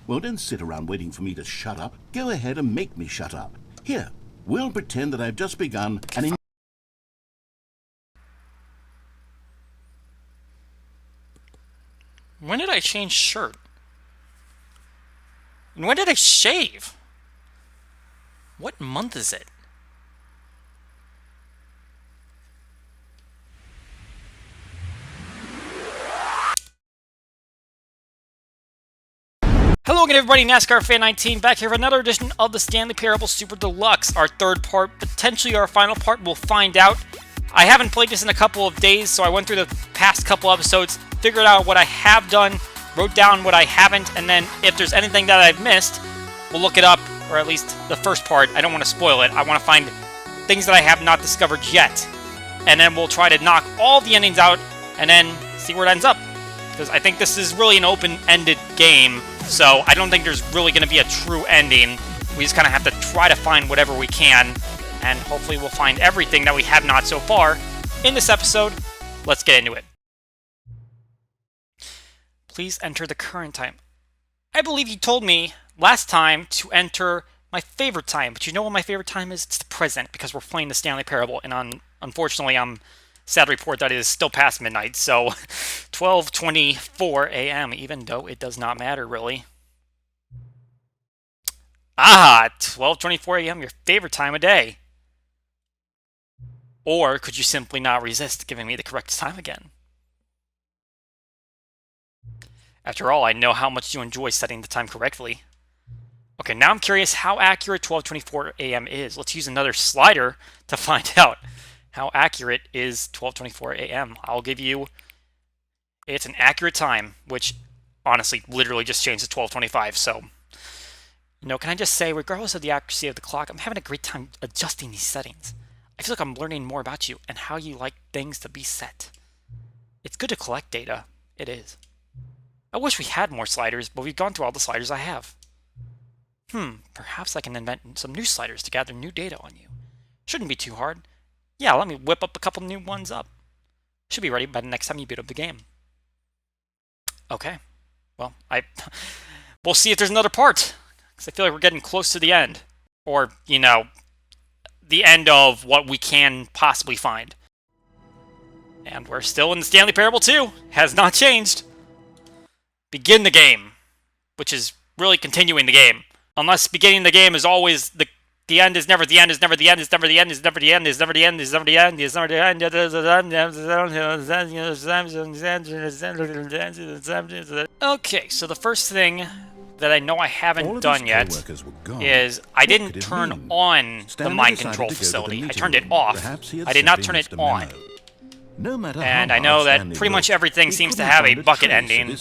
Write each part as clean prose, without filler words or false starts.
Well, don't sit around waiting for me to shut up. Go ahead and make me shut up. Here, we'll pretend that I've just begun an... When did I change shirt? And when did I shave? What month is it? Hello again everybody, NASCAR Fan 19 back here for another edition of the Stanley Parable Super Deluxe. Our third part, potentially our final part, we'll find out. I haven't played this in a couple of days, so I went through the past couple episodes, figured out what I have done, wrote down what I haven't, and then if there's anything that I've missed, we'll look it up, or at least the first part. I don't want to spoil it. I want to find things that I have not discovered yet, and then we'll try to knock all the endings out, and then see where it ends up. Because I think this is really an open-ended game, so I don't think there's really going to be a true ending. We just kind of have to try to find whatever we can, and hopefully we'll find everything that we have not so far in this episode. Let's get into it. Please enter the current time. I believe you told me last time to enter my favorite time, but you know what my favorite time is? It's the present, because we're playing the Stanley Parable, and unfortunately I'm sad to report that it is still past midnight, so 12:24 a.m., even though it does not matter, really. Ah, 12:24 a.m., your favorite time of day. Or could you simply not resist giving me the correct time again? After all, I know how much you enjoy setting the time correctly. Okay, now I'm curious how accurate 12:24 a.m. is. Let's use another slider to find out how accurate is 12:24 a.m. I'll give you... It's an accurate time, which honestly literally just changed to 12:25, so... You know, can I just say, regardless of the accuracy of the clock, I'm having a great time adjusting these settings. I feel like I'm learning more about you and how you like things to be set. It's good to collect data. It is. I wish we had more sliders, but we've gone through all the sliders I have. Perhaps I can invent some new sliders to gather new data on you. Shouldn't be too hard. Yeah, let me whip up a couple new ones up. Should be ready by the next time you boot up the game. Okay. Well, we'll see if there's another part. Because I feel like we're getting close to the end. Or, you know, the end of what we can possibly find. And we're still in the Stanley Parable 2. Has not changed. Begin the game. Which is really continuing the game. Unless beginning the game is always the end is never the end, is never the end, is never the end, is never the end, is never the end, is never the end, is never the end. Okay, so the first thing that I know I haven't done yet is I didn't turn on the mind control facility. I turned it off. I did not turn it on. And I know that pretty much everything seems to have a bucket ending,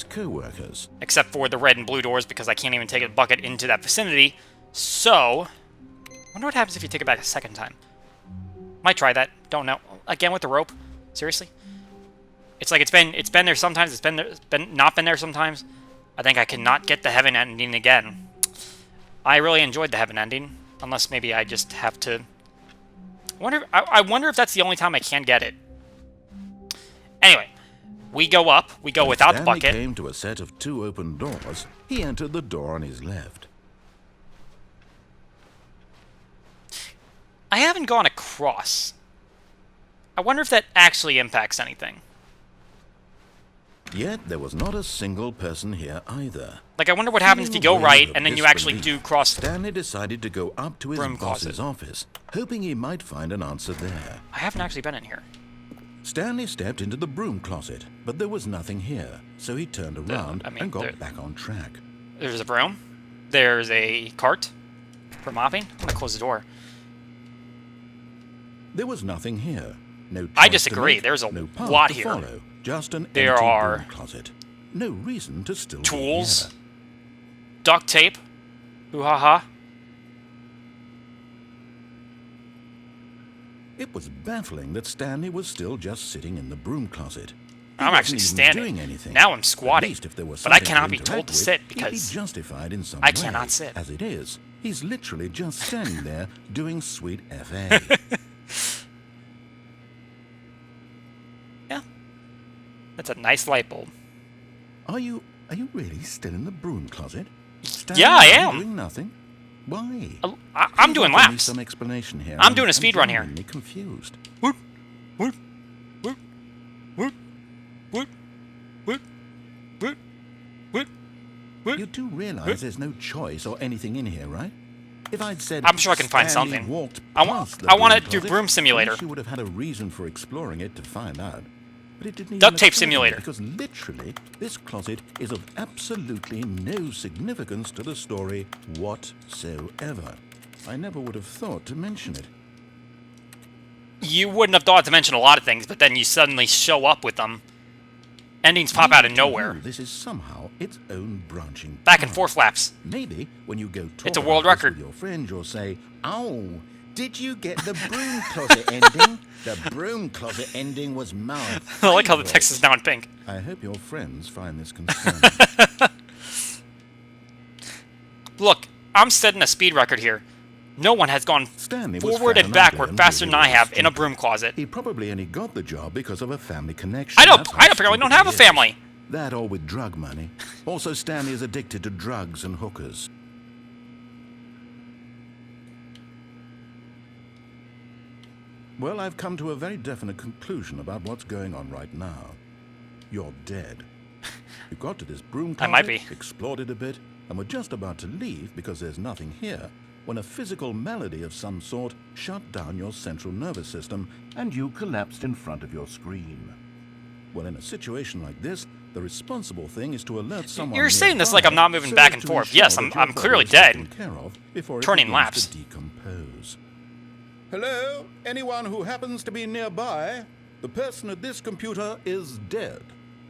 except for the red and blue doors, because I can't even take a bucket into that vicinity. So... I wonder what happens if you take it back a second time. Might try that. Don't know. Again with the rope. Seriously? It's like it's been there sometimes. It's not been there sometimes. I think I cannot get the heaven ending again. I really enjoyed the heaven ending, unless maybe I just have to. I wonder if that's the only time I can get it. Anyway, we go up. We go without the bucket. Stanley came to a set of 2 open doors. He entered the door on his left. I haven't gone across. I wonder if that actually impacts anything. Yet there was not a single person here either. Like, I wonder what happens if you go right and then you actually do cross. Stanley decided to go up to his boss's office, hoping he might find an answer there. I haven't actually been in here. Stanley stepped into the broom closet, but there was nothing here, so he turned around and got back on track. There's a broom. There's a cart for mopping. I'm gonna close the door. There was nothing here. No. I disagree. There's a lot here. Follow, just an there empty are broom closet. No reason to still tools, duct tape, hoo-ha-ha. It was baffling that Stanley was still just sitting in the broom closet. I'm actually standing. Now I'm squatting, but I cannot be told to sit because justified in some I cannot sit. As it is, he's literally just standing there doing sweet FA. Yeah, that's a nice light bulb. Are you really still in the broom closet? Stanley, Yeah, I am. Doing nothing? Why? I'm doing Give me laps. some explanation here. I'm doing a speed run here. I'm confused. Whoop, whoop, whoop, whoop, whoop, whoop, whoop, whoop, whoop. You do realize there's no choice or anything in here, right? If I'd said I'm sure I can find Stanley something. walked I past the want to broom do closet, Broom Simulator. at least you would have had a reason for exploring it to find out. But it didn't Duct even Tape occur to me, Simulator. Because literally, this closet is of absolutely no significance to the story whatsoever. I never would have thought to mention it. You wouldn't have thought to mention a lot of things, but then you suddenly show up with them. Endings pop out of nowhere. This is somehow its own branching Back and path. forth laps. Maybe when you go talk It's a about world this record. with your friend, you'll say, "Oh, did you get the broom closet ending? The broom closet ending was my I like how the favorite." text is now in pink. I hope your friends find this concerning. Look, I'm setting a speed record here. No one has gone Stanley was forward fat and and backward ugly, faster and than I really have in a stupid. broom closet. He probably only got the job because of a family connection. I That's how apparently don't stupid have a he is. family. That or with drug money. Also, Stanley is addicted to drugs and hookers. Well, I've come to a very definite conclusion about what's going on right now. You're dead. You got to this broom closet, I might be. explored it a bit, and were just about to leave because there's nothing here, when a physical malady of some sort shut down your central nervous system and you collapsed in front of your screen. Well, in a situation like this, the responsible thing is to alert someone. You're saying this nearby like I'm not moving so back as and to forth. ensure Yes, that I'm your body clearly is dead. taken care of before it Turning begins laps. to decompose. Hello? Anyone who happens to be nearby? The person at this computer is dead.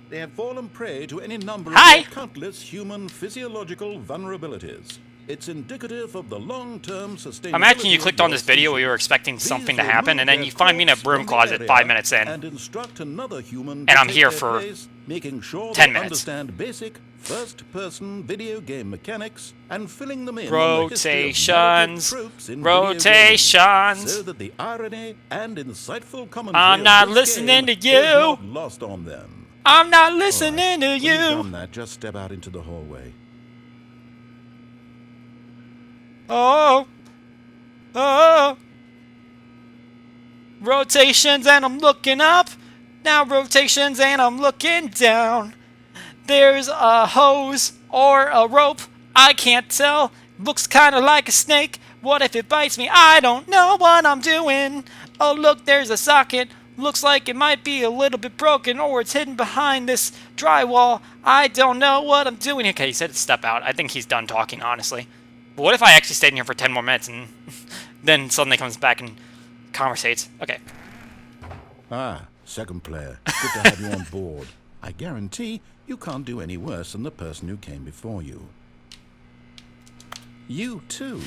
They have fallen prey to any number of Hi. their countless human physiological vulnerabilities. It's indicative of the long-term sustainability. Imagine you of clicked on your this video where species. you were expecting Please something to remove happen, and then their you find me in a corpse broom from the closet area 5 minutes in. and instruct another human And to I'm take here their for place, making sure 10 they minutes. understand basic first-person video game mechanics and filling them in on the history of military Rotations. tropes in video games, Rotations. so that the irony and insightful commentary I'm of not this listening game to you. is not lost on them. I'm not All listening right, to when you've you. done that, just step out into the hallway. Oh. Oh. Rotations and I'm looking up. Now rotations and I'm looking down. There's a hose or a rope. I can't tell. Looks kind of like a snake. What if it bites me? I don't know what I'm doing. Oh, look, there's a socket. Looks like it might be a little bit broken or it's hidden behind this drywall. I don't know what I'm doing. Okay, he said to step out. I think he's done talking, honestly. But what if I actually stayed in here for 10 more minutes and then suddenly comes back and conversates? Okay. Ah, second player. Good to have you on board. I guarantee you can't do any worse than the person who came before you. You too?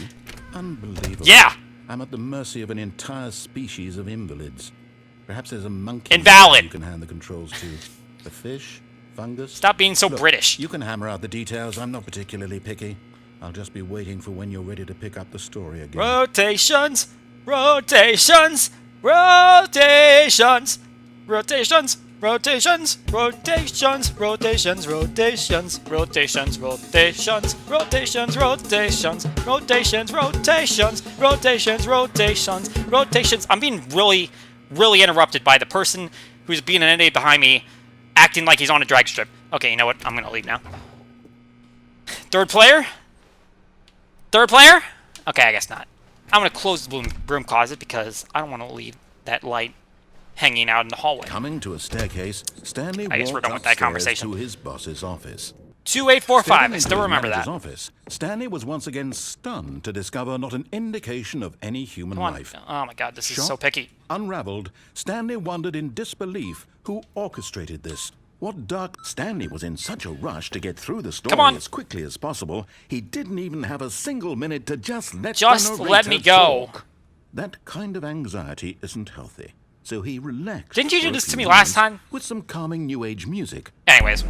Unbelievable. Yeah! I'm at the mercy of an entire species of invalids. Perhaps there's a monkey Invalid. you can hand the controls to. A fish? Fungus? Stop being so Look, British. You can hammer out the details. I'm not particularly picky. I'll just be waiting for when you're ready to pick up the story again. Rotations, rotations, rotations, rotations, rotations, rotations, rotations, rotations, rotations, rotations, rotations, rotations, rotations, rotations, rotations, rotations, rotations. I'm being really interrupted by the person who's being an NA behind me, acting like he's on a drag strip. Okay, you know what? I'm gonna leave now. Third player? Third player? Okay, I guess not. I'm going to close the broom closet because I don't want to leave that light hanging out in the hallway. Coming to a staircase, Stanley I guess we're walked done with that upstairs conversation. to his boss's office. 2845, I Stepping still into remember his that. manager's office, Stanley was once again stunned to discover not an indication of any human Come on. life. Oh my god, this is so Shocked, picky. Unraveled, Stanley wondered in disbelief who orchestrated this. What dark... Stanley was in such a rush to get through the story Come on. as quickly as possible, he didn't even have a single minute to just let Just the let me narrator go. talk. That kind of anxiety isn't healthy, so he relaxed. Didn't you do for a this to few me last moments time? with some calming new age music. Anyways.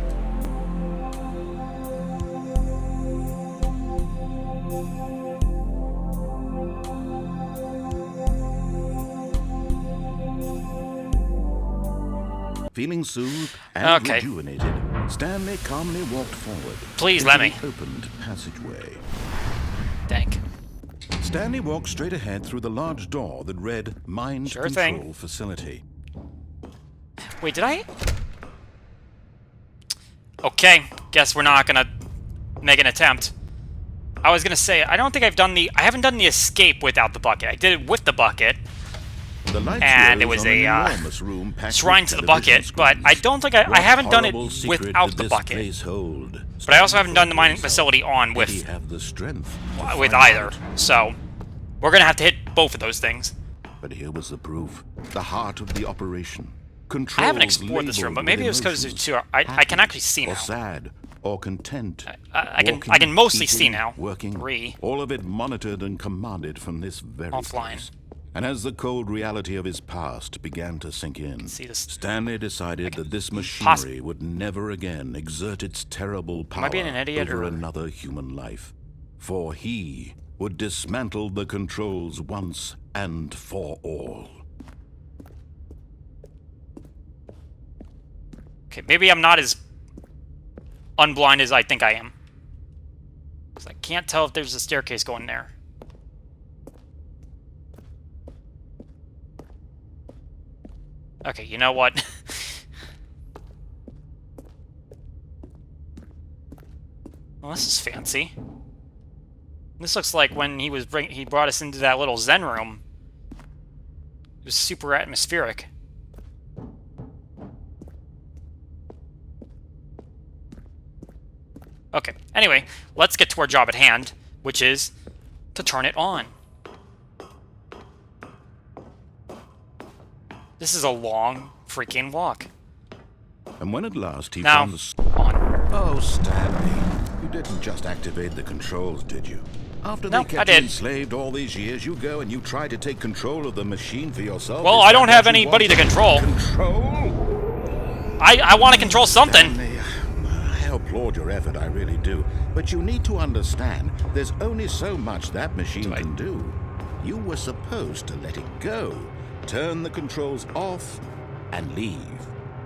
Feeling soothed and Okay. rejuvenated, Stanley calmly walked forward. Please into let me. the opened passageway. Thank. Stanley walked straight ahead through the large door that read Mind Sure Control thing. Facility. Wait, did I? Okay, guess we're not gonna make an attempt. I was gonna say, I don't think I haven't done the escape without the bucket. I did it with the bucket. The lights And it rose was on an a enormous room packed shrine with to the television bucket, but I screens. don't think I What haven't done it horrible secret without did the this bucket. place hold? But I also haven't done the Stanley mining thought to facility on himself. Did he with have the strength to with find either. out? So we're gonna have to hit both of those things. But here was the proof. The heart of the operation. I haven't explored this room, but maybe it was because I can actually see now. Or sad, or content. I can walking, mostly eating, see now. Working, 3. all of it monitored and commanded from this very Offline. place. And as the cold reality of his past began to sink in, see this. Stanley decided that this Poss- machinery would never again exert its terrible power being an idiot, over or- another human life. For he would dismantle the controls once and for all. Okay, maybe I'm not as unblind as I think I am. 'Cause I can't tell if there's a staircase going there. Okay, you know what? Well, this is fancy. This looks like when he brought us into that little Zen room. It was super atmospheric. Okay, anyway, let's get to our job at hand, which is to turn it on. This is a long freaking walk. And when at last he Now, found the... on. Oh, Stanley, you didn't just activate the controls, did you? After No, they I kept you did. enslaved all these years, you go and you try to take control of the machine for yourself. Well, Is I don't that have what you anybody to want? control. Control? I want to control something. Stanley, I applaud your effort, I really do. But you need to understand, there's only so much that machine can do. You were supposed to let it go, turn the controls off, and leave.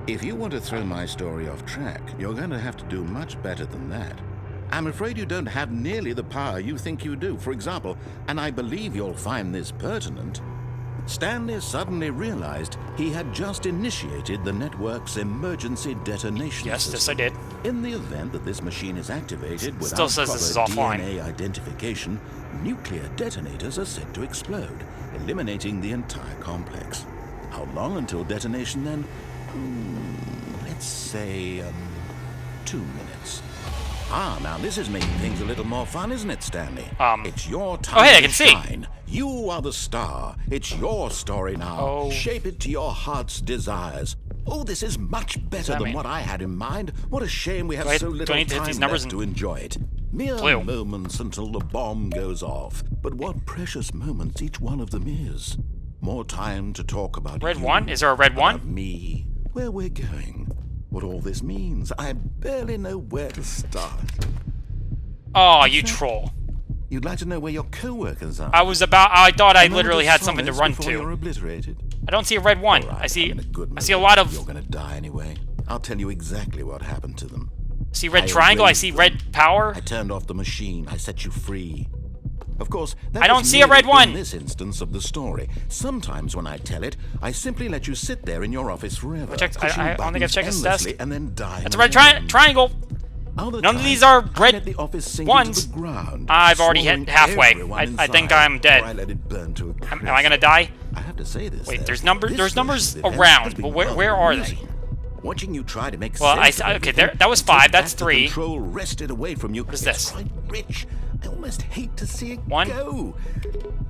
If you want to throw my story off track, you're going to have to do much better than that. I'm afraid you don't have nearly the power you think you do. For example, and I believe you'll find this pertinent, Stanley suddenly realized he had just initiated the network's emergency detonation Yes, system. I did. In the event that this machine is activated without Still says this is proper offline. DNA identification, nuclear detonators are said to explode, eliminating the entire complex. How long until detonation then? Let's say 2 minutes. Ah, now this is making things a little more fun, isn't it, Stanley? It's your time Oh, hey, I to can see. shine. You are the star. It's your story now. Oh. Shape it to your heart's desires. Oh, this is much better that than mean? what I had in mind. What a shame we have Do I- so do I little need to hit time these numbers left and- to enjoy it. Mere Blue. moments until the bomb goes off. But what precious moments each one of them is. More time to talk about Red you, 1? Is there a red 1? about me, where we're going, what all this means. I barely know where to start. Oh, you troll. You'd like to know where your co-workers are? I thought I A moment literally of had something to solace run before You're to. obliterated. I don't see a red 1. All right, I see I'm in a good mood. a lot of... You're gonna die anyway. I'll tell you exactly what happened to them. see red I triangle, I erased see them. red power. I turned off the machine. I set you free. Of course, that I don't was see a red merely one. in this instance of the story. Sometimes when I tell it, I simply let you sit there in your office forever. I don't think I've pushing checked this buttons endlessly desk. and then dying. That's a red alone. triangle. Other None of times, these are I red let the office sink ones. into the ground, I've already hit swallowing halfway. everyone I think inside, I'm dead. or I let it burn to a Am I gonna die? I have to say this. Wait, though, there's numbers this numbers version of events around, has been but where rather are they? amusing. Watching you try to make Well, sense of okay, everything that was and take 5, that's back the 3. Control wrested away from you. What is It's this? quite rich. I almost hate to see it 1. go.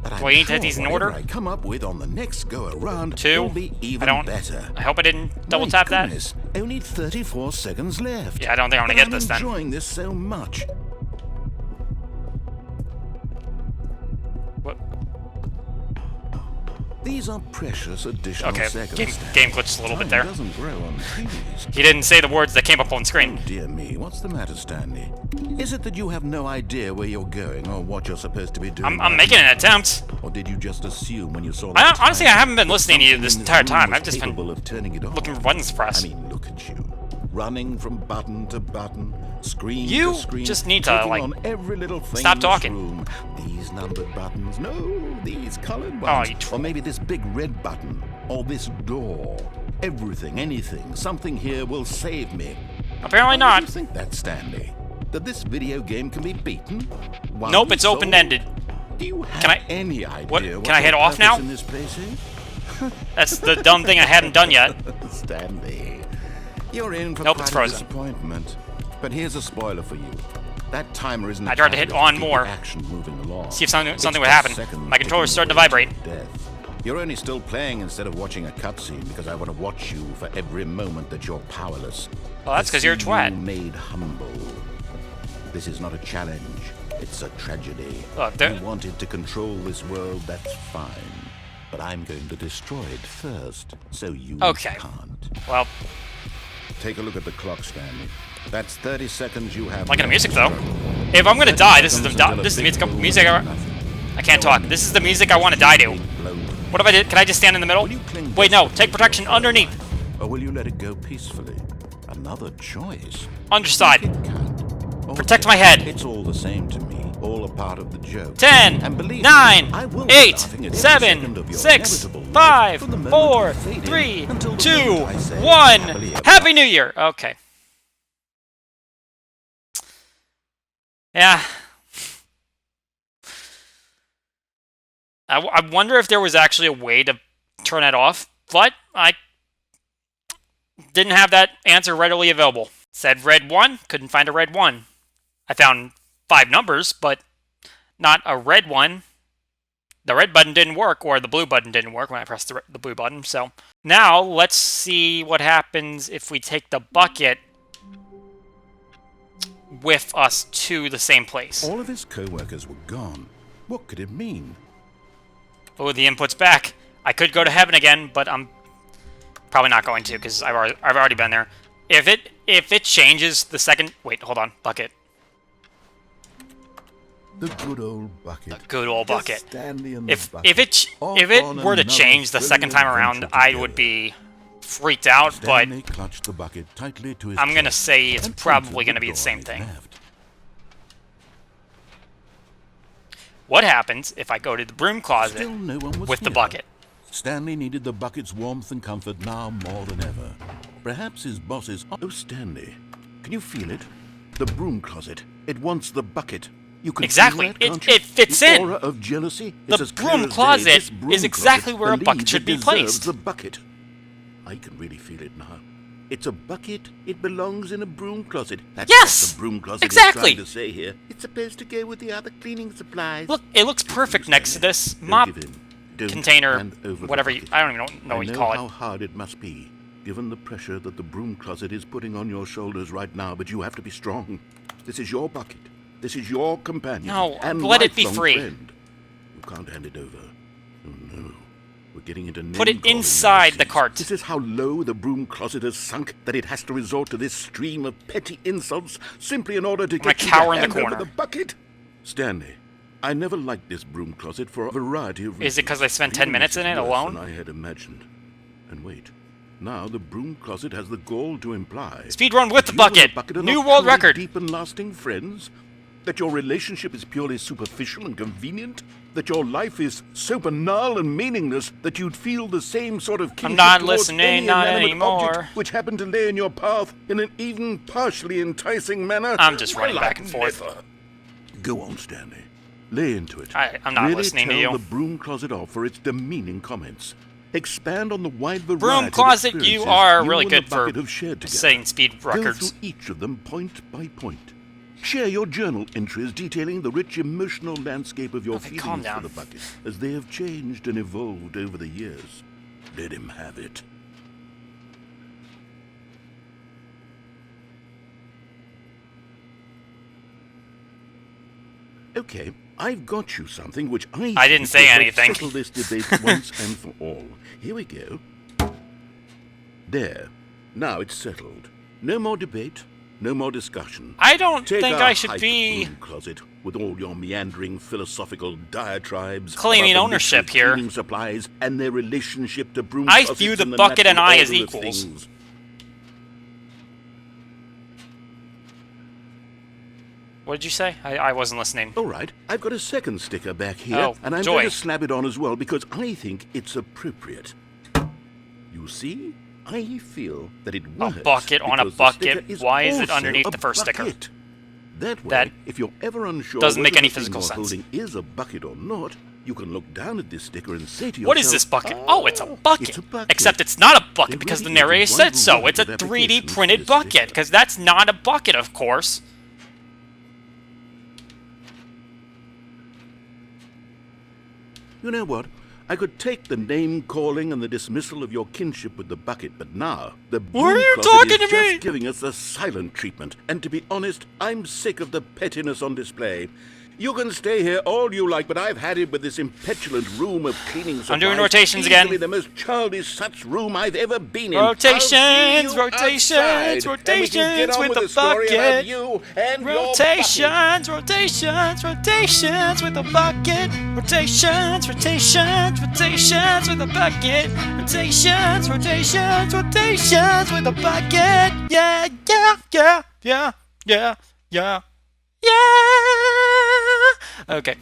But Do I need to hit these in whatever order? I come up with on the next go around 2. will be even I don't. better. I hope I didn't double My tap that. goodness, only 34 seconds left. Yeah, I don't think I'm gonna But get this then. I'm enjoying this so much. What? These are precious additional Okay, seconds. game glitched a little bit there. Time doesn't grow on trees. He didn't say the words that came up on screen. Oh, dear me, what's the matter, Stanley? Is it that you have no idea where you're going or what you're supposed to be doing? I'm making an attempt. Or did you just assume when you saw the Honestly, I haven't been listening to you this something in entire room time. was I've just been capable of turning it off? looking for buttons to press. I mean, look at you. running from button to button, screen You to screen, just need to, clicking like, on every little thing stop in this talking. room. These numbered buttons, no, these colored Oh, ones, you or maybe this big red button, or this door. Everything, anything, something here will save me. Apparently Why not. do you think that, Stanley? That this video game can be beaten? Nope, it's open-ended. Do you have Can I- any idea what- what can I your head off purpose now? in this place is? That's the dumb thing I haven't done yet. Stanley, you're in for Nope, it's quite a frozen. disappointment. But here's a spoiler for you. That timer isn't. I tried to hit on more. Action moving along. See if something It's would just happen. seconds My controller's ticking starting to away vibrate. death. You're only still playing instead of watching a cutscene because I want to watch you for every moment that you're powerless. Well, that's To 'cause you're a see twat. you made humble. This is not a challenge. It's a tragedy. Look, there- You wanted to control this world, that's fine. But I'm going to destroy it first, so you Okay. can't. Well, Take a look at the clock, Stanley. That's 30 seconds you have. liking the left. music though. If I'm gonna die, this is the Seconds until a this is the big music. I can't talk. This is the music I want to die to. blown. What if I did? Can I just stand in the middle? Will you cling Wait, no. desperately Take to protection your underneath. life, or will you let it go peacefully? Another choice. Underside. It can't. Protect my head. It's all the same to me. All a part of the joke. 10, And believe 9, me, I will be 8, laughing at every 7, second of your 6, inevitable life 5, from the moment 4, you fade in 3, until the 2, moment I say 1. happily ever Happy New Year. Okay. Yeah. I wonder if there was actually a way to turn that off, but I didn't have that answer readily available. Said red 1, couldn't find a red 1. I found 5 numbers, but not a red one. The red button didn't work, or the blue button didn't work when I pressed the blue button. So now let's see what happens if we take the bucket with us to the same place. All of his co-workers were gone. What could it mean? Oh, the input's back. I could go to heaven again, but I'm probably not going to because I've already been there. If it changes the second, wait, hold on, bucket. The good old bucket. The good old Just bucket. Stanley and the If bucket. if it Off on were to another change the second time thrilling around, adventure I would together. be freaked out. But Stanley clutched the bucket tightly to his I'm gonna chest say it's and probably pointed gonna be door the same on his thing. left. what happens if I go to the broom closet Still no one was with the here. bucket? Stanley needed the bucket's warmth and comfort now more than ever. Perhaps his bosses... Oh, Stanley, can you feel it? The broom closet. It wants the bucket. You can Exactly. feel that, It- can't you? it fits the in. aura of jealousy. The It's as clear broom as day. closet This broom is exactly closet where a bucket believes should it be deserves placed. The bucket. I can really feel it now. It's a bucket. It belongs in a broom closet. That's Yes! what the broom closet Exactly. is trying to say here. It's supposed to go with the other cleaning supplies. Look, it looks perfect next to this Don't mop give in. Don't container, hand over the whatever you... bucket. I don't even know what you call I know how it. hard it must be, given the pressure that the broom closet is putting on your shoulders right now, but you have to be strong. This is your bucket. This is your companion. No, and let it be lifelong free. friend. You can't hand it over. Oh no. We're getting into Put it name-calling inside the overseas. cart. This is how low the broom closet has sunk that it has to resort to this stream of petty insults simply in order to gonna get you cower to in the hand over corner. the bucket. Stanley, I never liked this broom closet for a variety of reasons. Is it 'cause I spent 10 Even minutes in this it is worse alone? than I had imagined. And wait, now the broom closet has the gall to imply Speedrun with the that you and bucket. bucket are New not world truly record. Deep and lasting friends. That your relationship is purely superficial and convenient. That your life is so banal and meaningless that you'd feel the same sort of kinship not towards listening, any not inanimate anymore. object which happened to lay in your path in an even partially enticing manner. I'm just running Well, back and forth. never. Go on, Stanley. Lay into it. I'm not really listening to tell you. the broom closet off for its demeaning comments. Expand on the wide variety Broom of closet, you experiences are you really and the good for bucket have shared together. setting speed Go records. through each of them point by point. Share your journal entries detailing the rich emotional landscape of your Okay, calm feelings for down. the bucket as they have changed and evolved over the years. Let him have it. Okay, I've got you something which I didn't think say will help anything. settle this debate once and for all. Here we go. There. Now it's settled. No more debate. No more discussion. I don't Take think our I should hype be broom closet with all your meandering philosophical diatribes claiming about the ownership nature of here. cleaning supplies and their relationship to broom I closets view the and bucket and natural I as order of equals. things. What did you say? I wasn't listening. All right, I've got a second sticker back here, Oh, and I'm joy. going to slap it on as well because I think it's appropriate. You see, I feel that it works. bucket on a because the bucket. sticker is Why is it also underneath a the first sticker? bucket. That way, That if you're ever unsure doesn't make whether any the thing physical you're sense. holding is a bucket or not, you can look down at this sticker and say to yourself, What is this bucket? Oh, it's a bucket. It's a bucket. Except it's not a bucket There because the really isn't narrator one said so. It's a variety of 3D application for printed this bucket sticker. because that's not a bucket, of course. You know what? I could take the name-calling and the dismissal of your kinship with the bucket, but now the Why are broom you closet talking is to just me? giving us the silent treatment. And to be honest, I'm sick of the pettiness on display. You can stay here all you like, but I've had it with this impetulant room of cleaning supplies. I'm doing rotations again. Easily the most childish such room I've ever been in. I'll Rotations, see you rotations, outside, and we can get rotations on with with the the story about bucket. you and your Rotations, rotations, rotations with a bucket. Rotations, rotations, rotations with a bucket. Rotations, rotations, rotations with a bucket. Yeah, yeah, yeah, yeah, yeah, yeah, yeah. Okay,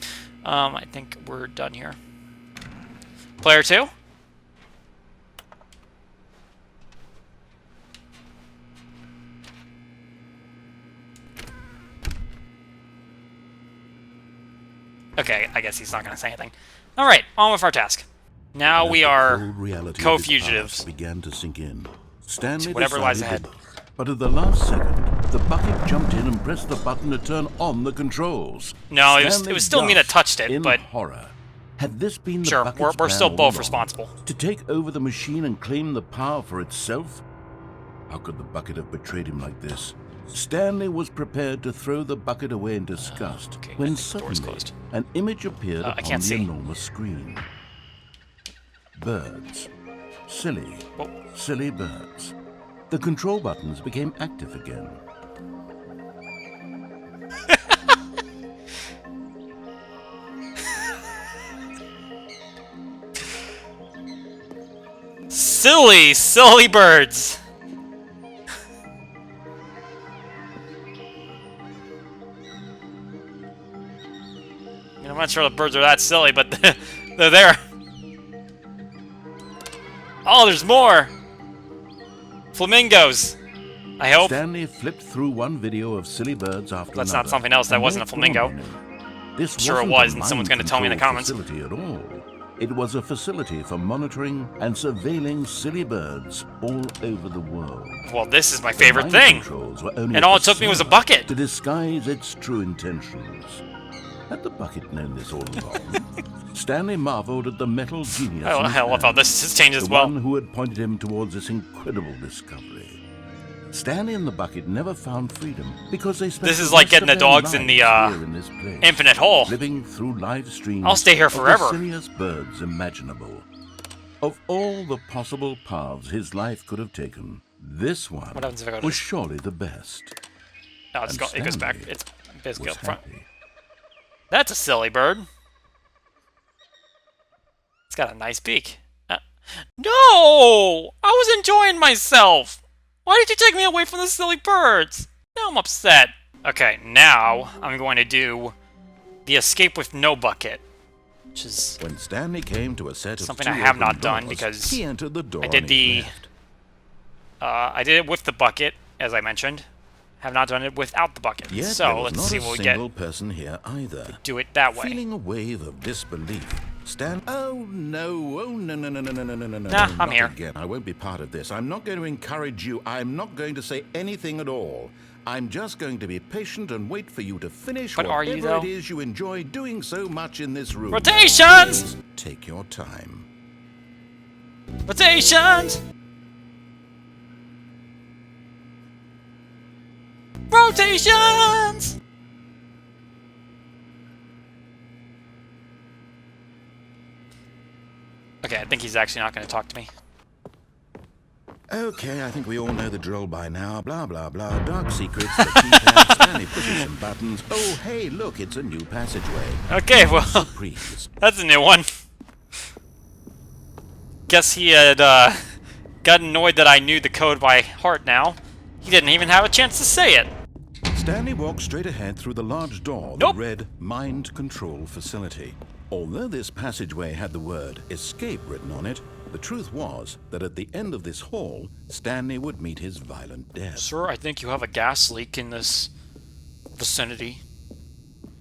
I think we're done here. Player 2? Okay, I guess he's not going to say anything. All right, on with our task. Now we are cold reality of his co-fugitives. past began to sink in. Stanley Whatever lies decided ahead. But at the last second, the bucket jumped in and pressed the button to turn on the controls. No, it Stanley was still me that gasped touched it, in but horror. Had this been the sure, bucket's we're plan still all both along? responsible. To take over the machine and claim the power for itself? How could the bucket have betrayed him like this? Stanley was prepared to throw the bucket away in disgust Okay, I when think the door's suddenly closed. an image appeared I upon can't the see. enormous screen. Birds. Silly, Whoa. silly birds. The control buttons became active again. Silly, silly birds. I mean, I'm not sure the birds are that silly, but they're there. Oh, there's more! Flamingos! I hope. Stanley flipped through one video of silly birds after That's another. not something else that and wasn't a then it flamingo. dawned on him. This Sure it wasn't was, a and someone's mind gonna tell me in the control comments. facility at all. It was a facility for monitoring and surveilling silly birds all over the world. Well, this is my The favorite mind thing! controls were only And a all it took me was a facade bucket. to disguise its true intentions. Had the bucket known this all along? Stanley marveled at the metal genius. in his I love how hand, this has changed as the well. one who had pointed him towards this incredible discovery. Stanley and the bucket never found freedom because they spent This is the like rest getting of the their dogs in the, lives here in this place, Infinite hole. living through live streams. I'll stay here of forever. the silliest birds imaginable. Of all the possible paths his life could have taken, this one What happens if I go to was this? surely the best. No, And it goes back. Stanley It's basically Was up front. happy. That's a silly bird. It's got a nice beak. No! I was enjoying myself! Why did you take me away from the silly birds? Now I'm upset. Okay, now I'm going to do the escape with no bucket. Which is When Stanley came to a set of something two I have open not done doors, because he entered the door I did on his left. I did it with the bucket, as I mentioned. Have not done it without the bucket. Yet there So was let's not see a what we single get. person here either. Do it that way. Feeling a wave of disbelief, Oh no! Oh no! No! No! No! No! No! No! No! Nah, I'm not here. Again. I won't be part of this. I'm not going to encourage you. I'm not going to say anything at all. I'm just going to be patient and wait for you to finish But are you, whatever though? it is you enjoy doing so much in this room. Rotations! Please take your time. Rotations! Rotations! Okay, I think he's actually not going to talk to me. Okay, I think we all know the drill by now. Blah, blah, blah. Dark secrets, the keypad, Stanley pushes some buttons. Oh, hey, look, it's a new passageway. Okay, well, Surprise. that's a new one. Guess he had got annoyed that I knew the code by heart now. He didn't even have a chance to say it. Stanley walked straight ahead through the large door that read Mind Control Facility. Although this passageway had the word escape written on it, the truth was that at the end of this hall, Stanley would meet his violent death. Sir, I think you have a gas leak in this vicinity.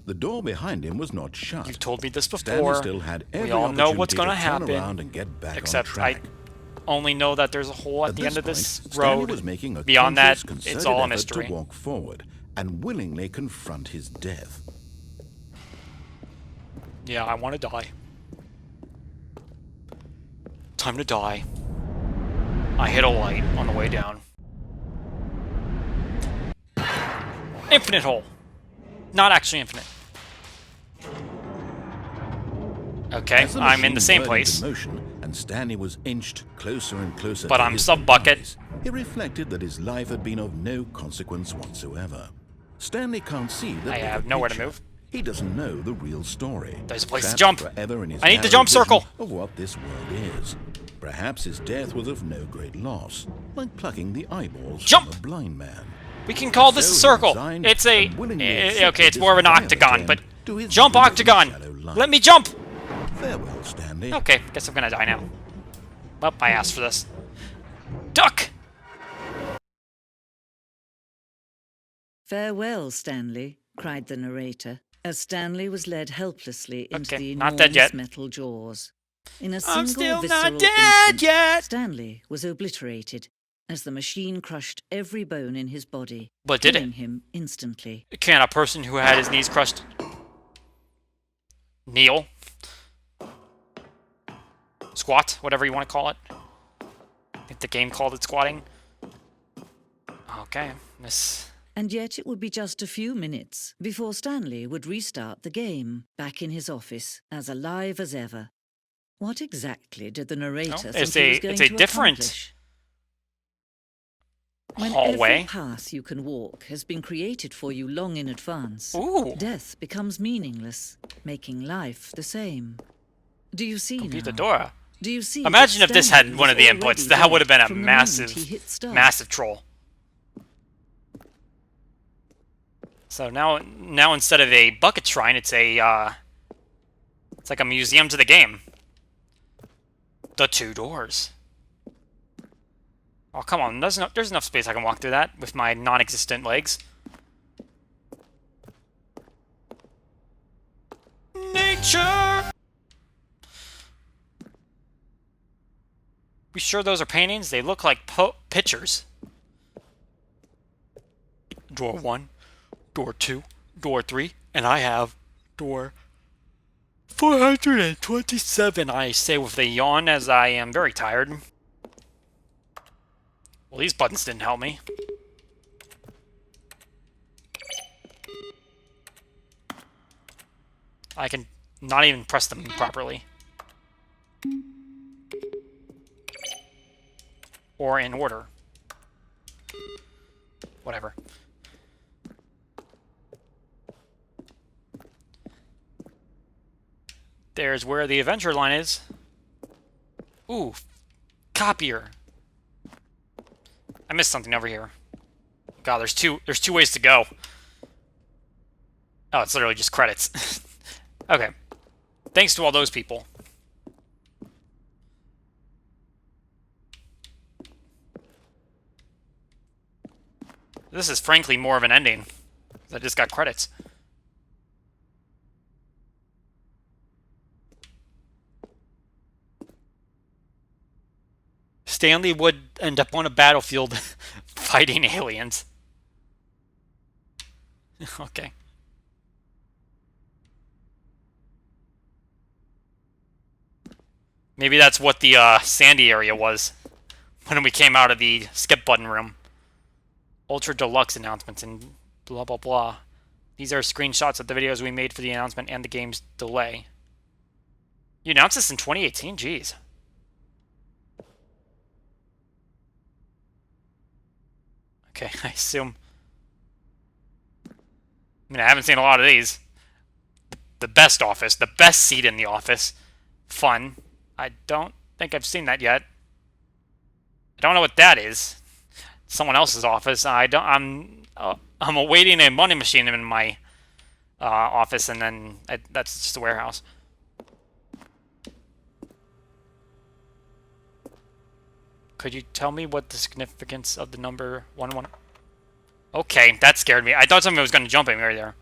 The door behind him was not shut. You've told me this before. Stanley still had every we all know what's going to happen. Around and get back except on track. I only know that there's a hole at the end of this road. Was making a Beyond that, concerted it's all a effort mystery. To walk forward and willingly confront his death. Yeah, I want to die. Time to die. I hit a light on the way down. Infinite hole. Not actually infinite. Okay, I'm in the same place. Motion, and Stanley was inched closer and closer. But I'm sub-bucket. He reflected that his life had been of no consequence whatsoever. Stanley can't see the I have nowhere to move. He doesn't know the real story. There's a place to Trapped jump. forever in his I need the narrow jump vision circle. Of what this world is. Perhaps his death was of no great loss, like plucking the eyeballs Jump! from a blind man. We can call this a circle. It's a... okay, it's more of an octagon, but... Jump octagon! Let me jump! Farewell, Stanley. Okay, guess I'm gonna die now. Well, I asked for this. Duck! Farewell, Stanley, cried the narrator, as Stanley was led helplessly into the not dead yet. enormous metal jaws. In a I'm single still visceral not dead instant, yet! Stanley was obliterated as the machine crushed every bone in his body, But did killing it? him instantly. Can a person who had his knees crushed kneel? Squat? Whatever you want to call it. I think the game called it squatting. Okay, this... And yet it would be just a few minutes before Stanley would restart the game, back in his office, as alive as ever. What exactly did the narrator think he was going it's a to different accomplish? When hallway. every path you can walk has been created for you long in advance, Ooh. death becomes meaningless, making life the same. Do you see Beat the now? door. Do you see? Imagine that if this had Stanley one of the was inputs. already That would have been a dead from the moment he massive, hit start? massive troll. So now instead of a bucket shrine, it's a it's like a museum to the game. The two doors. Oh come on, there's enough space I can walk through that with my non-existent legs. Nature. We sure those are paintings? They look like pictures. Door 1, door 2, door 3, and I have door 427, I say with a yawn as I am very tired. Well, these buttons didn't help me. I can not even press them properly. Or in order. Whatever. There's where the adventure line is. Ooh, copier. I missed something over here. God, there's two ways to go. Oh, it's literally just credits. Okay. Thanks to all those people. This is frankly more of an ending. I just got credits. Stanley would end up on a battlefield fighting aliens. Okay. Maybe that's what the sandy area was when we came out of the skip button room. Ultra Deluxe announcements and blah blah blah. These are screenshots of the videos we made for the announcement and the game's delay. You announced this in 2018? Jeez. Okay, I assume... I mean, I haven't seen a lot of these. The best office. The best seat in the office. Fun. I don't think I've seen that yet. I don't know what that is. Someone else's office. I'm awaiting a money machine in my office, and then that's just a warehouse. Could you tell me what the significance of the number 11? Okay, that scared me. I thought something was going to jump at me right there.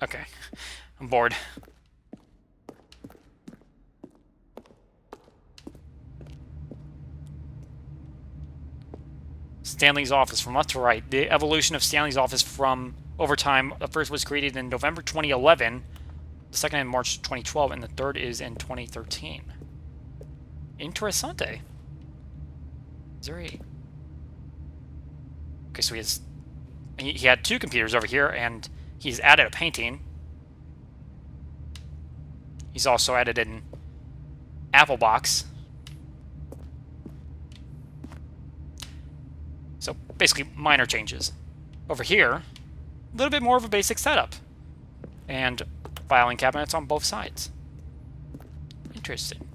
Okay, I'm bored. Stanley's office from left to right. The evolution of Stanley's office from over time. The first was created in November 2011, the second in March 2012, and the third is in 2013. Interessante. Is there a... Okay, so he had 2 computers over here, and he's added a painting. He's also added an Apple box. So basically minor changes. Over here, a little bit more of a basic setup. And filing cabinets on both sides. Interesting.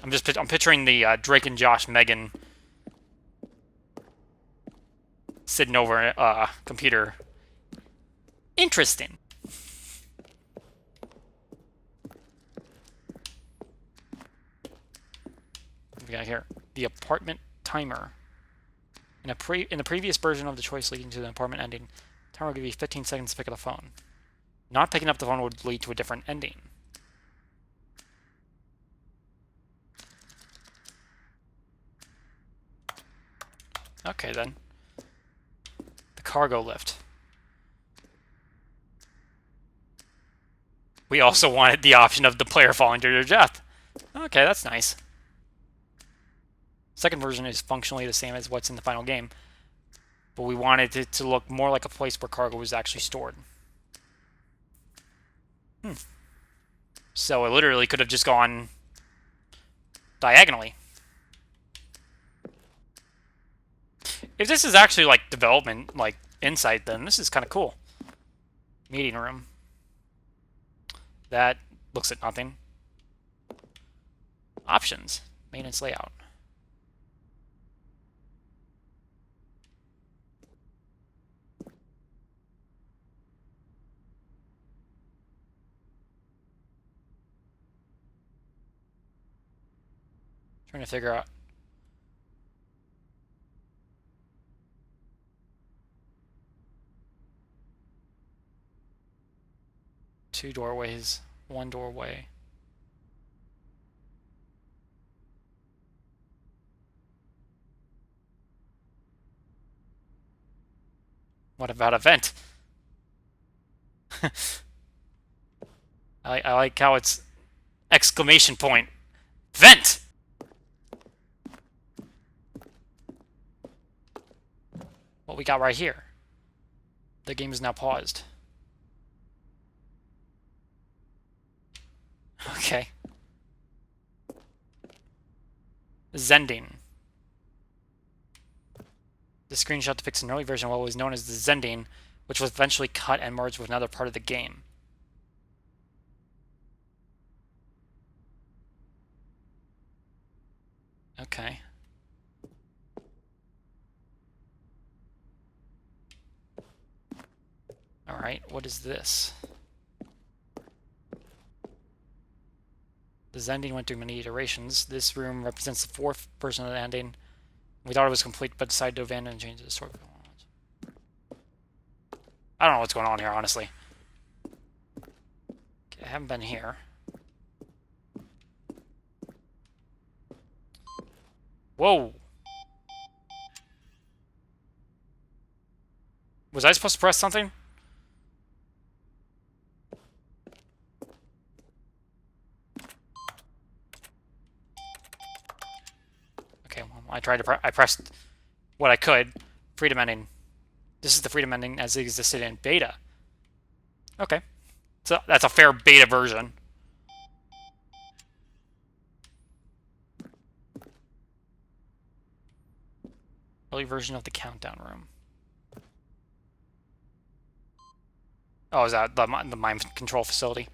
I'm picturing the Drake and Josh Megan sitting over a computer. Interesting. What we got here? The apartment timer. In the previous version of the choice leading to the apartment ending, the timer will give you 15 seconds to pick up the phone. Not picking up the phone would lead to a different ending. Okay, then. The cargo lift. We also wanted the option of the player falling to their death. Okay, that's nice. Second version is functionally the same as what's in the final game, but we wanted it to look more like a place where cargo was actually stored. So it literally could have just gone diagonally. If this is actually like development, like insight, then this is kind of cool. Meeting room. That looks at nothing. Options. Maintenance layout. Trying to figure out. Two doorways, one doorway. What about a vent? I like how it's exclamation point. Vent! What we got right here. The game is now paused. Okay. Zending. The screenshot depicts an early version of what was known as the Zending, which was eventually cut and merged with another part of the game. Okay. Alright, what is this? The Zending went through many iterations. This room represents the 4th version of the ending. We thought it was complete, but decided to abandon and change the story. I don't know what's going on here, honestly. Okay, I haven't been here. Whoa! Was I supposed to press something? Okay, well, I pressed what I could. Freedom ending. This is the freedom ending as it existed in beta. Okay. So that's a fair beta version. Early version of the countdown room. Oh, is that the mind control facility?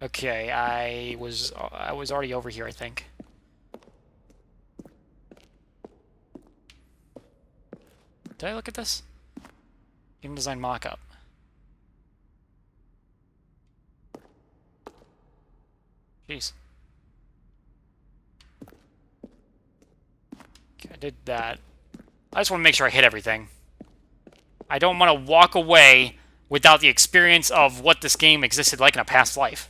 Okay, I was already over here, I think. Did I look at this? Game design mock-up. Jeez. Okay, I did that. I just want to make sure I hit everything. I don't want to walk away without the experience of what this game existed like in a past life.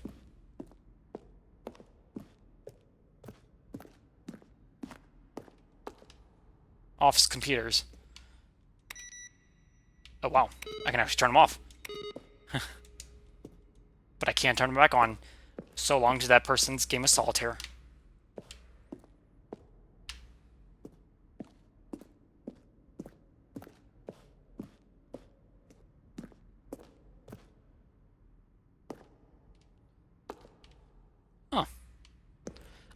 Office computers. Oh, wow. I can actually turn them off. But I can't turn them back on so long as that person's game of solitaire. Huh.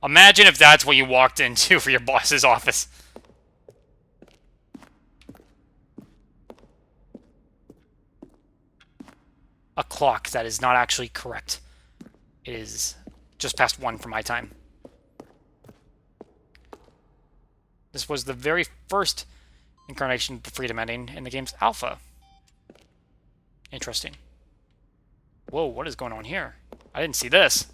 Imagine if that's what you walked into for your boss's office. A clock that is not actually correct. It is just past 1 for my time. This was the very first incarnation of the freedom ending in the game's alpha. Interesting. Whoa, what is going on here? I didn't see this.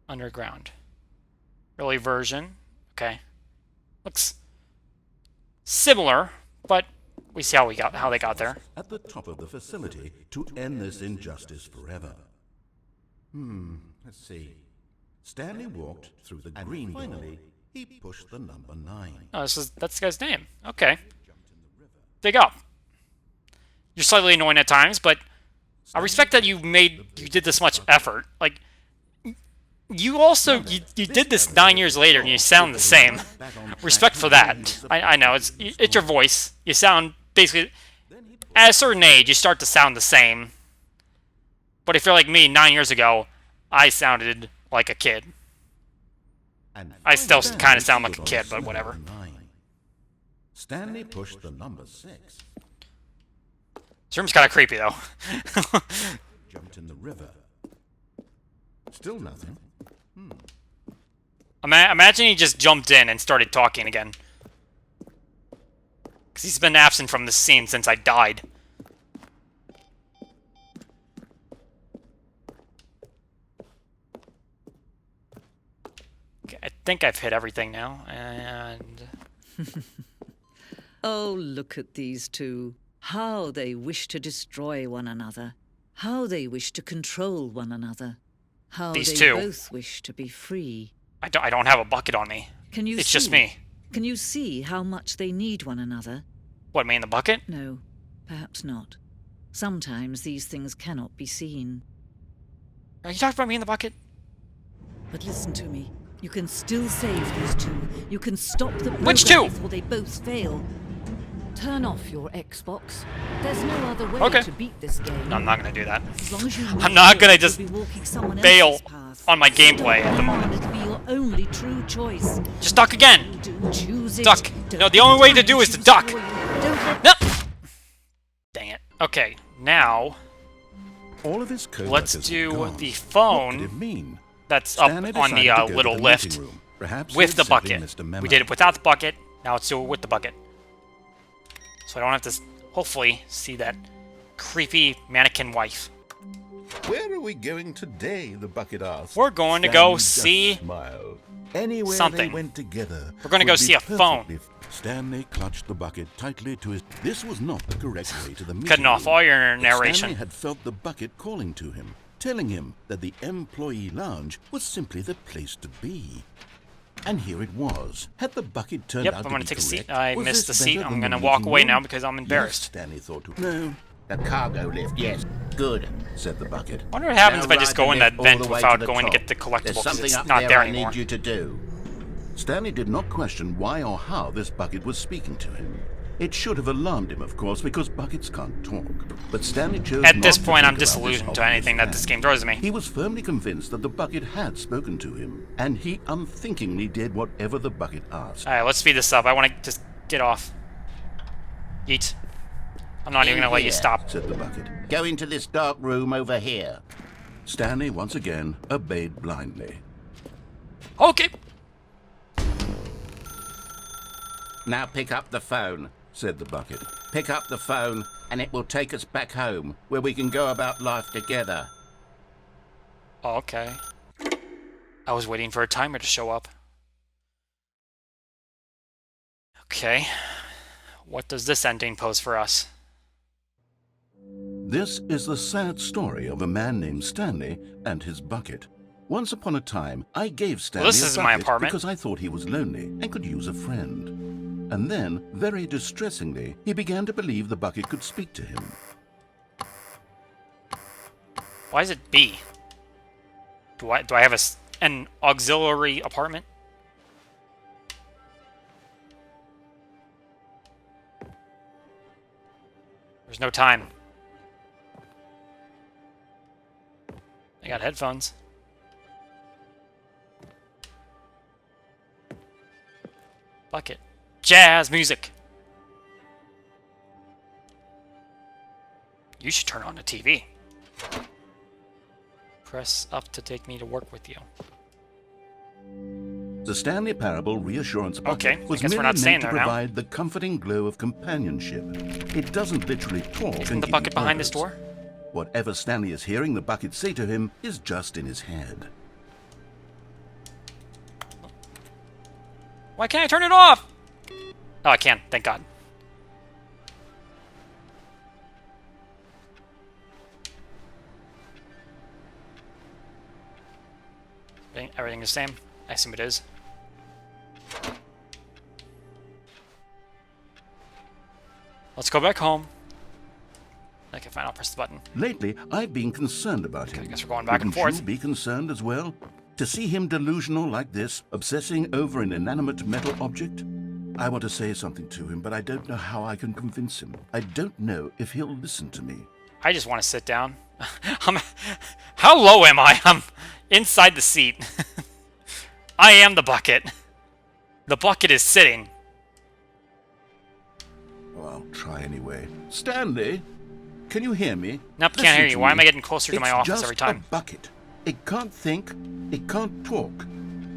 Underground. Early version. Okay. Looks similar, but we see how they got there. At the top of the facility to end this injustice forever. Let's see. Stanley walked through the green door. Finally, he pushed the number 9. Oh, that's the guy's name. Okay. Dig up. You're slightly annoying at times, but I respect that you did this much effort. Like, you also you did this 9 years later and you sound the same. Respect for that. I know it's your voice. You sound basically at a certain age you start to sound the same. But if you're like me 9 years ago, I sounded like a kid. I still kind of sound like a kid, but whatever. Stanley pushed the number 6. This room's kind of creepy though. Jumped in the river. Still nothing. Imagine he just jumped in and started talking again. Because he's been absent from this scene since I died. Okay, I think I've hit everything now, and... Oh, look at these two. How they wish to destroy one another. How they wish to control one another. How These they two. both wish to be free. I don't have a bucket on me. It's just me. Can you see how much they need one another? What, me in the bucket? No, perhaps not. Sometimes these things cannot be seen. Are you talking about me in the bucket? But listen to me. You can still save these two. You can stop the program Which two? before they both fail. Turn off your Xbox. There's no other way to beat this game. No, I'm not going to do that. As long as you I'm not going to just bail path. on my gameplay at the moment. It'll be your only true choice. Just duck again. Choose it. Duck. Don't No, the only way to do is to choose duck. for you. Don't let No. Dang it. Okay, now All of his let's co-workers do gone. the What phone did it mean? that's up Stanley on the decided to go to little the lift meeting room. Perhaps with he'd the simply bucket. missed a memo. We did it without the bucket. Now let's do it with the bucket. So I don't have to, hopefully, see that creepy mannequin wife. Where are we going today? The bucket asked. We're going to go Stanley see just smiled. Anywhere something. they went together. We're gonna go would be see a phone. perfectly Stanley clutched the bucket tightly to his... This was not the correct way to the meeting Cutting off room. all your But narration. Stanley had felt the bucket calling to him, telling him that the employee lounge was simply the place to be. And here it was. Had the bucket turned Yep, out I'm to gonna be take a seat. correct? I Was missed this the seat. better I'm than gonna the walk meeting away room? now because I'm embarrassed. Yes, Stanley thought to... No, the cargo lift, yes. Good, said the bucket. I wonder what happens Now if I just ride go the in that lift all vent the way without the going to top. get the collectible There's because something it's up not there there I anymore. need you to do. Stanley did not question why or how this bucket was speaking to him. It should have alarmed him, of course, because buckets can't talk. But Stanley chose At not this to point, I'm think about this disillusioned to obvious anything that this fact. game throws at me. He was firmly convinced that the bucket had spoken to him, and he unthinkingly did whatever the bucket asked. Alright, let's speed this up. I want to just get off. Yeet. I'm not even going to let you stop. Said the bucket. Go into this dark room over here. Stanley once again obeyed blindly. Okay. Now pick up the phone. Said the bucket. Pick up the phone, and it will take us back home, where we can go about life together. Oh, okay. I was waiting for a timer to show up. Okay. What does this ending pose for us? This is the sad story of a man named Stanley and his bucket. Once upon a time, I gave Stanley this a is bucket my apartment. because I thought he was lonely and could use a friend. And then, very distressingly, he began to believe the bucket could speak to him. Why is it B? Do I have an auxiliary apartment? There's no time. I got headphones. Bucket. Jazz music. You should turn on the TV. Press up to take me to work with you. The Stanley Parable Reassurance Bucket Okay, I was guess we're merely not staying meant to there now. provide the comforting glow of companionship. It doesn't literally talk. Isn't and the give bucket you behind this orders. door? Whatever Stanley is hearing the bucket say to him is just in his head. Why can't I turn it off? Oh, I can. Thank God. Everything the same? I assume it is. Let's go back home. Okay, fine. I'll press the button. Lately, I've been concerned about him. I guess we're going back and Wouldn't forth. you be concerned as well? To see him delusional like this, obsessing over an inanimate metal object? I want to say something to him, but I don't know how I can convince him. I don't know if he'll listen to me. I just want to sit down. How low am I? I'm inside the seat. I am the bucket. The bucket is sitting. Oh, I'll try anyway. Stanley, can you hear me? Nope, can't hear you. Why am I getting closer to my office every time? It's just a bucket. It can't think. It can't talk.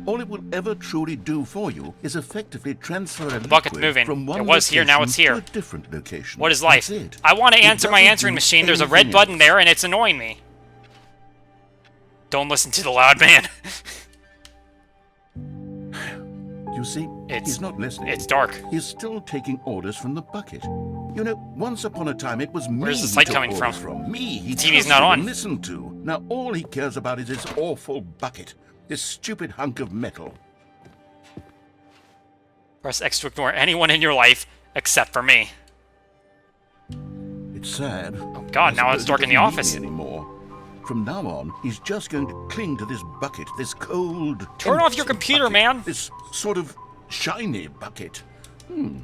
All it will ever truly do for you is effectively transfer a The bucket's liquid moving. from one It was here, now location it's here. to a different location. What is life? That's it. I want to It answer my doesn't answering do machine. There's a red anything button else. there, and it's annoying me. Don't listen to the loud man. You see, he's not listening. It's dark. He's still taking orders from the bucket. You know, once upon a time it was me Where's this he light took coming orders from? Me, he The TV's trusted not on. and listened to. Now all he cares about is this awful bucket. This stupid hunk of metal. Press X to ignore anyone in your life except for me. It's sad. Oh God, now I it's suppose dark he in the doesn't need office. me anymore. From now on, he's just going to cling to this bucket, this cold, Turn off empty your computer, bucket, man. This sort of shiny bucket. Well,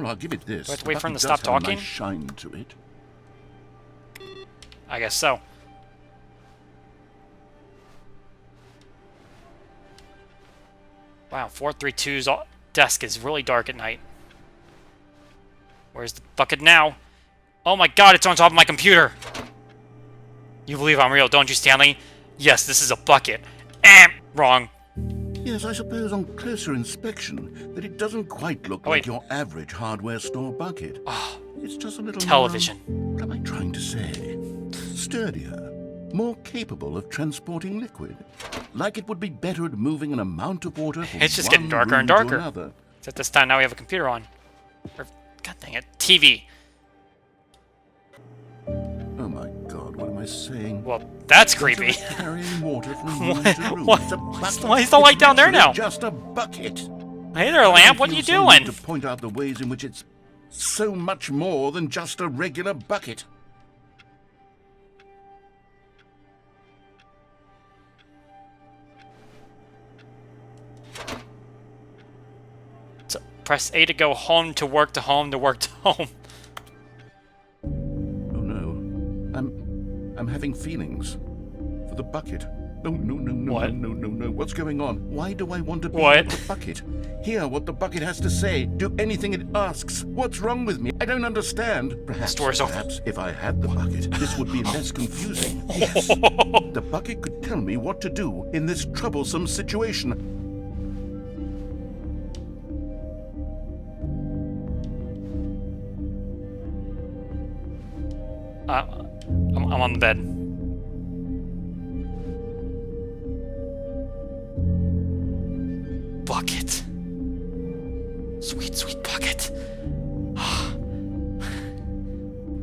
I'll give it this. Do I have to wait The for him to bucket stop does have a talking? nice shine to it. I guess so. Wow, 432's desk is really dark at night. Where's the bucket now? Oh my God, it's on top of my computer. You believe I'm real, don't you, Stanley? Yes, this is a bucket. Wrong. Yes, I suppose on closer inspection that it doesn't quite look Oh, like wait. your average hardware store bucket. Oh, It's just a little television. more, what am I trying to say? Sturdier, more capable of transporting liquid. Like it would be better at moving an amount of water from It's just one getting darker room and to darker. another. Except this time now we have a computer on. Or, God dang it, TV. Oh my God, what am I saying? Well, that's Better creepy. at carrying water from room What- to room. what- It's a why bucket. is the light It's down there literally now? Just a bucket. Hey there, Lamp, what are you I feel so need doing? to point out the ways in which it's so much more than just a regular bucket. Press A to go home to work to home to work to home. Oh no. I'm having feelings. For the bucket. No, no, no, no, What? no, no, no, no. What's going on? Why do I want to be What? with the bucket? Hear what the bucket has to say. Do anything it asks. What's wrong with me? I don't understand. Story's over. Perhaps if I had the bucket, this would be less confusing. Yes. The bucket could tell me what to do in this troublesome situation. I'm on the bed. Bucket. Sweet, sweet bucket.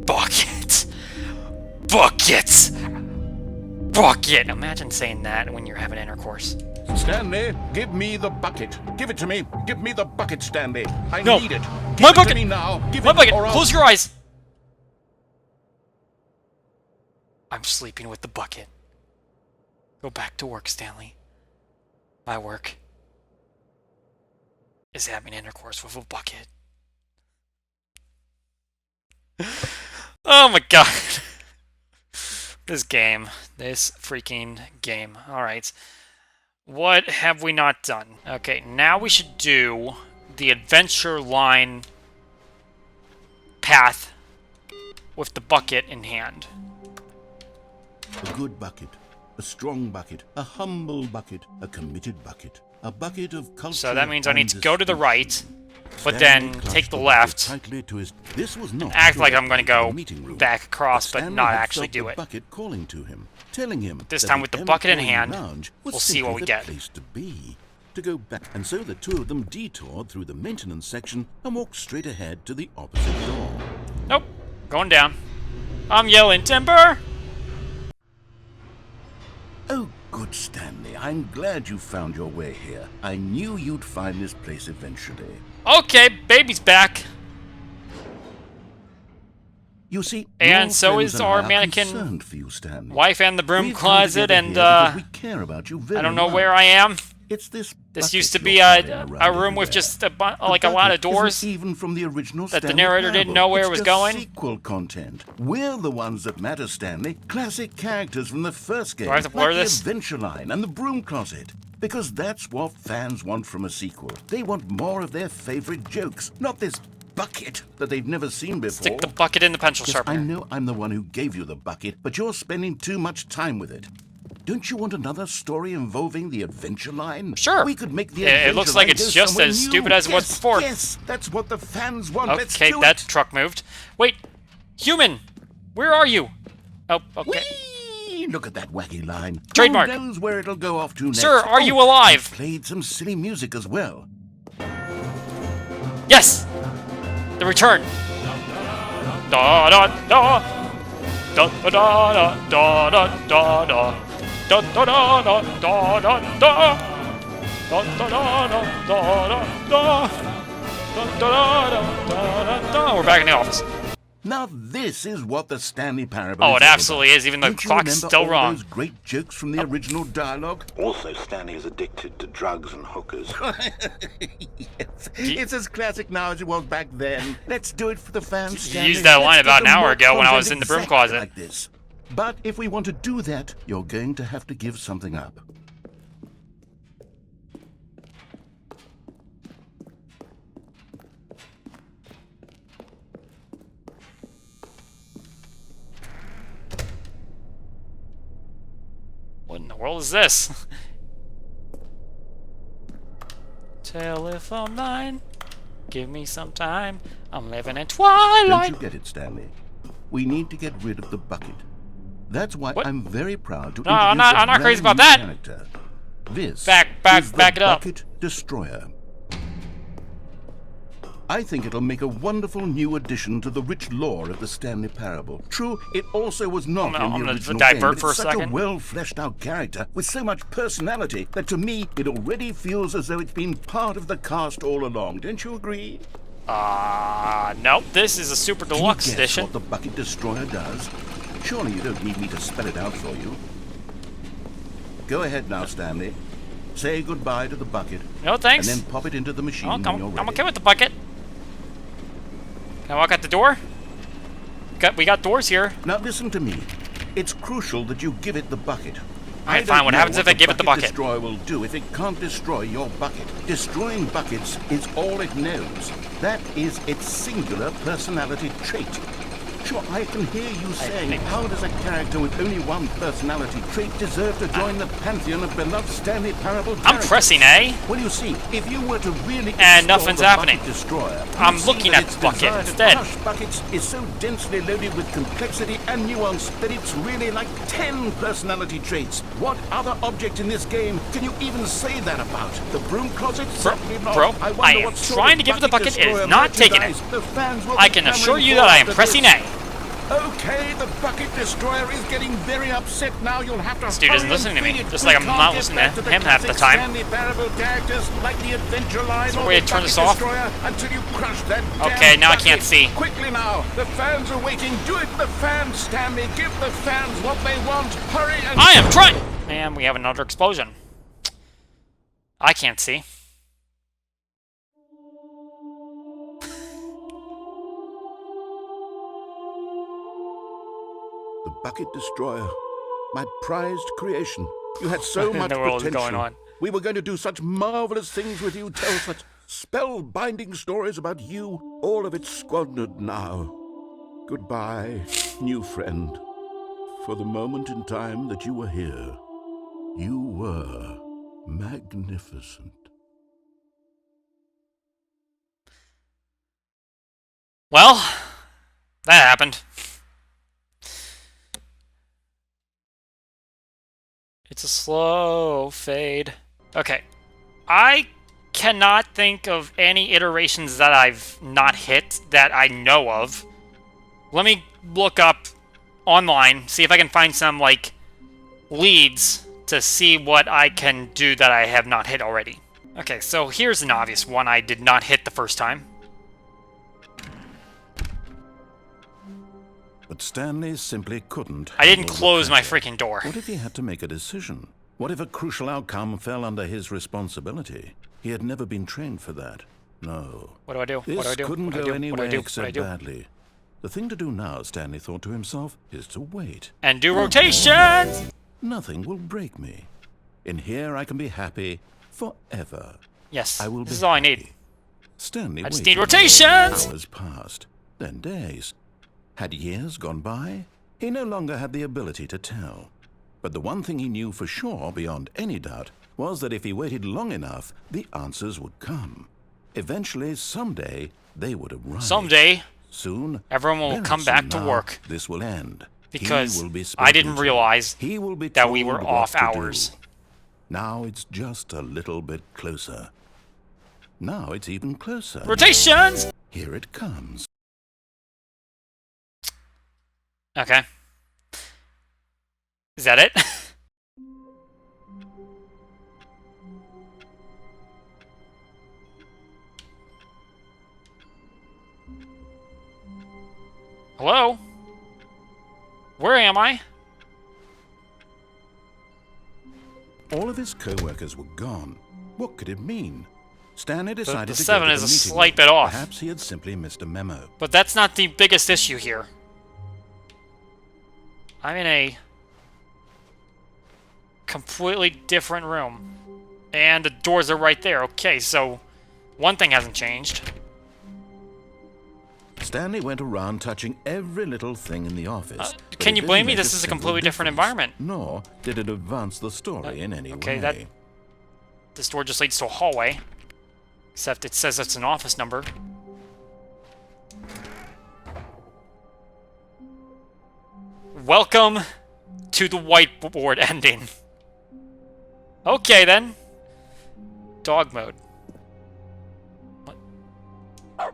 Bucket. Bucket. Bucket. Imagine saying that when you're having intercourse. Stanley, give me the bucket. Give it to me. Give me the bucket, Stanley. I No. need it. Give My it bucket. to me now. Give My it bucket. or I'll- Close your eyes. I'm sleeping with the bucket. Go back to work, Stanley. My work is having intercourse with a bucket. Oh my god. This game. This freaking game. Alright. What have we not done? Okay, now we should do the adventure line path with the bucket in hand. A good bucket, a strong bucket, a humble bucket, a committed bucket, a bucket of culture. So that means I need to go to the right, but Stanley then clutched take the bucket left, tightly to his... This was not act like good I'm going to for go the meeting room. back across, but Stanley not had actually felt do the it. bucket calling to him, telling him This that time with the bucket in employee hand, lounge was we'll see what simply we the get. place to be, to go back. And so the two of them detoured through the maintenance section and walked straight ahead to the opposite door. Nope. Going down. I'm yelling, timber! Oh, good Stanley, I'm glad you found your way here. I knew you'd find this place eventually. Okay, baby's back. You see, And your so friends is and our I are mannequin concerned for you, Stanley. Wife and the broom We've come closet, together and here because we care about you I very don't know much. where I am. It's this. This bucket used to you're be carrying a around room with everywhere. just a The like a lot of bucket doors. isn't even from the original that the Stanley narrator didn't Parable. know where it It's was just going. Sequel content. We're the ones that matter, Stanley. Classic characters from the first game, Do I have to blur like this? the Adventure Line and the Broom Closet. Because that's what fans want from a sequel. They want more of their favorite jokes, not this bucket that they've never seen before. Stick the bucket in the pencil Yes, sharpener. I know I'm the one who gave you the bucket, but you're spending too much time with it. Don't you want another story involving the Adventure Line? Sure. We could make the It Adventure looks like Line it's go just somewhere as new. stupid as it was Yes, before. Yes, that's what the fans want. Let's Okay, do that it. truck moved. Wait, human, where are you? Oh, okay. Whee! Look at that wacky line. Trademark. Who knows where it'll go off to next? Sir, are you Oh, alive? he played some silly music as well. Yes, the return. Da da da. Da da da da da da da. Da da da da da da da. Da da da da da da da. Da da da da da da. We're back in the office. Now this is what the Stanley Parable Oh, is it all absolutely about. is, even though the Don't you clock's remember still all wrong. those great jokes from the original dialogue? Also, Stanley is addicted to drugs and hookers. Yes. It's as classic now as it was back then. Let's do it for the fans. You Stanley. used that line Let's about give an them hour more ago when I was content in the broom exactly closet. Like this. But if we want to do that, you're going to have to give something up. What in the world is this? Telephone line, give me some time. I'm living in twilight. Don't you get it, Stanley? We need to get rid of the bucket. That's why What? I'm very proud to No, I'm introduce not- I'm not a crazy brand about new that. character. This Back is the it up. Bucket Destroyer. I think it'll make a wonderful new addition to the rich lore of the Stanley Parable. True, it also was not I'm in gonna the original divert game, but for a it's such second. a well-fleshed-out character with so much personality that to me it already feels as though it's been part of the cast all along. Don't you agree? Nope. This is a super Can you deluxe guess edition. what the Bucket Destroyer does? Surely you don't need me to spell it out for you. Go ahead now, Stanley. say goodbye to the bucket. No, thanks. And then pop it into the machine Oh, when you're ready. I'm okay with the bucket. Can I walk out the door? We got doors here. Now listen to me. It's crucial that you give it the bucket. Alright, fine. What happens if I give it the bucket? Destroyer will do if it can't destroy your bucket. Destroying buckets is all it knows. That is its singular personality trait. Sure, I can hear you saying, how does a character with only one personality trait deserve to join the pantheon of beloved Stanley Parable characters? I'm pressing A. Well, you see, if you were to really and nothing's happening. Destroyer, I'm looking at the bucket instead. Crush buckets is so densely loaded with complexity and nuance that it's really like 10 personality traits. What other object in this game can you even say that about? The broom closet? Certainly not. Bro, I am trying to give it the bucket. It is not taking it. I can assure you that I am pressing A. Okay, the bucket destroyer is getting very upset now. You'll have to. This dude isn't listening to me, just like I'm not listening to him half the time. Stanley Parable characters like the Adventure Line. Is there a way to turn this off? Until you crush that. Okay, now I can't see. Quickly now, the fans are waiting. Do it, the fans, Stanley. Give the fans what they want. Hurry and. I am trying. And we have another explosion. I can't see. The bucket destroyer, my prized creation. You had so much potential. Going on. We were going to do such marvelous things with you, tell such spellbinding stories about you. All of it squandered now. Goodbye, new friend. For the moment in time that you were here, you were magnificent. Well, that happened. It's a slow fade. Okay. I cannot think of any iterations that I've not hit that I know of. Let me look up online, see if I can find some, like, leads to see what I can do that I have not hit already. Okay, so here's an obvious one I did not hit the first time. But Stanley simply couldn't. I didn't close my freaking door. What if he had to make a decision? What if a crucial outcome fell under his responsibility? He had never been trained for that. No. What do I do? This What do I do? couldn't What do I go do? anywhere What do I do? except What do I do? badly. The thing to do now, Stanley thought to himself, is to wait. And do rotations! Nothing will break me. In here I can be happy forever. Yes, I will this be is all I need. happy. Stanley I just waited. need rotations! Hours passed, then days. Had years gone by? He no longer had the ability to tell. But the one thing he knew for sure, beyond any doubt, was that if he waited long enough, the answers would come. Eventually, someday, they would arrive. Someday, soon, everyone will very come soon back to now, work. This will end. Because He will be I didn't spoken to. realize He will be that we told were what off to do. hours. Now it's just a little bit closer. Now it's even closer. Rotations! Here it comes. Okay. Is that it? Hello? Where am I? All of his co-workers were gone. What could it mean? Stanley decided The to 7 go to is the a meeting slight room. bit off. Perhaps he had simply missed a memo. But that's not the biggest issue here. I'm in a completely different room. And the doors are right there. Okay, so one thing hasn't changed. Stanley went around touching every little thing in the office. but Can it you didn't blame me? make This is a single completely different difference. environment. Nor did it advance the story in any okay, way. This door just leads to a hallway. Except it says it's an office number. Welcome to the whiteboard ending. Okay, then. Dog mode. What?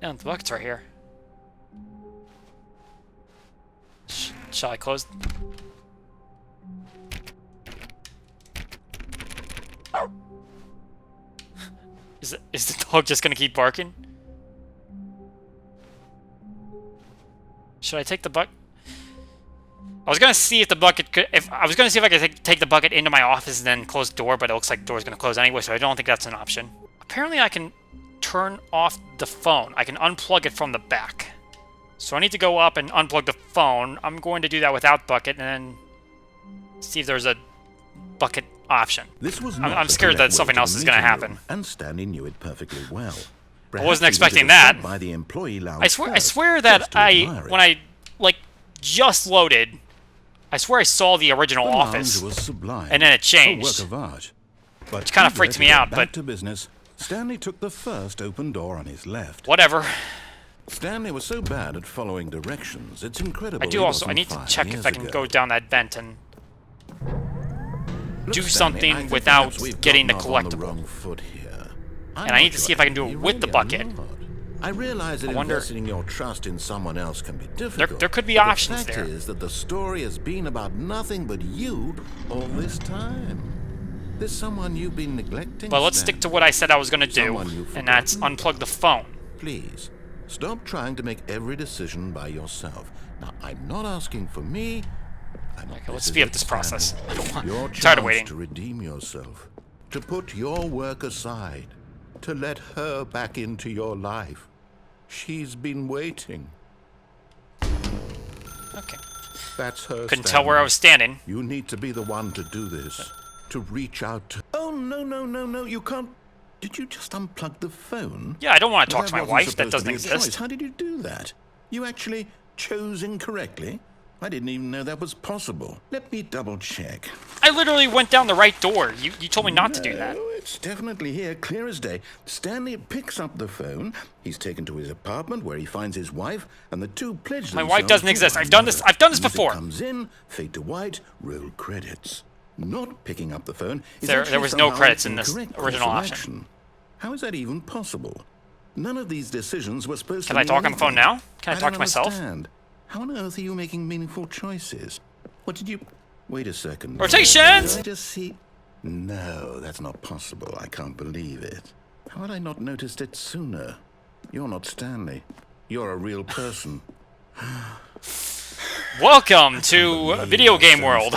Yeah, the bucket's right here. Shall I close? Is the dog just gonna keep barking? Should I take the bucket? I was gonna see if the bucket could. I was gonna see if I could take the bucket into my office and then close the door, but it looks like the door's gonna close anyway, so I don't think that's an option. Apparently, I can turn off the phone. I can unplug it from the back. So I need to go up and unplug the phone. I'm going to do that without bucket, and then see if there's a bucket option. This was I'm scared that something else is gonna happen. And Stanley knew it perfectly well. I wasn't expecting that. By the employee lounge I swear that when I like just loaded, I swear I saw the original office, was sublime, and then it changed. A work of art. But which kind of freaked me out. Back But to business, Stanley took the first open door on his left. Whatever. Stanley was so bad at following directions. It's incredible. I need to check if I can go down that vent and do something without getting the collectible. And I need to see if I can do it with the bucket. I realize that investing your trust in someone else can be difficult. There could be options there. The fact is that the story has been about nothing but you all this time. There's someone you've been neglecting. But let's stick to what I said I was going to do, and that's unplug the phone. Please, stop trying to make every decision by yourself. Now, I'm not asking for me. Okay, let's speed up this process. Your Tired of waiting. To redeem yourself, to put your work aside, to let her back into your life. She's been waiting. Okay. That's her. Couldn't tell where I was standing. You need to be the one to do this. To reach out to... Oh, no, you can't... Did you just unplug the phone? Yeah, I don't want to talk to my wife. That doesn't exist. How did you do that? You actually chose incorrectly? I didn't even know that was possible. Let me double check. I literally went down the right door. You told me not to do that. It's definitely here, clear as day. Stanley picks up the phone. He's taken to his apartment where he finds his wife, and the two pledge themselves. My wife doesn't exist. I've done this before. Comes in, fade to white, roll credits. Not picking up the phone is there was no credits in this original option. How is that even possible? None of these decisions were supposed to Can I talk on the phone now? Can I talk to myself? Understand. How on earth are you making meaningful choices? What did you... Wait a second. Rotations! Did I just see... No, that's not possible. I can't believe it. How had I not noticed it sooner? You're not Stanley. You're a real person. Welcome to Video Game World.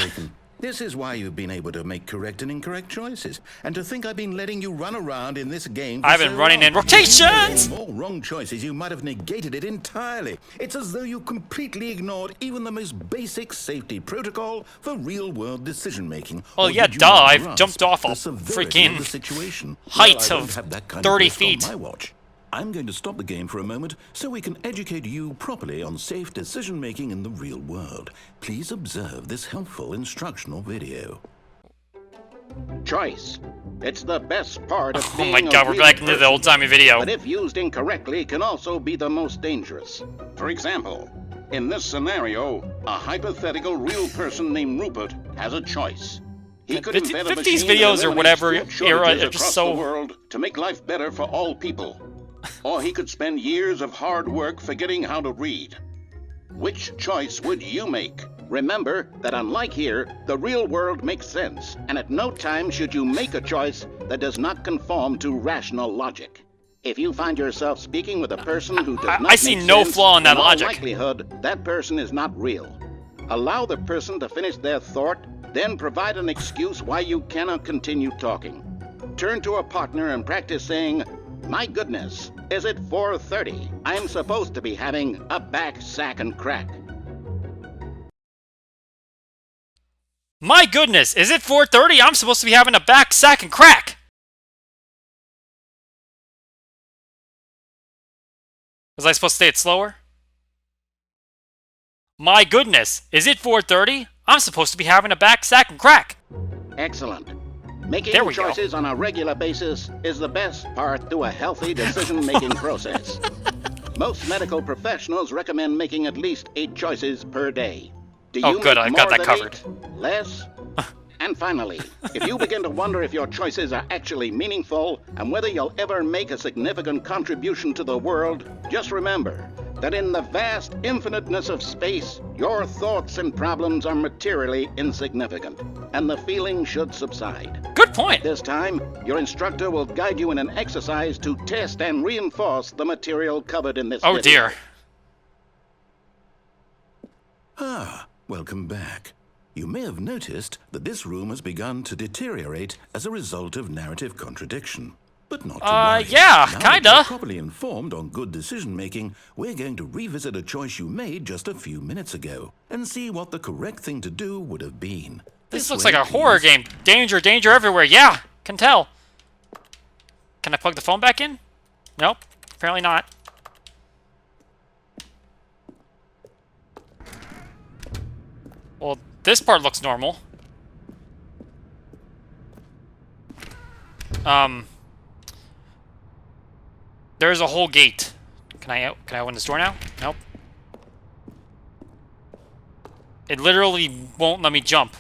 This is why you've been able to make correct and incorrect choices. And to think I've been letting you run around in this game for I've been running in rotations! More wrong choices, you might have negated it entirely. It's as though you completely ignored even the most basic safety protocol for real-world decision-making. Well, yeah, duh, I've jumped off a freaking height of 30 feet. I'm going to stop the game for a moment so we can educate you properly on safe decision-making in the real world. Please observe this helpful instructional video. Choice. It's the best part of being Oh my god, we're back into the old-timey video. But if used incorrectly, can also be the most dangerous. For example, in this scenario, a hypothetical real person named Rupert has a choice. He could invent a machine 50s videos or whatever era are just so... the world to make life better for all people. Or he could spend years of hard work forgetting how to read. Which choice would you make? Remember that unlike here, the real world makes sense, and at no time should you make a choice that does not conform to rational logic. If you find yourself speaking with a person who does not I see no flaw in that logic. In all likelihood, that person is not real. Allow the person to finish their thought, then provide an excuse why you cannot continue talking. Turn to a partner and practice saying, "My goodness, is it 4:30? I'm supposed to be having a back sack and crack." My goodness, is it 4:30? I'm supposed to be having a back sack and crack. Was I supposed to say it slower? My goodness, is it 4:30? I'm supposed to be having a back sack and crack. Excellent. Making choices on a regular basis is the best part to a healthy decision-making process. Most medical professionals recommend making at least 8 choices per day. Do you good, make I've got more that than covered. 8? Less? And finally, if you begin to wonder if your choices are actually meaningful and whether you'll ever make a significant contribution to the world, just remember that in the vast infiniteness of space, your thoughts and problems are materially insignificant, and the feeling should subside. Good point. At this time, your instructor will guide you in an exercise to test and reinforce the material covered in this video. Oh dear. Ah, welcome back. You may have noticed that this room has begun to deteriorate as a result of narrative contradiction. But not to worry. Yeah, Now that kinda. you're properly informed on good decision-making, we're going to revisit a choice you made just a few minutes ago and see what the correct thing to do would have been. This looks like a horror game. Danger, danger everywhere. Yeah, can tell. Can I plug the phone back in? Nope, apparently not. Well, this part looks normal. There's a whole gate. Can I open this door now? Nope. It literally won't let me jump.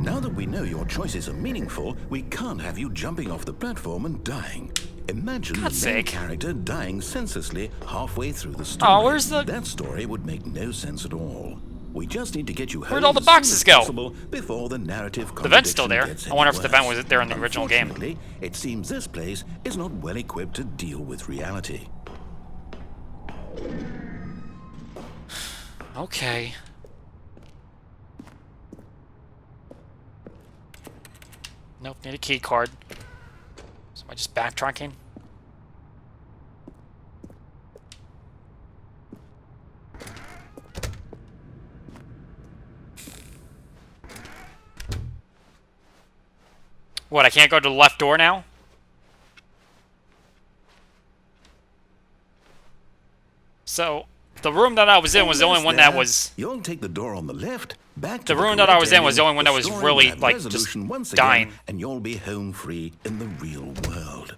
Now that we know your choices are meaningful, we can't have you jumping off the platform and dying. Imagine God's the main sake. character dying senselessly halfway through the story. Oh, where's the... That story would make no sense at all. We just need to get you home Where'd all the as soon boxes as go? possible before the narrative The vent's still there. contradiction gets I wonder any if the vent worse. was there in the original game. Unfortunately, it seems this place is not well equipped to deal with reality. Okay. Nope, need a key card. So am I just backtracking? What, I can't go to the left door now? So, the room that I was in was the only one that was... You'll take the door on the left. Back The to room that I was in was the area. only one that was story really, will have like, resolution just once again, dying. and you'll be home free in the real world.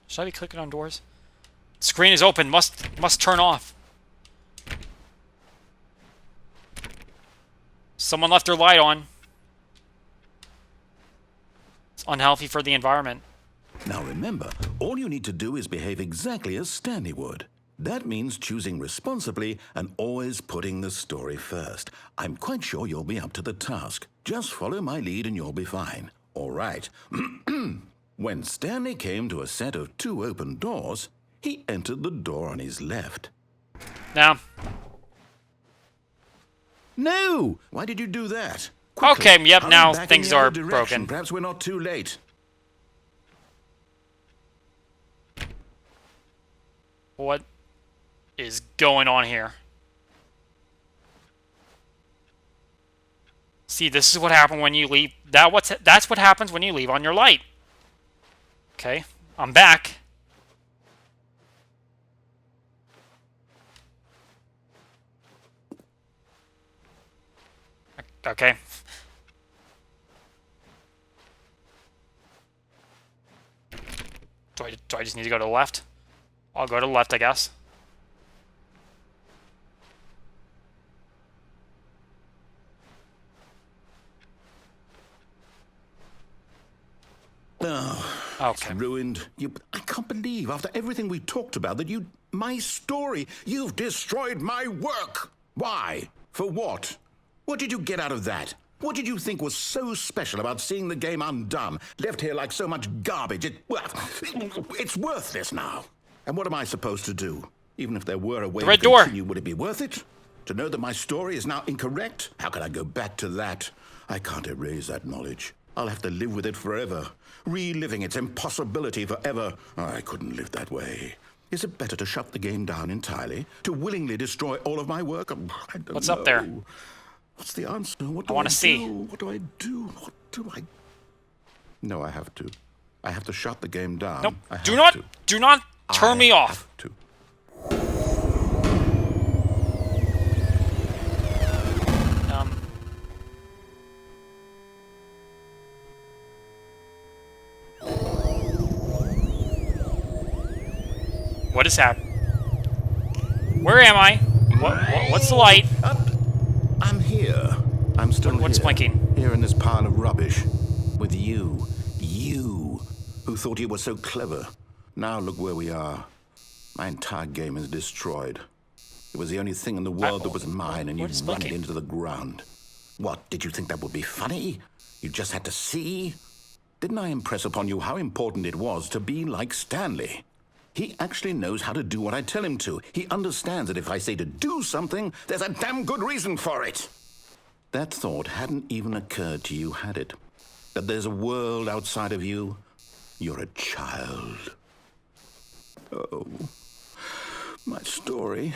Should I be clicking on doors? Screen is open. Must turn off. Someone left their light on. It's unhealthy for the environment. Now remember, all you need to do is behave exactly as Stanley would. That means choosing responsibly and always putting the story first. I'm quite sure you'll be up to the task. Just follow my lead and you'll be fine. All right. When Stanley came to a set of 2 open doors, he entered the door on his left. Now. No! Why did you do that? Okay, yep, Hurry now back in things the other are direction. broken. Perhaps we're not too late. What is going on here? See, this is what happened when you leave. That's what happens when you leave on your light. Okay, I'm back. Okay. Do I just need to go to the left? I'll go to the left, I guess. Oh, Okay. it's ruined. I can't believe, after everything we talked about, that my story, you've destroyed my work. Why? For what? What did you get out of that? What did you think was so special about seeing the game undone, left here like so much garbage? It's worthless now. And what am I supposed to do? Even if there were a way red to door. continue, would it be worth it? To know that my story is now incorrect? How can I go back to that? I can't erase that knowledge. I'll have to live with it forever, reliving its impossibility forever. I couldn't live that way. Is it better to shut the game down entirely? To willingly destroy all of my work? I don't What's know. up there? What's the answer? What do I wanna see. do? What do I do? What do I... No, I have to. I have to shut the game down. Nope. I have Do not turn me off. have to. What is happening? Where am I? What's the light? I'm here. I'm still What's here. blinking? Here in this pile of rubbish. With you. You, who thought you were so clever. Now look where we are. My entire game is destroyed. It was the only thing in the world that was mine, and you What is run it blinking? into the ground. What, did you think that would be funny? You just had to see? Didn't I impress upon you how important it was to be like Stanley? He actually knows how to do what I tell him to. He understands that if I say to do something, there's a damn good reason for it. That thought hadn't even occurred to you, had it? That there's a world outside of you? You're a child. Oh, my story.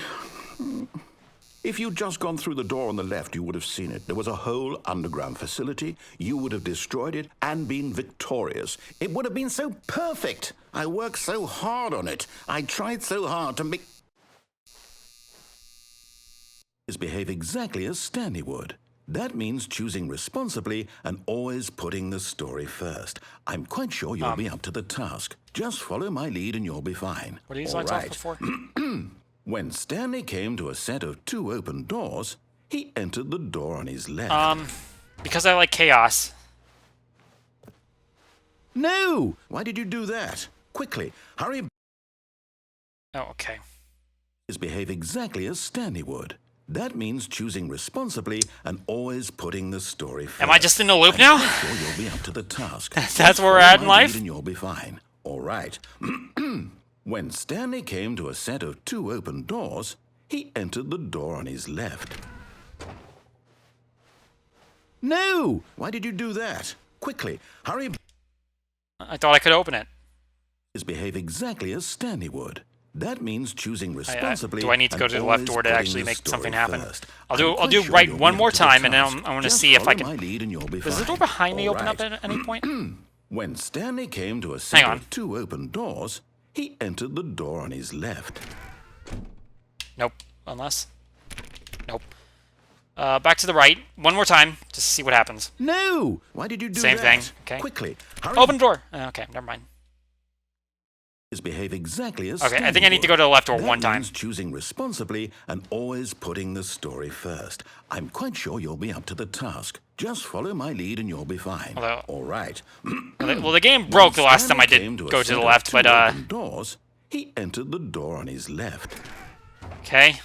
If you'd just gone through the door on the left, you would have seen it. There was a whole underground facility. You would have destroyed it and been victorious. It would have been so perfect. I worked so hard on it. I tried so hard to make... behave exactly as Stanley would. That means choosing responsibly and always putting the story first. I'm quite sure you'll be up to the task. Just follow my lead and you'll be fine. What are these lights off before? When Stanley came to a set of 2 open doors, he entered the door on his left. Because I like chaos. No! Why did you do that? Quickly, hurry. Oh, okay. Behave exactly as Stanley would. That means choosing responsibly and always putting the story first. Am I just in a loop now? I'm sure you'll be up to the task. That's where we're at in life? And you'll be fine. All right. When Stanley came to a set of 2 open doors, he entered the door on his left. No! Why did you do that? Quickly, hurry. I thought I could open it. Behave exactly as Stanley would. That means choosing responsibly. Do I need to go to the left door to actually make something happen? First. I'll do right one more time, and then I want to see if I can. Does the door behind me open up at any point? When Stanley came to a set of 2 open doors, he entered the door on his left. Nope. Unless. Nope. Back to the right. One more time, just to see what happens. No! Why did you do Same that? thing. Okay. Quickly, hurry. Open the door. Okay, never mind. Behave exactly as okay, I think I need to go to the left door that one time. Means choosing responsibly and always putting the story first. I'm quite sure you'll be up to the task. Just follow my lead and you'll be fine. Although, all right. well, the game broke the last time I did go to the left, but doors, he entered the door on his left. Okay.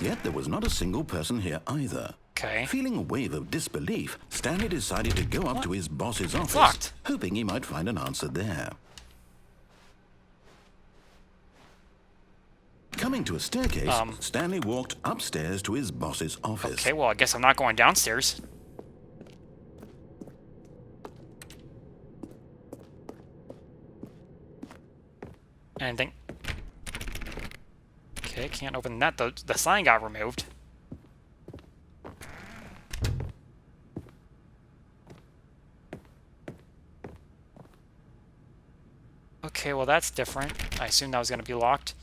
Yet there was not a single person here either. Okay. Feeling a wave of disbelief, Stanley decided to go up to his boss's office, locked. hoping he might find an answer there. Coming to a staircase, Stanley walked upstairs to his boss's office. Okay, well, I guess I'm not going downstairs. Anything? Okay, can't open that. The sign got removed. Okay, well, that's different. I assumed that was going to be locked.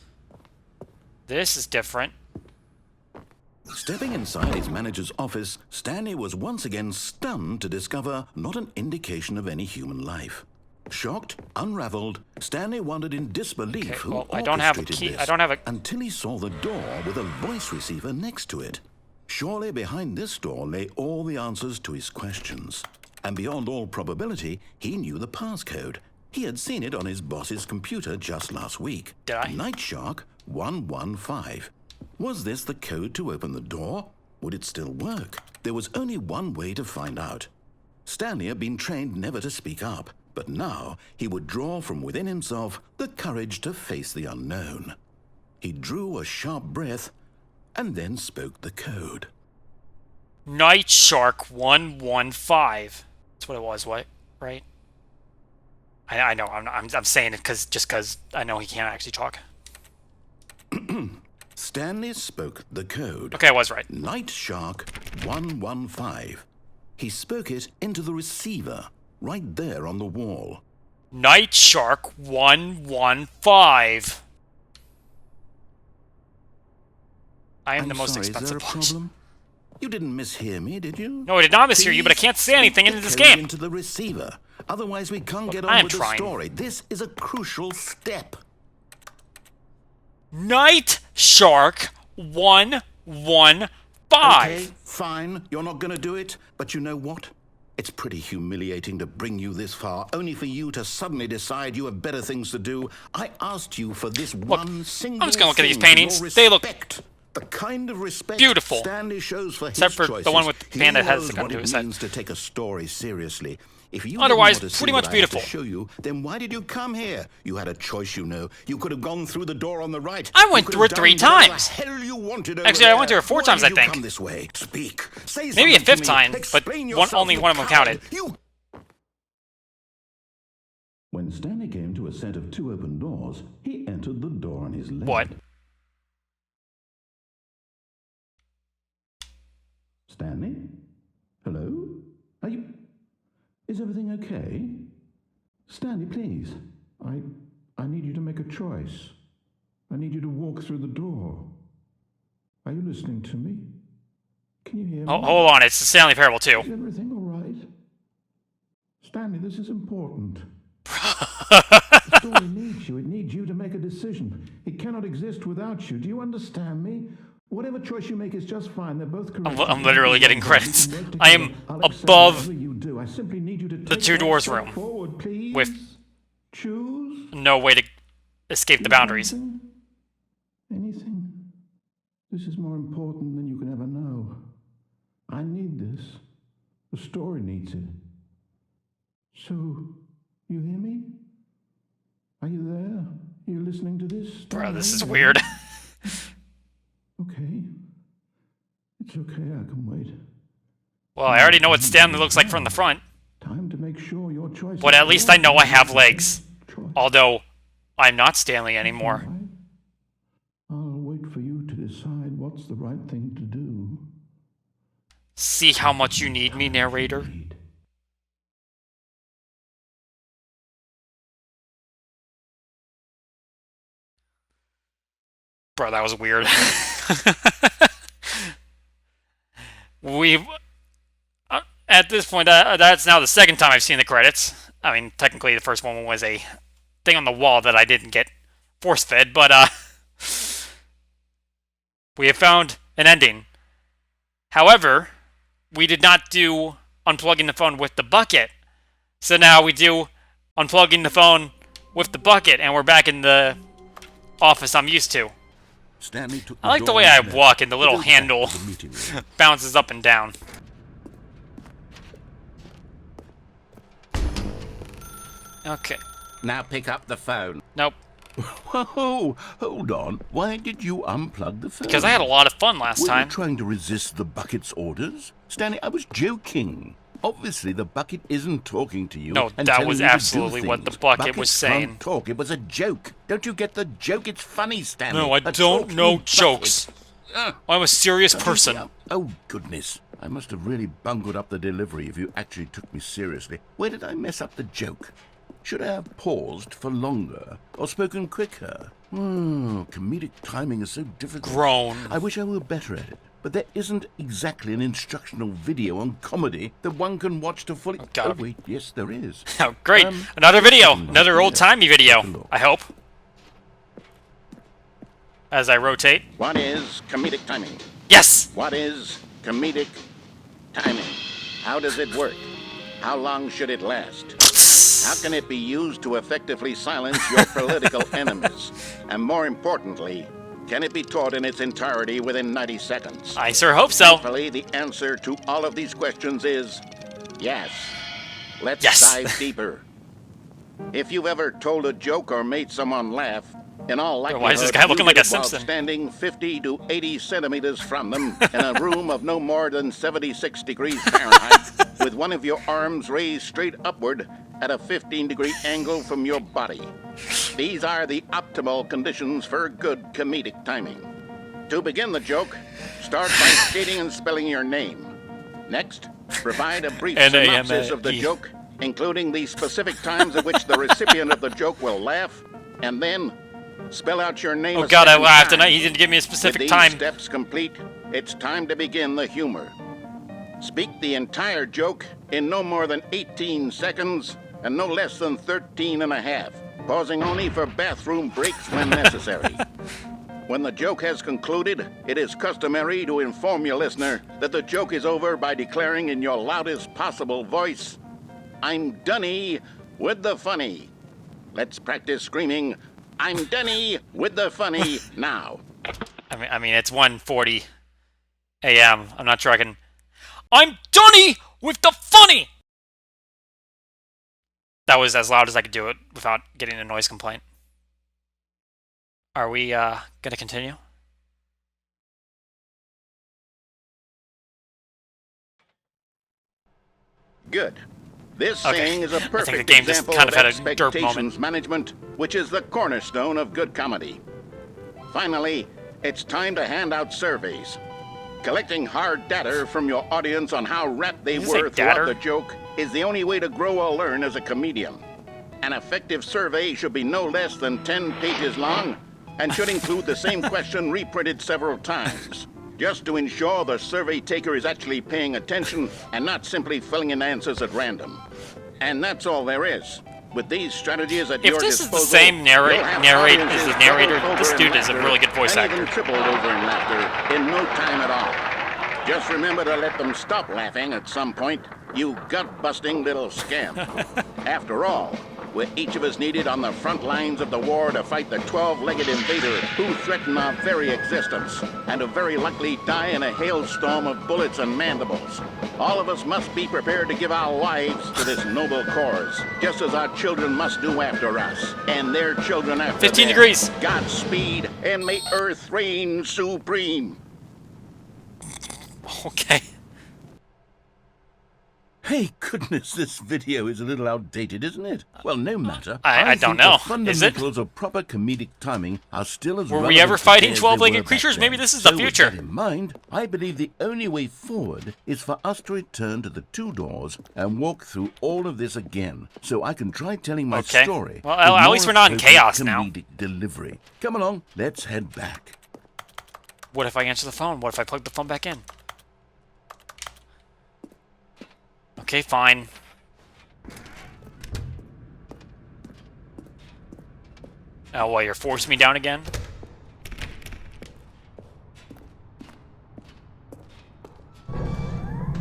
This is different. Stepping inside his manager's office, Stanley was once again stunned to discover not an indication of any human life. Shocked, unraveled, Stanley wondered in disbelief who well, I don't have a orchestrated key. this, I don't have a... until he saw the door with a voice receiver next to it. Surely behind this door lay all the answers to his questions. And beyond all probability, he knew the passcode. He had seen it on his boss's computer just last week. Did I? Nightshark 115. Was this the code to open the door? Would it still work? There was only one way to find out. Stanley had been trained never to speak up, but now he would draw from within himself the courage to face the unknown. He drew a sharp breath and then spoke the code. Nightshark 115. That's what it was, right? I know, I'm saying it just because I know he can't actually talk. Stanley spoke the code. Okay, I was right. Nightshark 115. He spoke it into the receiver, right there on the wall. Nightshark 115. I am the most expensive is there a problem? You didn't mishear me, did you? No, I did not mishear you, but I can't say anything into this game. Into the receiver. Otherwise, we can't get on with the story. This is a crucial step. Nightshark 115. Okay, fine. You're not going to do it, but you know what? It's pretty humiliating to bring you this far, only for you to suddenly decide you have better things to do. I asked you for this one single I'm just gonna look at these thing, paintings. your They look respect. kind of respect Beautiful. Stanley shows for Except his for choices. the one with the panda He has knows the gun what to it his head. means to take a story seriously. If you Otherwise, didn't want to pretty see much what I have to beautiful. show you, then why did you come here? You had a choice, you know. You could have gone through the door on the right. I You went could through have it 3 done whatever times. the hell you wanted Actually, over I went there. through it 4 Why times, did I you think. Come this way. Speak. Say Maybe a something 5th to me. time, but Explain yourself, only you one of them coward. counted. You... When Stanley came to a set of 2 open doors, he entered the door on his left. What? Stanley? Hello? Are you... Is everything okay? Stanley, please. I need you to make a choice. I need you to walk through the door. Are you listening to me? Can you hear me? Oh, hold on, it's the Stanley Parable too. Is everything all right? Stanley, this is important. The story needs you. It needs you to make a decision. It cannot exist without you. Do you understand me? Whatever choice you make is just fine. They're both correct. I'm literally getting credits. I am above I simply need you to the take 2 that doors step room forward, please. with Choose no way to escape the boundaries. Anything. This is more important than you can ever know. I need this. The story needs it. So, you hear me? Are you there? Are you listening to this? Bro, this is weird. Okay. It's okay, I can wait. Well, I already know what Stanley looks like from the front, Time to make sure your choice but is at least the I know I right have legs. choice. Although, I'm not Stanley anymore. Right. I'll wait for you to decide what's the right thing to do. See how much you need me, narrator? Bro, that was weird. We've... at this point, that's now the 2nd time I've seen the credits. I mean, technically the first one was a thing on the wall that I didn't get force-fed, but, we have found an ending. However, we did not do unplugging the phone with the bucket. So now we do unplugging the phone with the bucket, and we're back in the office I'm used to. Stanley took I like the way I walk and the little handle bounces up and down. Okay. Now pick up the phone. Nope. Whoa, hold on. Why did you unplug the phone? Because I had a lot of fun last Were time. you trying to resist the bucket's orders? Stanley, I was joking. Obviously, the bucket isn't talking to you. No, and that telling was you to do absolutely what the things. bucket Buckets was saying. Can't talk. It was a joke. Don't you get the joke? It's funny, Stanley. No, I A don't talking know bucket. jokes. I'm a serious person. Oh, goodness. I must have really bungled up the delivery if you actually took me seriously. Where did I mess up the joke? Should I have paused for longer or spoken quicker? Comedic timing is so difficult. Groan. I wish I were better at it. But there isn't exactly an instructional video on comedy that one can watch to fully... God. Oh, wait, yes, there is. Oh, great. Another video. Another old-timey video, I hope. As I rotate. What is comedic timing? Yes! What is comedic timing? How does it work? How long should it last? How can it be used to effectively silence your political enemies? And more importantly, can it be taught in its entirety within 90 seconds? I sure hope so. Thankfully, the answer to all of these questions is yes. Let's dive deeper. If you've ever told a joke or made someone laugh, in all likelihood, Why is this guy looking like a while Simpson? standing 50 to 80 centimeters from them in a room of no more than 76 degrees Fahrenheit, with one of your arms raised straight upward at a 15-degree angle from your body. These are the optimal conditions for good comedic timing. To begin the joke, start by stating and spelling your name. Next, provide a brief synopsis of the joke, including the specific times at which the recipient of the joke will laugh, and then spell out your name. Oh God, I laughed and he didn't give me a specific time. With these steps complete, it's time to begin the humor. Speak the entire joke in no more than 18 seconds and no less than 13 and a half, pausing only for bathroom breaks when necessary. When the joke has concluded, it is customary to inform your listener that the joke is over by declaring in your loudest possible voice, "I'm Dunny with the funny." Let's practice screaming, "I'm Dunny with the funny" now. I'm I mean, it's 1:40 a.m. I'm not sure I can... I'm Donnie with the funny! That was as loud as I could do it without getting a noise complaint. Are we gonna continue? Good. This Okay. saying is a I think the perfect game just example kind of of had a derp expectations moment. management, which is the cornerstone of good comedy. Finally, it's time to hand out surveys. Collecting hard data from your audience on how rapt they Did you say were throughout datter? the joke is the only way to grow or learn as a comedian. An effective survey should be no less than 10 pages long and should include the same question reprinted several times, just to ensure the survey taker is actually paying attention and not simply filling in answers at random. And that's all there is. With these strategies at If your this is disposal, the same you'll have narrator, audiences is the narrator, doubled this over dude in is a laughter really good voice and even actor. tripled over in laughter in no time at all. Just remember to let them stop laughing at some point, you gut-busting little scamp. After all, we're each of us needed on the front lines of the war to fight the 12-legged invader who threaten our very existence, and who very likely die in a hailstorm of bullets and mandibles. All of us must be prepared to give our lives to this noble cause, just as our children must do after us, and their children after 15 them. degrees. Godspeed, and may Earth reign supreme. Okay. Hey, goodness, this video is a little outdated, isn't it? Well, no matter. I don't think know. The Is it? fundamentals of proper comedic timing are still as Were we relevant ever fighting today as they 12-legged were back creatures? then. Maybe this is the So future. With that in mind, I believe the only way forward is for us to return to the two doors and walk through all of this again, so I can try telling my Okay. story. Well, with at more least we're not in appropriate chaos now. comedic delivery. Come along, let's head back. What if I answer the phone? What if I plug the phone back in? Okay, fine. Oh, well, you're forcing me down again?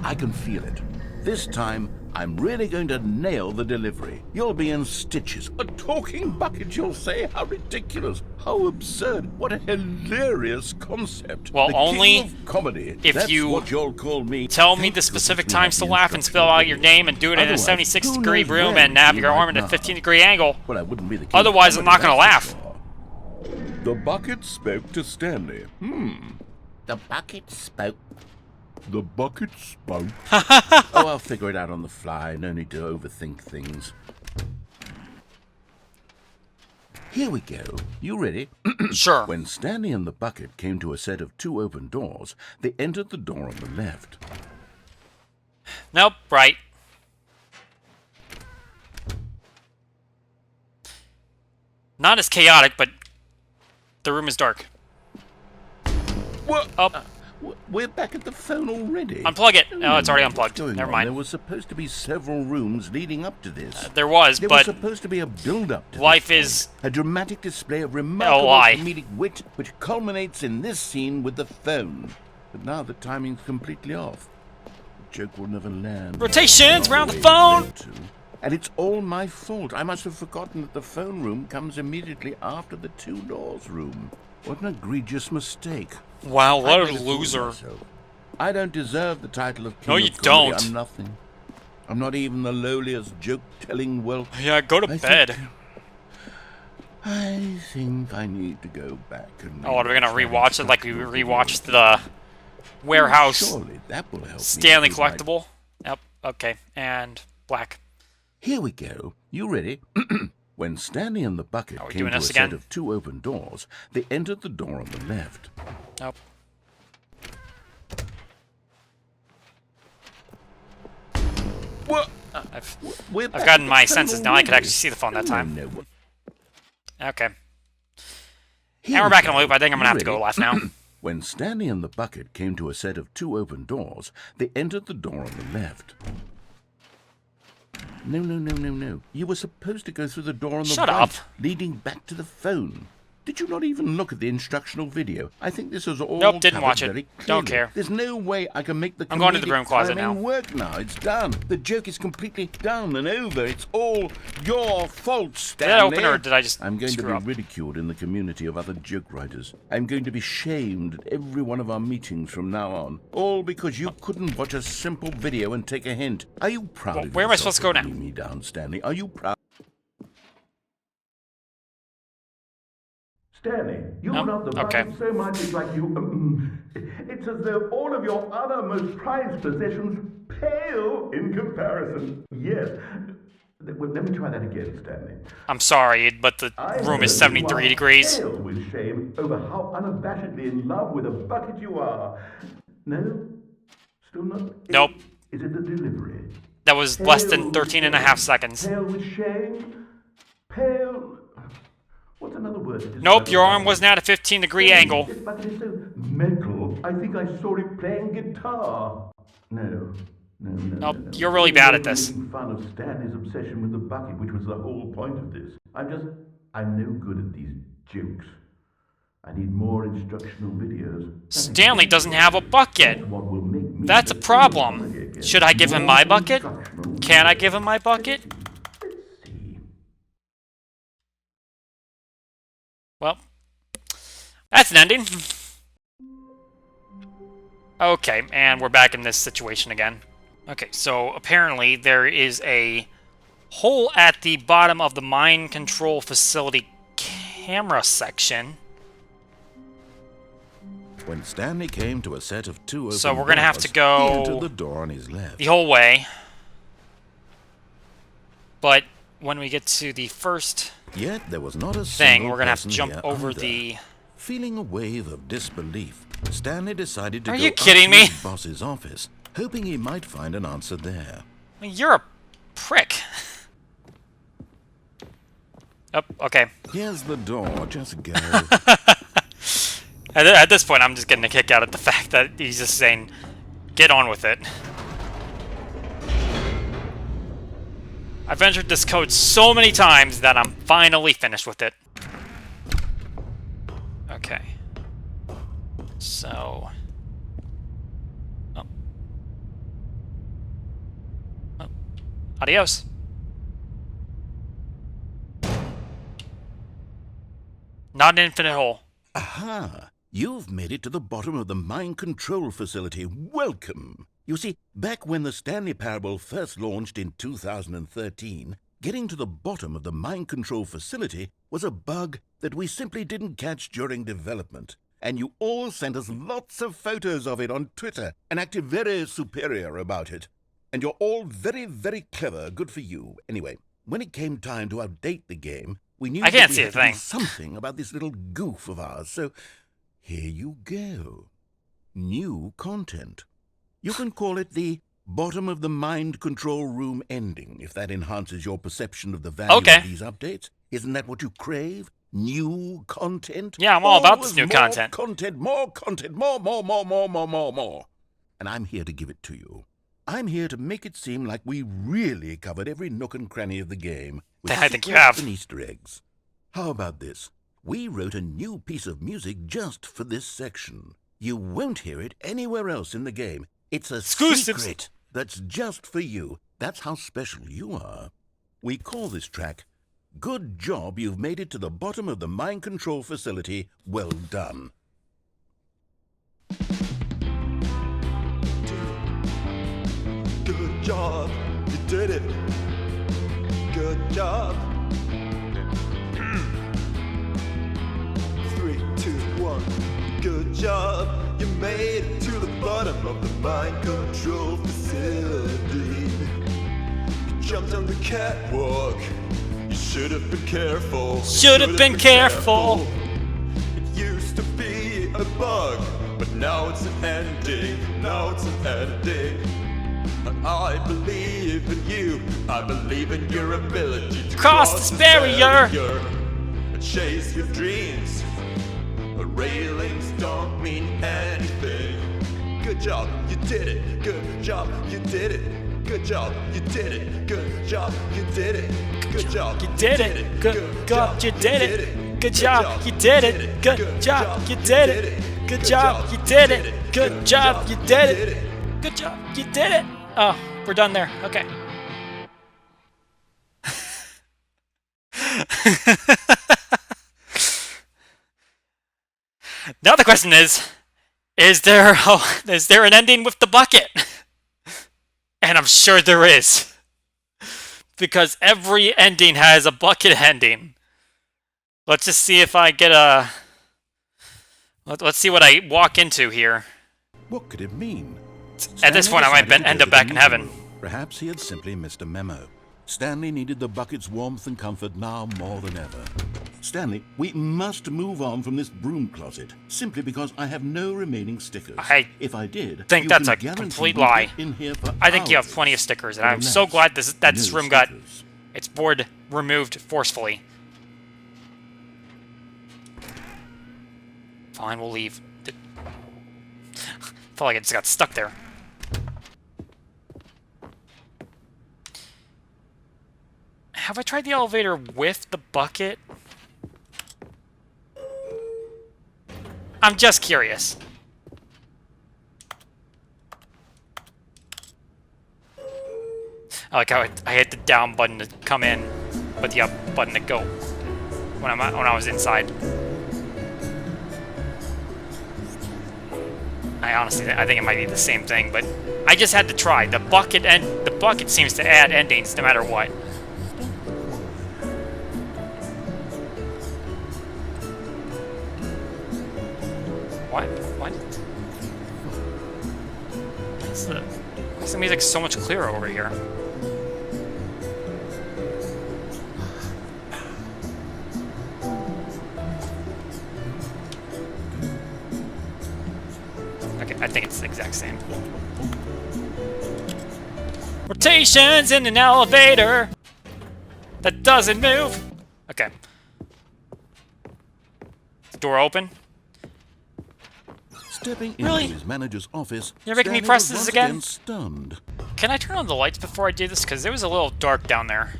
I can feel it. This time, I'm really going to nail the delivery. You'll be in stitches. A talking bucket, you'll say? How ridiculous. How absurd. What a hilarious concept. Well, the only king of comedy. if That's you what you'll call me. Tell me Thank the specific goodness we times to have the laugh and spell out your instructional name and do it in a Otherwise, 76-degree who knows room where and nab we'd your be arm at right a now. 15-degree angle. Well, I wouldn't be the king of Otherwise, I'm not comedy, going to that's laugh. for sure. The bucket spoke to Stanley. The bucket spoke. The bucket spoke. Oh, I'll figure it out on the fly. No need to overthink things. Here we go. You ready? Sure. When Stanley and the bucket came to a set of two open doors, they entered the door on the left. Nope, right. Not as chaotic, but the room is dark. What? Oh, We're back at the phone already. unplug it. No, Oh, it's already what's unplugged. going Never on? mind. There was supposed to be several rooms leading up to this. There was, There was but supposed to be a build-up to life this is point. A dramatic display of remarkable lie. comedic wit, which culminates in this scene with the phone. But now the timing's completely off. The joke will never land. rotations Not around the way phone. meant to. And it's all my fault. I must have forgotten that the phone room comes immediately after the two doors room. What an egregious mistake. Wow, what I a made fool of loser. myself. I don't deserve the title of king No, of you comedy. don't. I'm nothing. I'm not even the lowliest joke-telling whelp. Yeah, go to I bed. think I need to go back and... Oh, what, are we gonna read rewatch it like we rewatched the warehouse Surely that will help me Stanley improve my- collectible? Yep, okay, and black. Here we go. You ready? When Stanley and the bucket Are we came doing to a this set again? of two open doors, they entered the door on the left. Nope. What? I've gotten my senses now. I could actually see the phone that time. No. Okay. Here And we're we back in go. the loop. I think I'm gonna You have to go ready? left now. When Stanley and the bucket came to a set of two open doors, they entered the door on the left. No. You were supposed to go through the door on the Shut right, up. leading back to the phone. Did you not even look at the instructional video? I think this is all Nope, didn't covered watch it. very Don't clearly. care. There's no way I can make the I'm going to the comedic broom closet timing now. work now. It's done. The joke is completely done and over. It's all your fault, Stanley. Did that open or did I just I'm going to screw be up? ridiculed in the community of other joke writers. I'm going to be shamed at every one of our meetings from now on. All because you couldn't watch a simple video and take a hint. Are you proud Well, of where am I yourself supposed to go for now? letting me down, Stanley? Are you proud? Stanley, you're Nope. not the Okay. bucket so much it's like you... it's as though all of your other most prized possessions pale in comparison. Yes. Well, let me try that again, Stanley. I'm sorry, but the room is 73 degrees. Pale with shame over how unabashedly in love with a bucket you are. No? Still not? Nope. Is it the delivery? That was less than 13 and a half seconds. Pale with shame? Pale... What's another word? to describe Nope, your a arm bucket? wasn't at a 15-degree angle. This bucket is so metal. I think I saw it playing guitar. No. Nope, No. you're really bad at this. Making fun of Stanley's obsession with the bucket, which was the whole point of this. I'm no good at these jokes. I need more instructional videos. Stanley doesn't have a bucket. That's what will make me That's a the problem. again. Should I give him my bucket? Can I give him my bucket? Let's see. Well, that's an ending. Okay, and we're back in this situation again. Okay, so apparently there is a hole at the bottom of the mind control facility camera section. When Stanley came to a set of two open So we're gonna have to doors, go he entered the door on his left. the whole way. But when we get to the first Yet there was not a thing, single we're gonna have to person jump here over either. the... Feeling a wave of disbelief, Stanley decided to Are go you up kidding to me? his boss's office, hoping he might find an answer there. I mean, you're a prick. Oh, okay. Here's the door, just go. At this point, I'm just getting a kick out of the fact that he's just saying, get on with it. I've entered this code so many times that I'm finally finished with it. Okay. So... Oh. Oh. Adios. Not an infinite hole. Aha! You've made it to the bottom of the mind control facility. Welcome! You see, back when the Stanley Parable first launched in 2013, getting to the bottom of the mind control facility was a bug that we simply didn't catch during development. And you all sent us lots of photos of it on Twitter and acted very superior about it. And you're all very, very clever. Good for you. Anyway, when it came time to update the game, we knew I can't that we see a had to do thing. something about this little goof of ours. So here you go. New content. You can call it the bottom of the mind control room ending, if that enhances your perception of the value Okay. of these updates. Isn't that what you crave? New content? Yeah, I'm all about Always this new more content. More content, more. And I'm here to give it to you. I'm here to make it seem like we really covered every nook and cranny of the game with I think you secrets have. and Easter eggs. How about this? We wrote a new piece of music just for this section. You won't hear it anywhere else in the game. It's a Exclusives. secret that's just for you. That's how special you are. We call this track, Good Job You've Made It to the Bottom of the Mind Control Facility. Well done. Good job, you did it. Good job. 3, 2, 1. Good job, you made it to the bottom of the mind control facility. You jumped on the catwalk. You should have been careful. Should have been careful. It used to be a bug, but now it's an ending. Now it's an ending. I believe in you. I believe in your ability to Cross this barrier. and chase your dreams. The railings don't mean anything. Good job, you did it. Good job, you did it. Good job, you did it. Good job, you did it. Good job, You did it. Good job, you did it. Good job, you did it. Good job, you did it. Good job, you did it. Good job, you did it. Good job, you did it. Oh, we're done there. Okay. Now the question is there an ending with the bucket? And I'm sure there is. Because every ending has a bucket ending. Let's just see if I get a... Let's see what I walk into here. What could it mean? At this point, I might end up back in heaven. Perhaps he had simply missed a memo. Stanley needed the bucket's warmth and comfort now more than ever. Stanley, we must move on from this broom closet, simply because I have no remaining stickers. If I did, think that's a complete lie. In here for I think you have plenty of stickers, and I'm so glad that this room got its board removed forcefully. Fine, we'll leave. I felt like it just got stuck there. Have I tried the elevator with the bucket? I'm just curious. I like how I hit the down button to come in, but the up button to go when I was inside. I think it might be the same thing, but I just had to try. The bucket seems to add endings no matter what. What? Why is the music so much clearer over here? Okay, I think it's the exact same. Rotations in an elevator that doesn't move. Okay. Door open. Stepping into his manager's office, you're making me press Stanley this was again? once stunned. Can I turn on the lights before I do this? Because it was a little dark down there.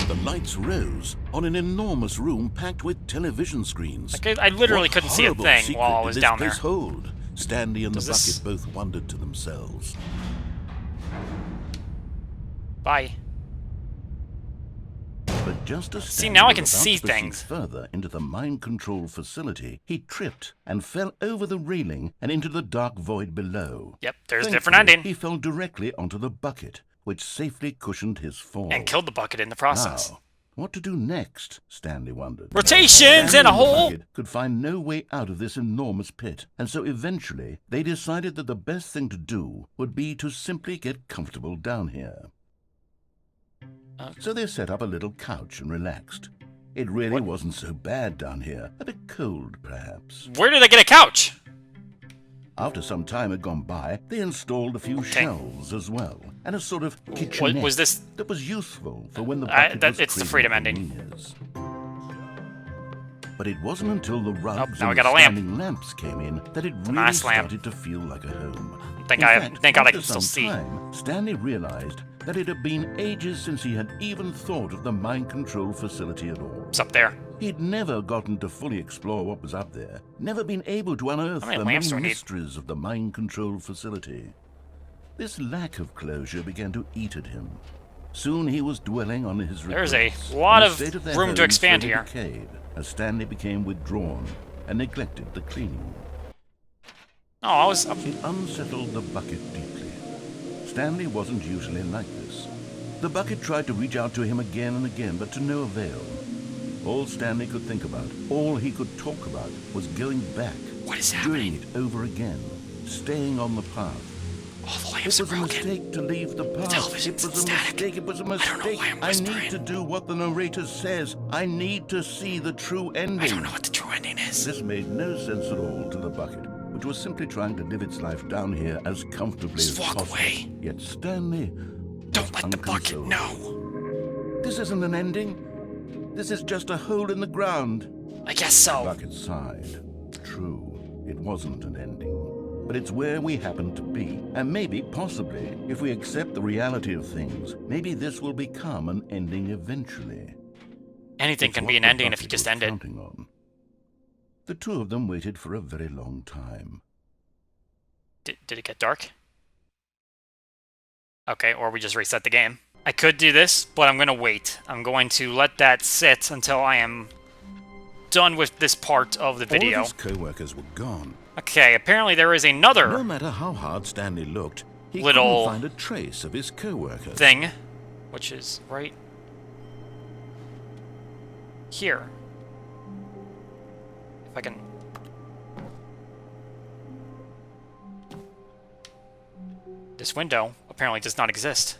The lights rose on an enormous room packed with television screens. Like, I literally couldn't see a horrible thing secret while I did was this down there. place hold? Stanley and the Does bucket both wondered to themselves. Bye. But just as See, Stanley now I was can about see to proceed things. further into the mind control facility, he tripped and fell over the railing and into the dark void below. Yep, there's a Thankfully, different ending. He fell directly onto the bucket, which safely cushioned his fall. And killed the bucket in the process. Now, what to do next? Stanley wondered. Rotations Stanley in a and the hole! bucket could find no way out of this enormous pit, and so eventually they decided that the best thing to do would be to simply get comfortable down here. So they set up a little couch and relaxed. It really wasn't so bad down here. A bit cold, perhaps. Where did I get a couch? After some time had gone by, they installed a few shelves as well, and a sort of kitchenette was this? that was useful for when the bucket was it's the creating freedom ending. convenience. But it wasn't until the rugs now and we got a lamp. standing lamps came in that it really nice lamp. started to feel like a home. Thank In fact, God I after can still some see. time, Stanley realized that it had been ages since he had even thought of the mind control facility at all. It's up there. He'd never gotten to fully explore what was up there, never been able to unearth How many the lamps many do we need? mysteries of the mind control facility. This lack of closure began to eat at him. Soon he was dwelling on his There's regrets, a lot and the of state their room to home expand slowly here. decayed as Stanley became withdrawn and neglected the cleaning. Oh, I was up. It unsettled the bucket deeply. Stanley wasn't usually like this. The bucket tried to reach out to him again and again, but to no avail. All Stanley could think about, all he could talk about, was going back, What is doing happening? it over again, staying on the path. All the It lamps was are a broken. mistake to leave the path. television's It was a static. mistake. It was a I don't know mistake. why I'm I whispering. need to do what the narrator says. I need to see the true ending. I don't know what the true ending is. This made no sense at all to the bucket, which was simply trying to live its life down here as comfortably Just as walk possible. away. Yet Stanley Don't was let the bucket unconsolable. know. This isn't an ending. This is just a hole in the ground. I guess so. Bucket sighed. True, it wasn't an ending. But it's where we happen to be. And maybe, possibly, if we accept the reality of things, maybe this will become an ending eventually. Anything It's can what be an the ending if you bucket just was end it. counting on. The two of them waited for a very long time. Did it get dark? Okay, or we just reset the game. I could do this, but I'm going to wait. I'm going to let that sit until I am done with this part of the video. All of his co-workers were gone. Okay, apparently there is another No matter how hard Stanley looked, he little couldn't find a trace of his co-workers. thing, which is right here. If I can... This window apparently does not exist.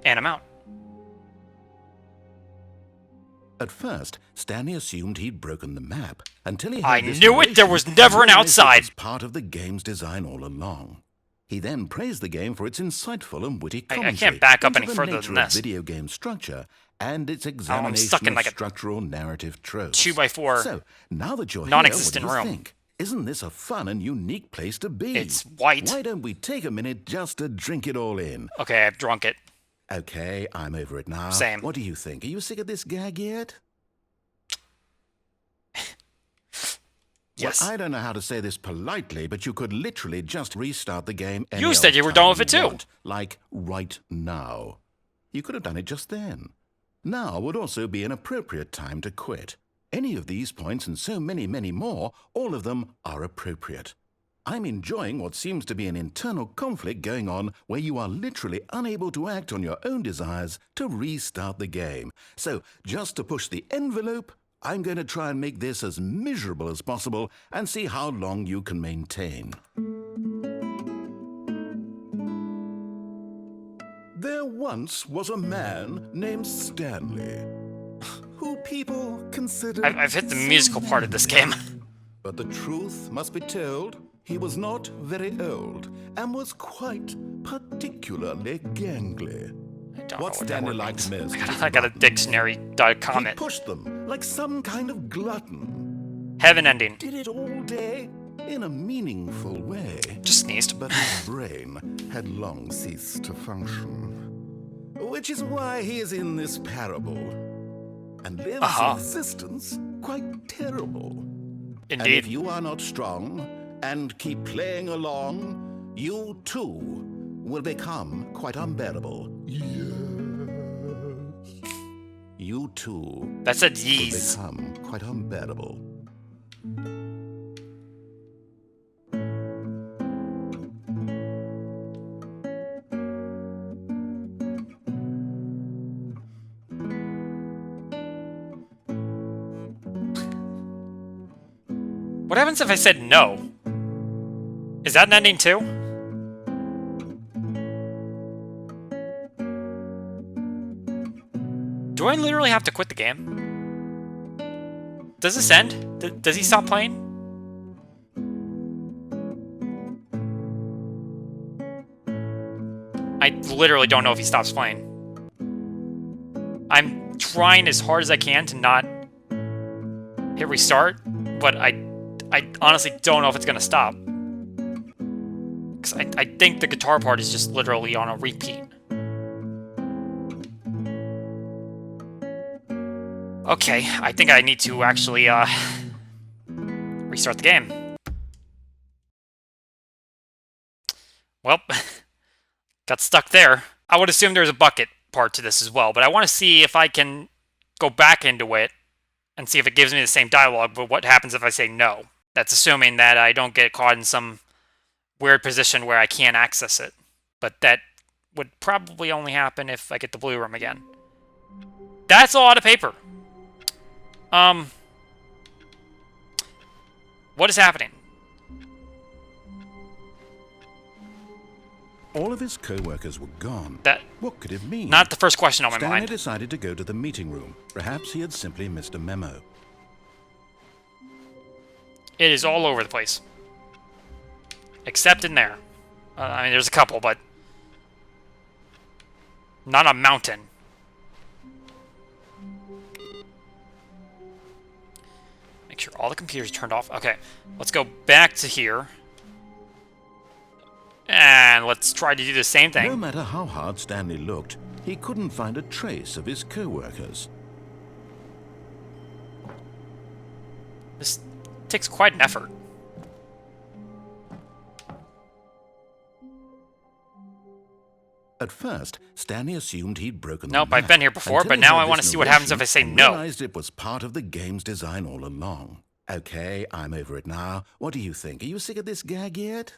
And I'm out. At first, Stanley assumed he'd broken the map until he heard I this knew it! There narration was never an and realized outside! It was part of the game's design all along. He then praised the game for its insightful and witty commentary. I can't back up into any the further nature than of this. video game structure and its I'm examination stuck in of like a structural narrative tropes. 2x4 So, now that you're non-existent here, what do you room. think? Isn't this a fun and unique place to be? It's white. Why don't we take a minute just to drink it all in? Okay, I've drunk it. Okay, I'm over it now. Same. What do you think? Are you sick of this gag yet? Yes. Well, I don't know how to say this politely, but you could literally just restart the game any You said old you were time done with it too. want, like right now. You could have done it just then. Now would also be an appropriate time to quit. Any of these points and so many, many more, all of them are appropriate. I'm enjoying what seems to be an internal conflict going on where you are literally unable to act on your own desires to restart the game. So, just to push the envelope, I'm going to try and make this as miserable as possible and see how long you can maintain. There once was a man named Stanley, who people considered... I've hit the musical part of this game. But the truth must be told, he was not very old and was quite particularly gangly. I don't What know what that Stanley word liked means. most. I got a dictionary He comment. pushed them like some kind of glutton. Heaven ending. Did it all day in a meaningful way. Just sneezed. But his brain had long ceased to function. Which is why he is in this parable. And lives existence quite terrible. And if Indeed. you are not strong and keep playing along, you too will become quite unbearable. Yes. You too That said will yeez. become quite unbearable. What happens if I said no? Is that an ending too? Do I literally have to quit the game? Does this end? Does he stop playing? I literally don't know if he stops playing. I'm trying as hard as I can to not hit restart, but I honestly don't know if it's gonna stop. Because I think the guitar part is just literally on a repeat. Okay, I think I need to actually restart the game. Well, got stuck there. I would assume there's a bucket part to this as well, but I want to see if I can go back into it and see if it gives me the same dialogue, but what happens if I say no? That's assuming that I don't get caught in some weird position where I can't access it. But that would probably only happen if I get the blue room again. That's a lot of paper. What is happening? All of his co-workers were gone. What could it mean? Not the first question on my Stanley mind. decided to go to the meeting room. Perhaps he had simply missed a memo. It is all over the place. Except in there. I mean, there's a couple, but not a mountain. Make sure all the computers are turned off. Okay, let's go back to here. And let's try to do the same thing. No matter how hard Stanley looked, he couldn't find a trace of his co-workers. takes quite an effort. At first, Stanley assumed he'd broken the Nope, I've map been here before, until but he now heard I want to this see what happens if I narration say and no. realized it was part of the game's design all along. Okay, I'm over it now. What do you think? Are you sick of this gag yet?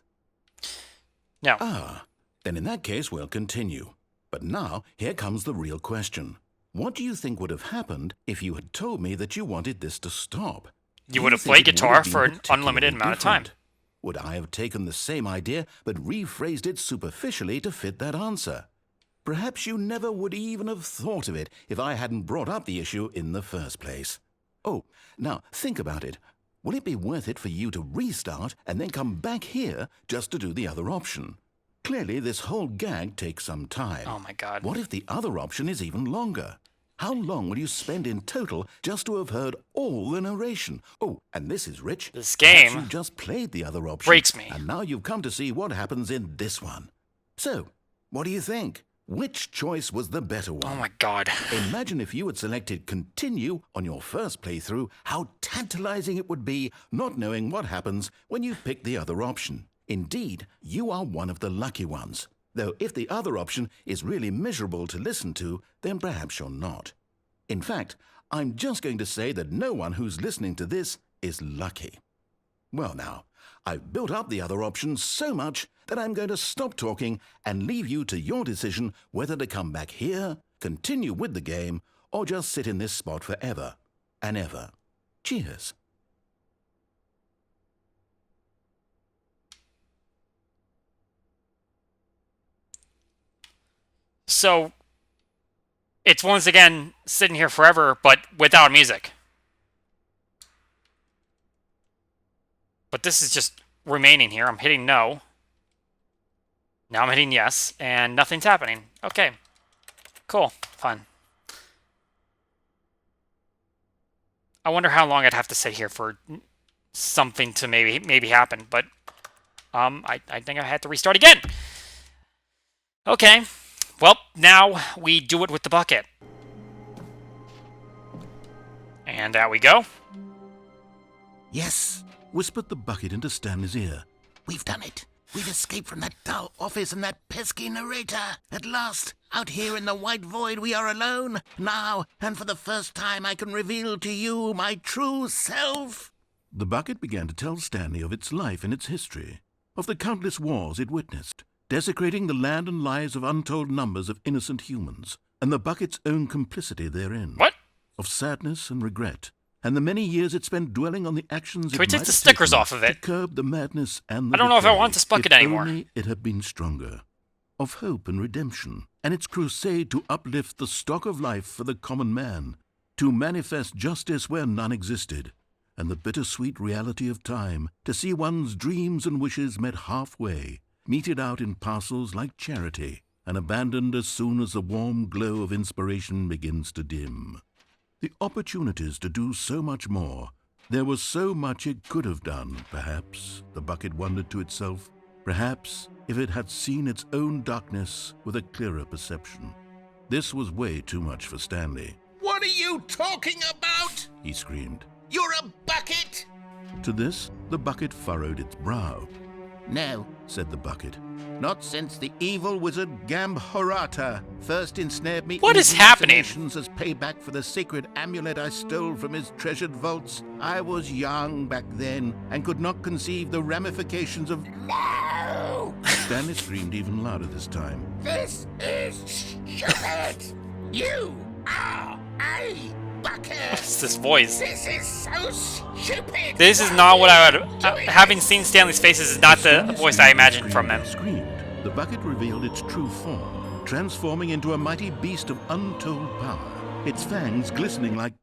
No. Ah, then in that case, we'll continue. But now, here comes the real question. What do you think would have happened if you had told me that you wanted this to stop? You Do would have think played it would guitar have been for an particularly unlimited amount of time. different? Would I have taken the same idea but rephrased it superficially to fit that answer? Perhaps you never would even have thought of it if I hadn't brought up the issue in the first place. Oh, now think about it. Will it be worth it for you to restart and then come back here just to do the other option? Clearly, this whole gag takes some time. Oh my god. What if the other option is even longer? How long will you spend in total just to have heard all the narration? Oh, and this is rich. This Perhaps game you just played the other option. breaks me. And now you've come to see what happens in this one. So, what do you think? Which choice was the better one? Oh my god. Imagine if you had selected continue on your first playthrough, how tantalizing it would be not knowing what happens when you pick the other option. Indeed, you are one of the lucky ones. Though if the other option is really miserable to listen to, then perhaps you're not. In fact, I'm just going to say that no one who's listening to this is lucky. Well now, I've built up the other options so much that I'm going to stop talking and leave you to your decision whether to come back here, continue with the game, or just sit in this spot forever and ever. Cheers. So, it's once again sitting here forever, but without music. But this is just remaining here. I'm hitting no. Now I'm hitting yes, and nothing's happening. Okay. Cool. Fun. I wonder how long I'd have to sit here for something to maybe happen, but I think I had to restart again. Okay. Well, now we do it with the bucket. And out we go. Yes, whispered the bucket into Stanley's ear. We've done it. We've escaped from that dull office and that pesky narrator. At last, out here in the white void, we are alone. Now, and for the first time, I can reveal to you my true self. The bucket began to tell Stanley of its life and its history, of the countless wars it witnessed, desecrating the land and lives of untold numbers of innocent humans, and the bucket's own complicity therein. What? Of sadness and regret, and the many years it spent dwelling on the actions Can we it take might the have stickers taken off of it? to curb the madness and the I don't know if I decay, want this bucket if anymore. only it had been stronger. Of hope and redemption, and its crusade to uplift the stock of life for the common man, to manifest justice where none existed, and the bittersweet reality of time, to see one's dreams and wishes met halfway, meted out in parcels like charity, and abandoned as soon as the warm glow of inspiration begins to dim. The opportunities to do so much more. There was so much it could have done, perhaps, the bucket wondered to itself. Perhaps if it had seen its own darkness with a clearer perception. This was way too much for Stanley. What are you talking about? He screamed. You're a bucket! To this, the bucket furrowed its brow. No, Said the bucket. not since the evil wizard Gambhorata first ensnared me What in is happening? hallucinations as payback for the sacred amulet I stole from his treasured vaults. I was young back then and could not conceive the ramifications of... No! Stanley screamed even louder this time. This is stupid! You are a bucket! What's this voice? This is so stupid! This is not what I would... having seen Stanley's face, this is not the voice I imagined from him. Screamed. The bucket revealed its true form, transforming into a mighty beast of untold power, its fangs glistening like...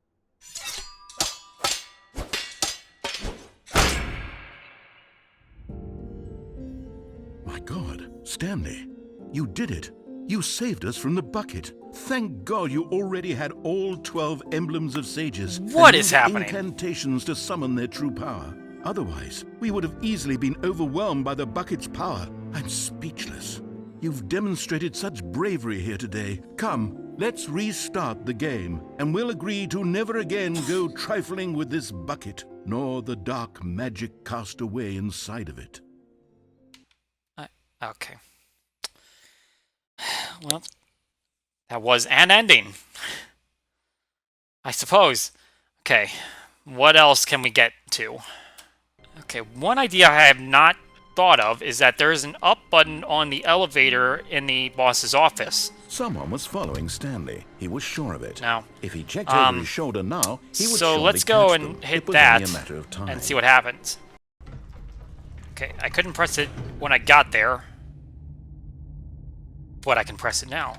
My God, Stanley, you did it. You saved us from the bucket. Thank God you already had all 12 emblems of sages. What and is used happening? Incantations to summon their true power. Otherwise, we would have easily been overwhelmed by the bucket's power. I'm speechless. You've demonstrated such bravery here today. Come, let's restart the game, and we'll agree to never again go trifling with this bucket. nor the dark magic cast away inside of it. Okay. Well, that was an ending, I suppose. Okay, what else can we get to? Okay, one idea I have not thought of is that there is an up button on the elevator in the boss's office. Someone was following Stanley. He was sure of it. Now, if he checked over his shoulder now, he would so surely let's go catch and them. hit It was that only a matter of time. and see what happens. Okay, I couldn't press it when I got there, but I can press it now.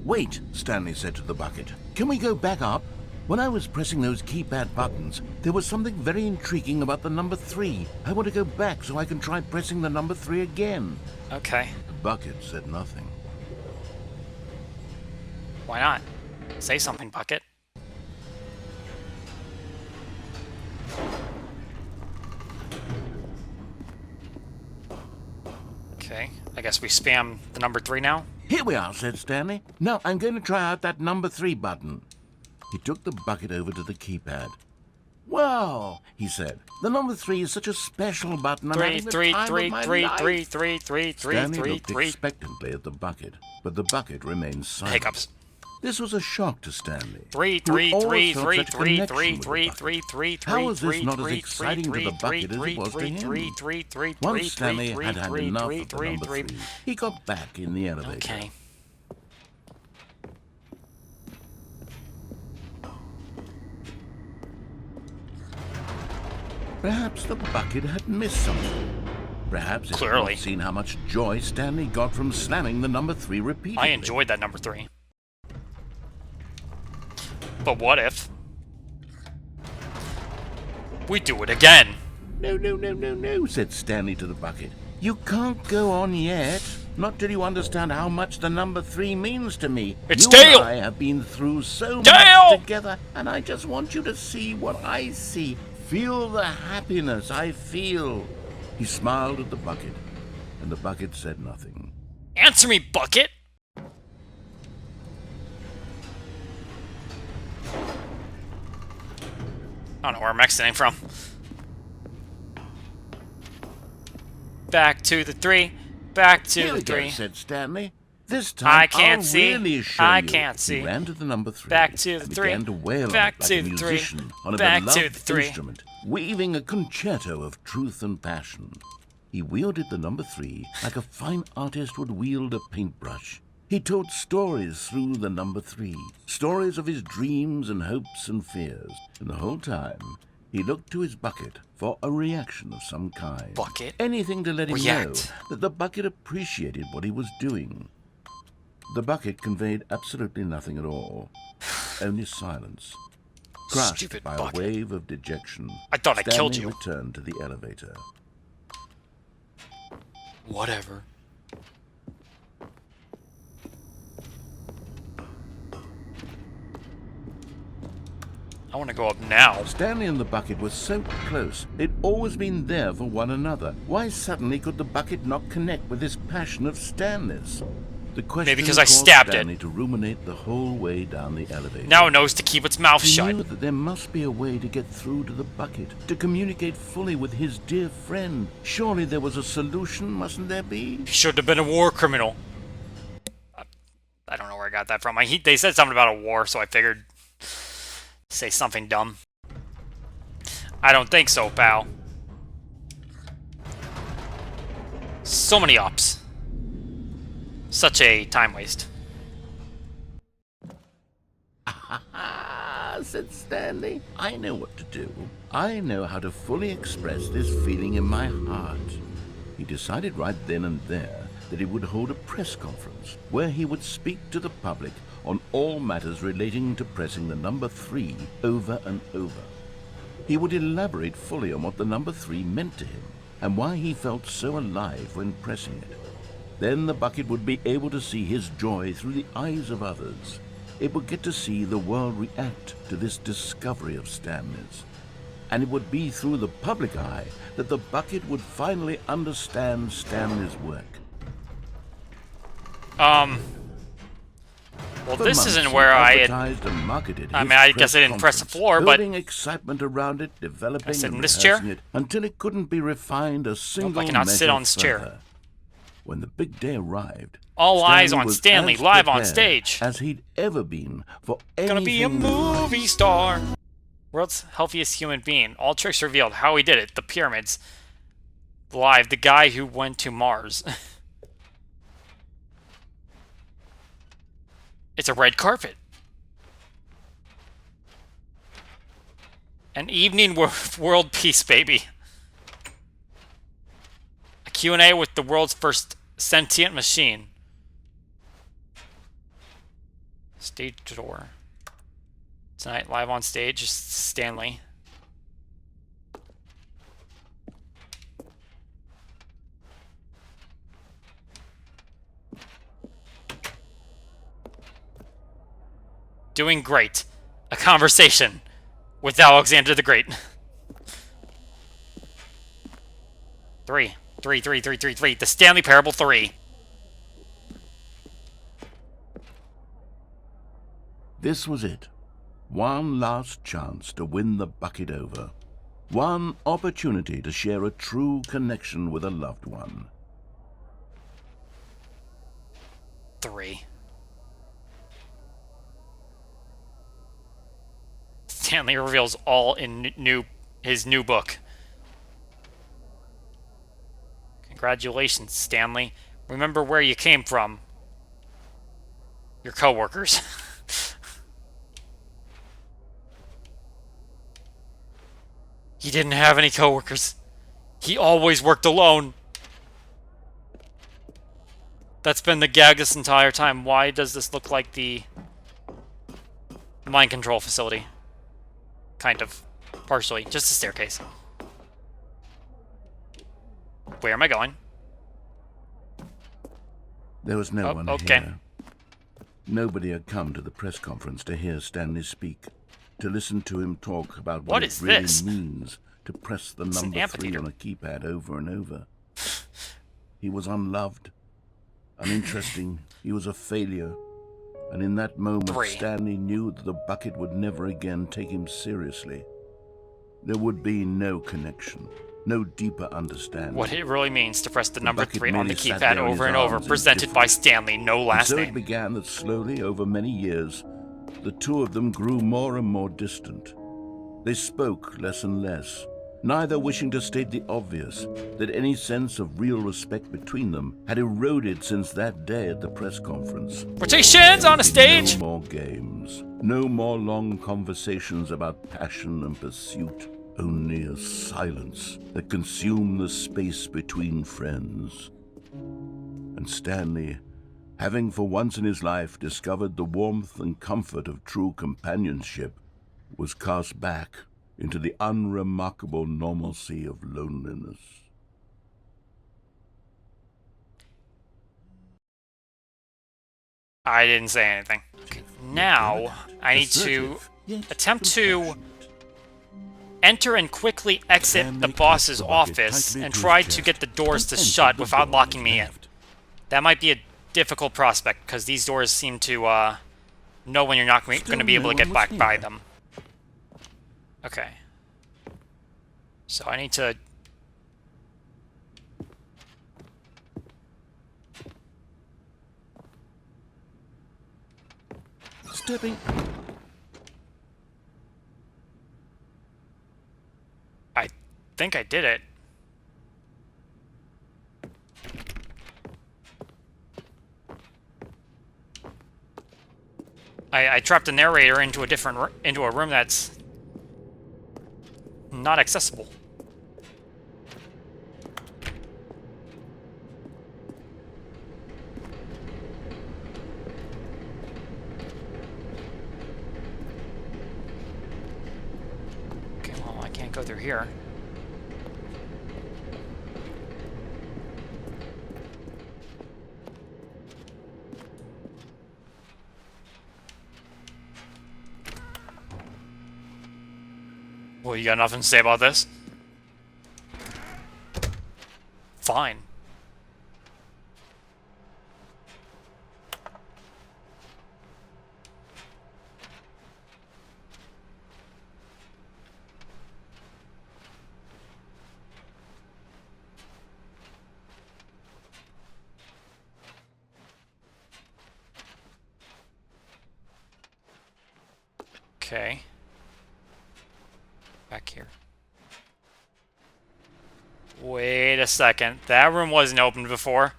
Wait, Stanley said to the bucket. Can we go back up? When I was pressing those keypad buttons, there was something very intriguing about the number 3. I want to go back so I can try pressing the number 3 again. Okay. The bucket said nothing. Why not? Say something, bucket. Okay, I guess we spam the number 3 now. Here we are, said Stanley. Now I'm going to try out that number 3 button. He took the bucket over to the keypad. Wow, he said. The number 3 is such a special button. I'm having the time of my life. Stanley looked expectantly at the bucket, but the bucket remained silent. Hiccups. This was a shock to Stanley. 3, who 3, always 3, felt 3, such 3, connection 3, with the 3, bucket. 3, 3, How was this 3, not as 3, exciting to the 3, bucket as it 3, was to 3, him? 3, 3, 3, Once Stanley 3, had had 3, enough 3, of the 3, number 3. 3, he got back in the elevator. Okay. Perhaps the bucket had missed something. Perhaps it had Clearly. not seen how much joy Stanley got from slamming the number 3 repeatedly. I enjoyed that number 3. But what if we do it again? No, said Stanley to the bucket. You can't go on yet. Not till you understand how much the number 3 means to me. It's you Dale! and I have been through so Dale! much together, and I just want you to see what I see. Feel the happiness I feel. He smiled at the bucket, and the bucket said nothing. Answer me, bucket! I don't know where I'm exiting from. Back to the 3. Back to Here the we 3. go, said Stanley. This time I can't I'll see. really show I you. can't see. He ran to the number 3. Back to the and 3. began to wail Back on it like to a the 3. musician on a Back to beloved the 3. instrument, weaving a concerto of truth and passion. He wielded the number 3 like a fine artist would wield a paintbrush. He told stories through the number 3, stories of his dreams and hopes and fears. And the whole time, he looked to his bucket for a reaction of some kind. Bucket? Anything to let him React. know that the bucket appreciated what he was doing. The bucket conveyed absolutely nothing at all, only silence. Crushed Stupid by bucket. a wave of dejection, I thought I killed Stanley you. returned to the elevator. Whatever. I want to go up now. Stanley and the bucket were so close. They'd always been there for one another. Why suddenly could the bucket not connect with this passion of Stanley's? The question Maybe because I caused stabbed Stanley it. to ruminate the whole way down the elevator. Now it knows to keep its mouth He shut. knew that there must be a way to get through to the bucket, to communicate fully with his dear friend. Surely there was a solution, mustn't there be? He should have been a war criminal. I don't know where I got that from. They said something about a war, so I figured say something dumb. I don't think so, pal. So many ups. Such a time waste. Ah, said Stanley. I know what to do. I know how to fully express this feeling in my heart. He decided right then and there that he would hold a press conference where he would speak to the public on all matters relating to pressing the number 3 over and over. He would elaborate fully on what the number 3 meant to him and why he felt so alive when pressing it. Then the bucket would be able to see his joy through the eyes of others. It would get to see the world react to this discovery of Stanley's. And it would be through the public eye that the bucket would finally understand Stanley's work. Well, For this months, isn't he where I had... advertised and marketed I his mean, I press guess I didn't press the conference, floor, but... building excitement around it, developing sit in and this rehearsing chair? it until it couldn't be refined a single I cannot measure sit on this chair. further. When the big day arrived, All eyes Stanley on was Stanley, as live on prepared stage. as he'd ever been for anything. Gonna be a movie star. World's healthiest human being. All tricks revealed. How he did it. The pyramids. Live. The guy who went to Mars. It's a red carpet. An evening world peace, baby. A Q&A with the world's first sentient machine. Stage door. Tonight, live on stage, Stanley. Doing great. A conversation with Alexander the Great. 3. The Stanley Parable 3. This was it. One last chance to win the bucket over. One opportunity to share a true connection with a loved one. 3. Stanley reveals all in his new book. Congratulations, Stanley. Remember where you came from. Your coworkers. He didn't have any coworkers. He always worked alone. That's been the gag this entire time. Why does this look like the mind control facility? Kind of. Partially. Just a staircase. Where am I going? There was no one okay. here. Nobody had come to the press conference to hear Stanley speak, to listen to him talk about what it really means to press the number 3 on a keypad over and over. He was unloved, uninteresting, he was a failure, and in that moment Stanley knew that the bucket would never again take him seriously. There would be no connection, no deeper understanding. What it really means to press the number 3 on the keypad over and over, presented by Stanley, no last name. So it began that slowly, over many years, the two of them grew more and more distant. They spoke less and less, neither wishing to state the obvious, that any sense of real respect between them had eroded since that day at the press conference. Rotations on a stage! No more games, no more long conversations about passion and pursuit, only a silence that consumed the space between friends. And Stanley, having for once in his life discovered the warmth and comfort of true companionship, was cast back into the unremarkable normalcy of loneliness. I didn't say anything. Okay, now, I need to attempt to enter and quickly exit the boss's office and try to get the doors to shut without locking me in. That might be a difficult prospect, because these doors seem to know when you're not going to be able to get back by them. Okay. So I need to... Stepping... I think I did it. I trapped the narrator into a room that's not accessible. Okay, well, I can't go through here. Well, you got nothing to say about this? Fine. Okay. Back here. Wait a second. That room wasn't opened before.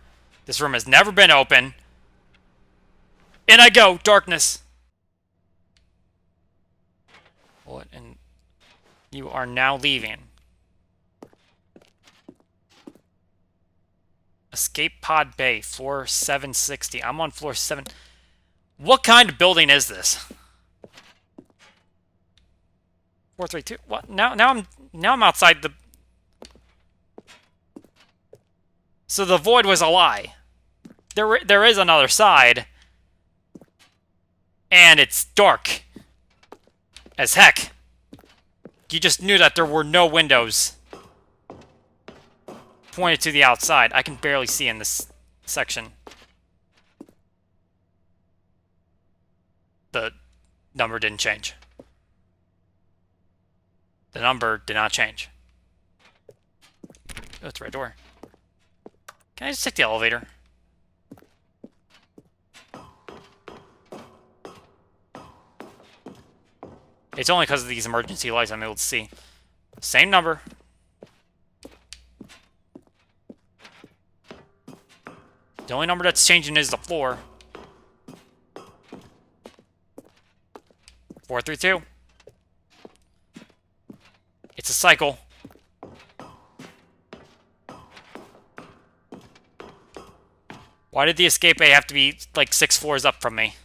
This room has never been open. In I go, darkness. What? And you are now leaving. Escape pod bay, floor 760. I'm on floor 7. What kind of building is this? 432. What? Now I'm outside the. So the void was a lie. There is another side. And it's dark as heck. You just knew that there were no windows pointed to the outside. I can barely see in this section. The number didn't change. The number did not change. Oh, it's a red door. Can I just take the elevator? It's only because of these emergency lights I'm able to see. Same number. The only number that's changing is the floor. 432. It's a cycle. Why did the escape bay have to be like 6 floors up from me?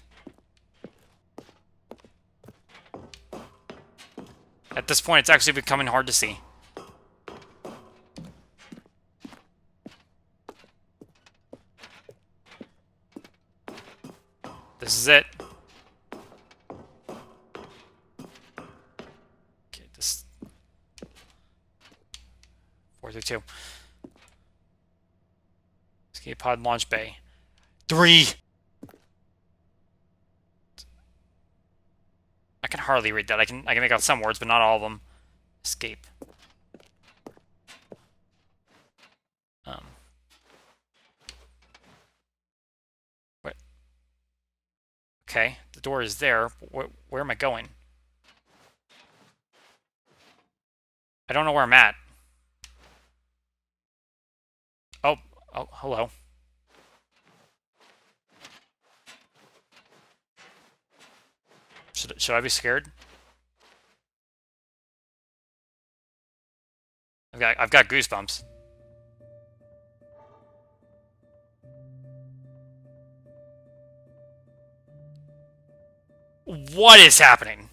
At this point, it's actually becoming hard to see. This is it. Okay, this 432. Escape pod launch bay. 3. I can hardly read that. I can make out some words, but not all of them. Escape. What? Okay, the door is there. Where am I going? I don't know where I'm at. Oh, hello. Should I be scared? I've got goosebumps. What is happening?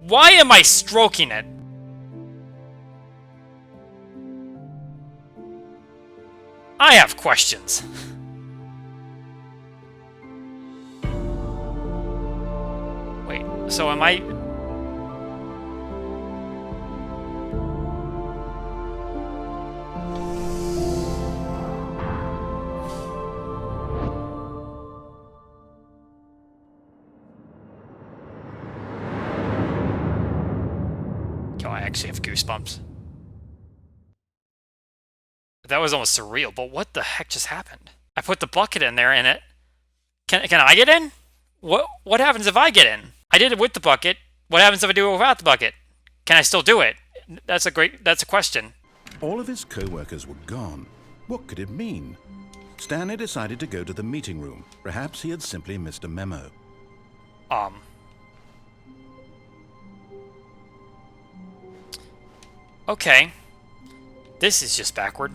Why am I stroking it? I have questions. Wait, so am I... Yo, I actually have goosebumps. That was almost surreal, but what the heck just happened? I put the bucket in there and it... Can I get in? What happens if I get in? I did it with the bucket. What happens if I do it without the bucket? Can I still do it? That's a question. All of his co-workers were gone. What could it mean? Stanley decided to go to the meeting room. Perhaps he had simply missed a memo. Okay. This is just backward.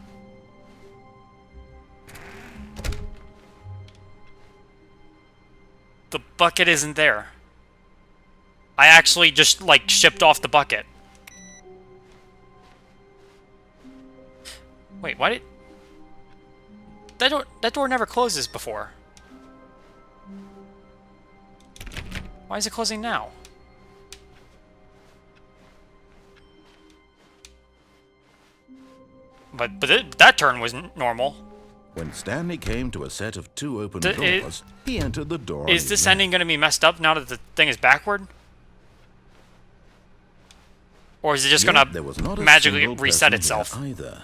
The bucket isn't there. I actually just, like, shipped off the bucket. Wait, why did... That door never closes before. Why is it closing now? But that turn was normal. When Stanley came to a set of 2 open doors, he entered the door. Is this ending going to be messed up now that the thing is backward? Or is it just going to magically reset itself? Either.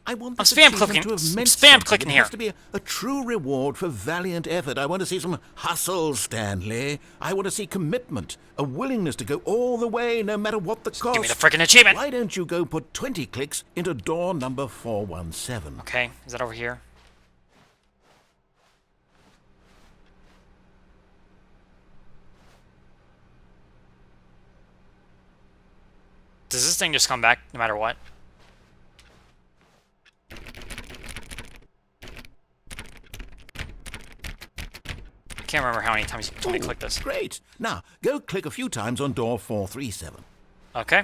I want I'm this spam achievement clicking. to have meant Spam something. clicking It here. has to be a true reward for valiant effort. I want to see some hustle, Stanley. I want to see commitment, a willingness to go all the way, no matter what the cost. Give me the frickin' achievement. Why don't you go put 20 clicks into door number 417? Okay, is that over here? Does this thing just come back no matter what? I can't remember how many times you told me to click this. Great. Now, go click a few times on door 437. Okay.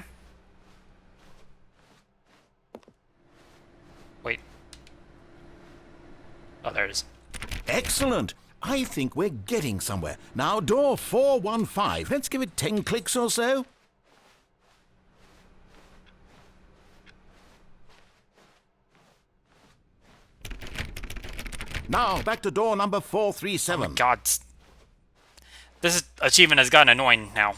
Wait. Oh, there it is. Excellent. I think we're getting somewhere. Now, door 415. Let's give it 10 clicks or so. Now, back to door number 437. Oh my God. This achievement has gotten annoying now.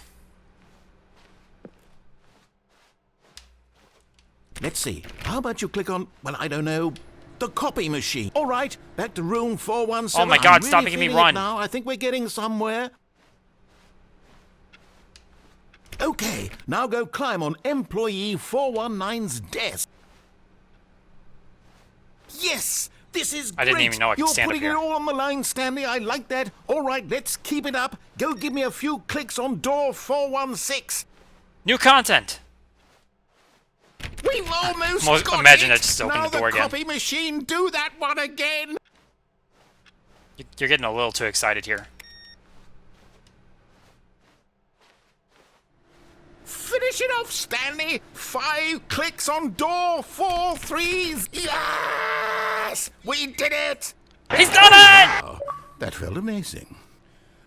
Let's see. How about you click on, well, I don't know, the copy machine. All right, back to room 417. Oh my God, I'm stop really making me feeling it run. now. I think we're getting somewhere. Okay, now go climb on employee 419's desk. Yes! This is great. I didn't even know I could You're stand up putting here. it all on the line, Stanley. I like that. All right, let's keep it up. Go give me a few clicks on door 416. New content. We've almost got imagine it. I just opened now the door again. Copy machine, do that one again. You're getting a little too excited here. Finish it off, Stanley. 5 clicks on door 4-3s. Yes! We did it! He's done it! Wow, that felt amazing.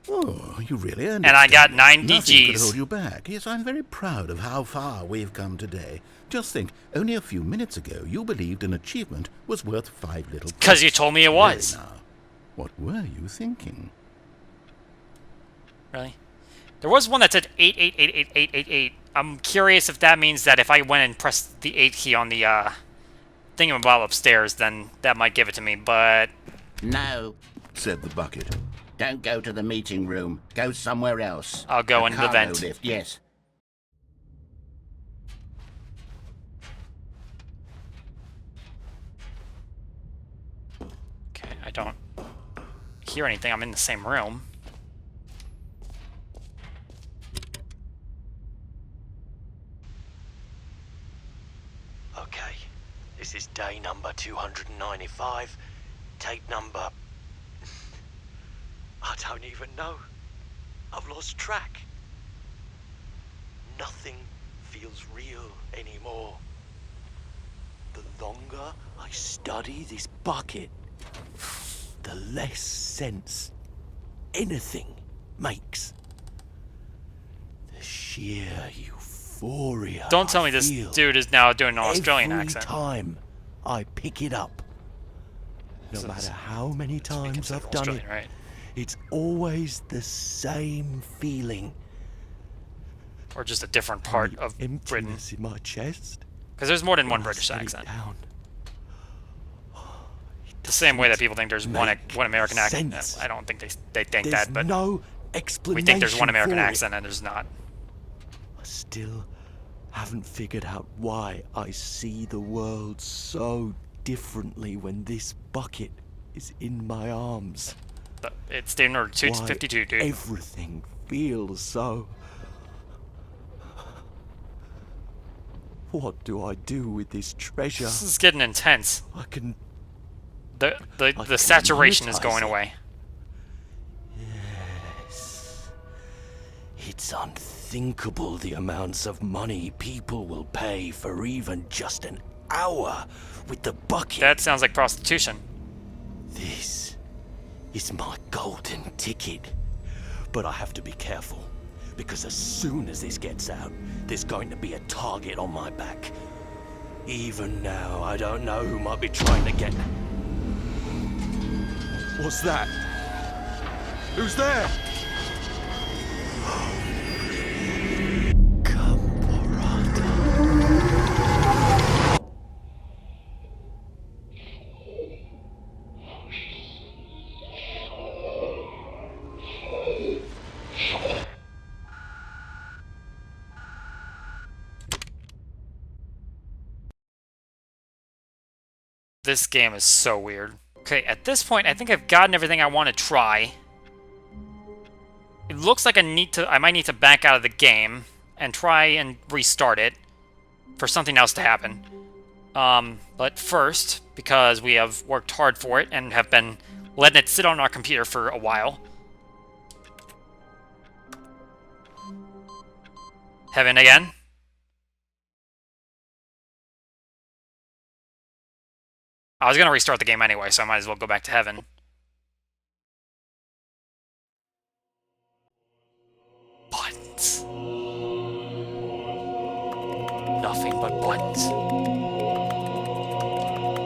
Oh, you really earned it. And I got Stanley. 90 Nothing could Gs. hold you back. Yes, I'm very proud of how far we've come today. Just think, only a few minutes ago, you believed an achievement was worth 5 little clicks. Because you told me it was. Really now, what were you thinking? Really? There was one that said 88888888. I'm curious if that means that if I went and pressed the 8 key on the thingamabob upstairs, then that might give it to me, but... No, Said the bucket. don't go to the meeting room. Go somewhere else. I'll go A in the cargo vent. lift, yes. Okay, I don't hear anything. I'm in the same room. Okay, this is day number 295. Tape number... I don't even know. I've lost track. Nothing feels real anymore. The longer I study this bucket, the less sense anything makes. The sheer euphoria Don't tell me I this feel dude is now doing an Australian every accent. time I pick it up. No So matter this- how many times considered I've done it, Australian, right? it's always the same feeling. Or just a different part The of Britain. emptiness in my chest. Because there's more than one when I British set it accent. down. The same way that people think there's one make American accent. sense. I don't think they think There's that, but no explanation we think there's one American for it. accent and there's not. I still haven't figured out why I see the world so differently when this bucket is in my arms. But it's day number Why 252, dude. everything feels so... What do I do with this treasure? This is getting intense. I can... The saturation is going monetize it. away. Yes. It's unthinkable the amounts of money people will pay for even just an hour with the bucket. That sounds like prostitution. This is my golden ticket. But I have to be careful, because as soon as this gets out, there's going to be a target on my back. Even now, I don't know who might be trying to get... What's that? Who's there? Caporata. This game is so weird. Okay, at this point, I think I've gotten everything I want to try. It looks like I might need to back out of the game and try and restart it for something else to happen. But first, because we have worked hard for it and have been letting it sit on our computer for a while. Heaven again. I was going to restart the game anyway, so I might as well go back to heaven. Buttons. Nothing but buttons.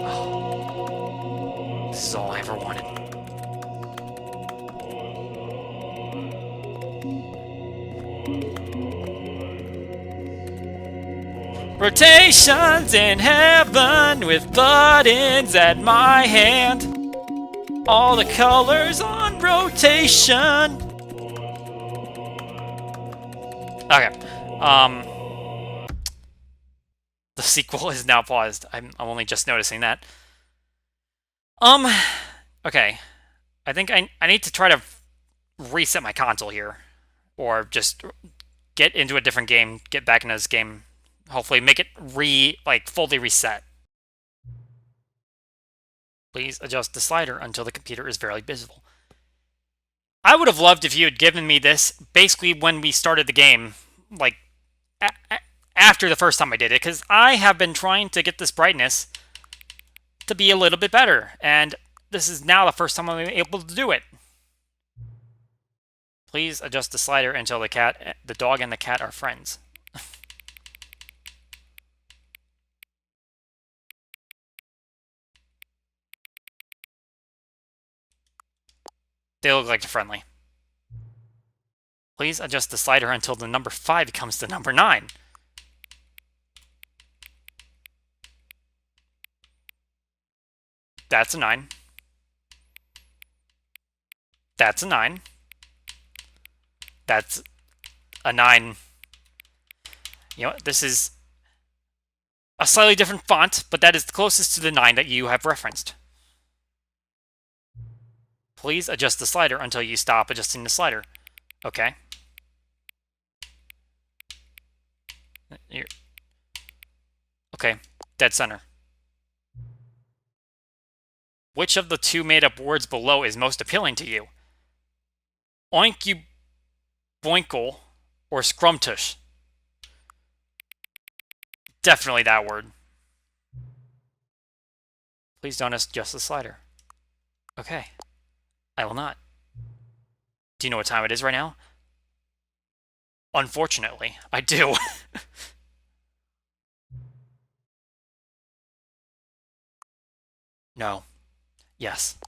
Oh. This is all I ever wanted. Rotations in heaven with buttons at my hand. All the colors on rotation. Okay. The sequel is now paused. I'm only just noticing that. Okay. I think I need to try to reset my console here. Or just get into a different game, get back into this game. Hopefully make it fully reset. Please adjust the slider until the computer is barely visible. I would have loved if you had given me this basically when we started the game, like after the first time I did it, because I have been trying to get this brightness to be a little bit better, and this is now the first time I'm able to do it. Please adjust the slider until the dog and the cat are friends. They look like they're friendly. Please adjust the slider until the number 5 becomes the number 9. That's a 9. That's a 9. That's a 9. You know, this is a slightly different font, but that is the closest to the 9 that you have referenced. Please adjust the slider until you stop adjusting the slider. Okay. Okay, dead center. Which of the two made-up words below is most appealing to you? Oink you boinkle or scrumptious? Definitely that word. Please don't adjust the slider. Okay. I will not. Do you know what time it is right now? Unfortunately, I do. No. Yes.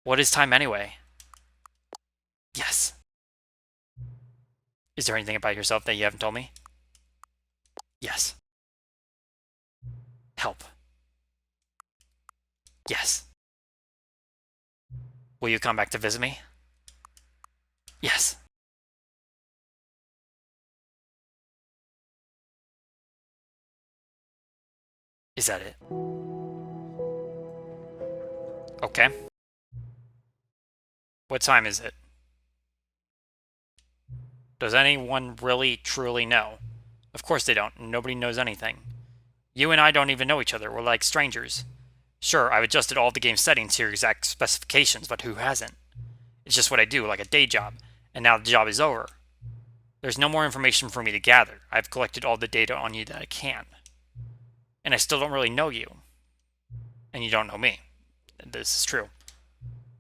What is time anyway? Yes. Is there anything about yourself that you haven't told me? Yes. Help. Yes. Will you come back to visit me? Yes. Is that it? Okay. What time is it? Does anyone really, truly know? Of course they don't. Nobody knows anything. You and I don't even know each other. We're like strangers. Sure, I've adjusted all the game settings to your exact specifications, but who hasn't? It's just what I do, like a day job. And now the job is over. There's no more information for me to gather. I've collected all the data on you that I can. And I still don't really know you. And you don't know me. This is true.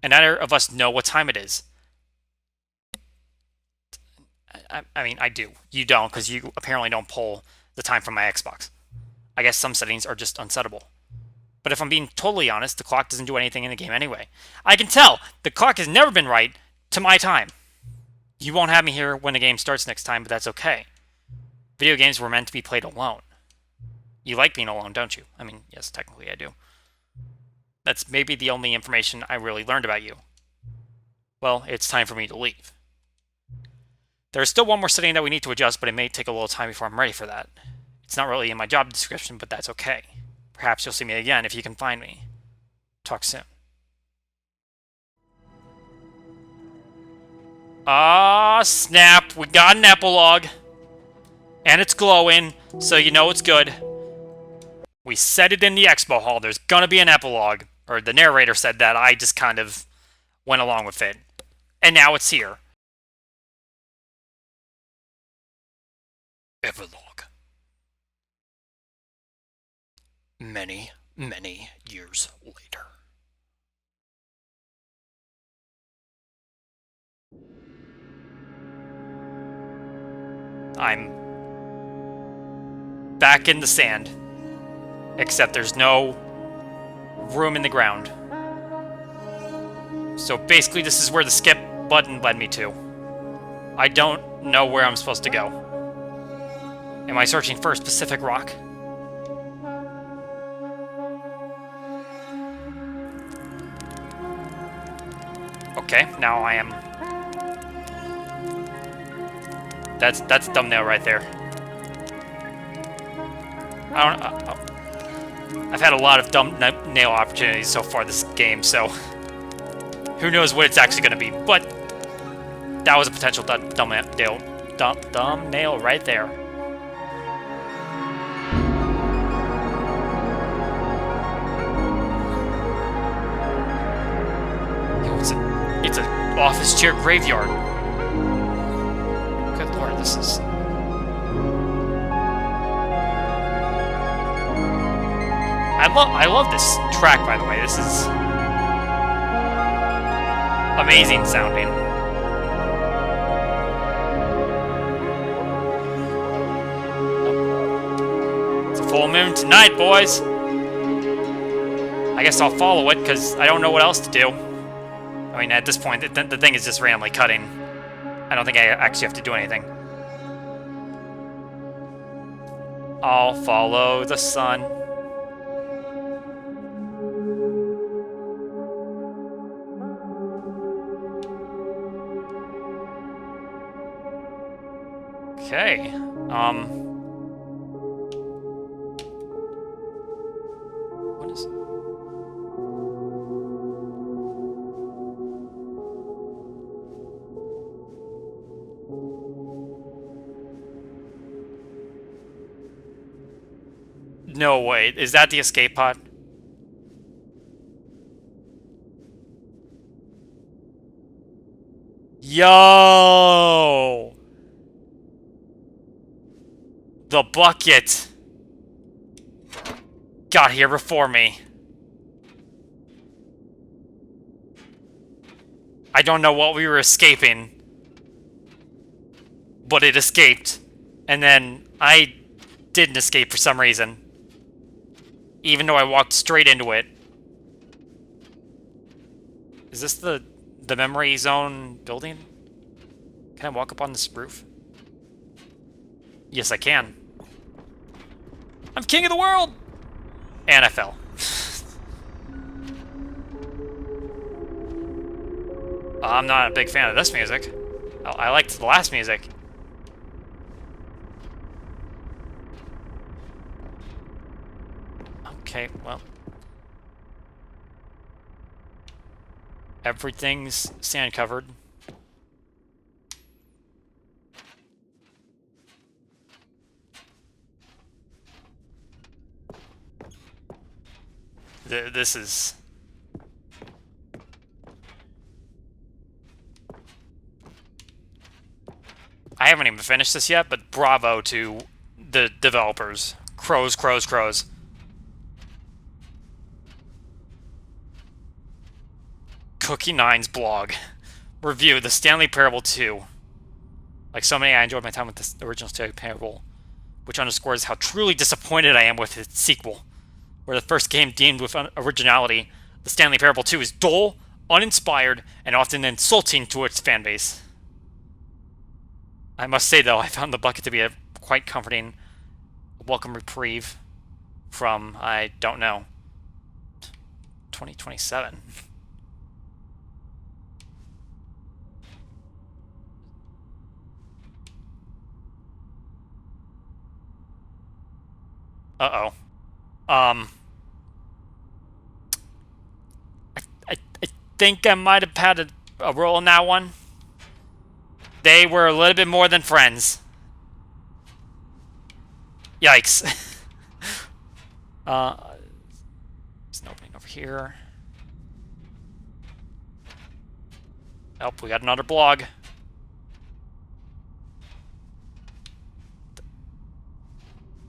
And neither of us know what time it is. I mean, I do. You don't, because you apparently don't pull the time from my Xbox. I guess some settings are just unsettable. But if I'm being totally honest, the clock doesn't do anything in the game anyway. I can tell! The clock has never been right to my time. You won't have me here when the game starts next time, but that's okay. Video games were meant to be played alone. You like being alone, don't you? I mean, yes, technically I do. That's maybe the only information I really learned about you. Well, it's time for me to leave. There's still one more setting that we need to adjust, but it may take a little time before I'm ready for that. It's not really in my job description, but that's okay. Perhaps you'll see me again if you can find me. Talk soon. Ah, snap. We got an epilogue. And it's glowing, so you know it's good. We said it in the expo hall. There's gonna be an epilogue. Or the narrator said that. I just kind of went along with it. And now it's here. Epilogue. Many, many years later. I'm back in the sand. Except there's no room in the ground. So basically this is where the skip button led me to. I don't know where I'm supposed to go. Am I searching for a specific rock? Okay, now I am... That's a thumbnail right there. I've had a lot of thumbnail opportunities so far this game, so who knows what it's actually going to be, but that was a potential thumbnail right there. It's an office chair graveyard. Good lord, this is... I love this track, by the way. This is amazing sounding. It's a full moon tonight, boys. I guess I'll follow it, because I don't know what else to do. I mean, at this point, the thing is just randomly cutting. I don't think I actually have to do anything. I'll follow the sun. Okay, what is... No way, is that the escape pod? Yo! The bucket got here before me. I don't know what we were escaping, but it escaped. And then I didn't escape for some reason, even though I walked straight into it. Is this the memory zone building? Can I walk up on this roof? Yes, I can. I'm king of the world! And I fell. I'm not a big fan of this music. I liked the last music. Okay, well. Everything's sand covered. This is... I haven't even finished this yet, but bravo to the developers. Crows, crows, crows. Cookie9's blog. Review, The Stanley Parable 2. Like so many, I enjoyed my time with the original Stanley Parable, which underscores how truly disappointed I am with its sequel. Where the first game deemed with originality, The Stanley Parable 2 is dull, uninspired, and often insulting to its fanbase. I must say, though, I found the bucket to be a quite comforting, welcome reprieve from, I don't know, 2027. Uh-oh. I think I might have had a role in that one. They were a little bit more than friends. Yikes. There's an opening over here. Oh, we got another blog.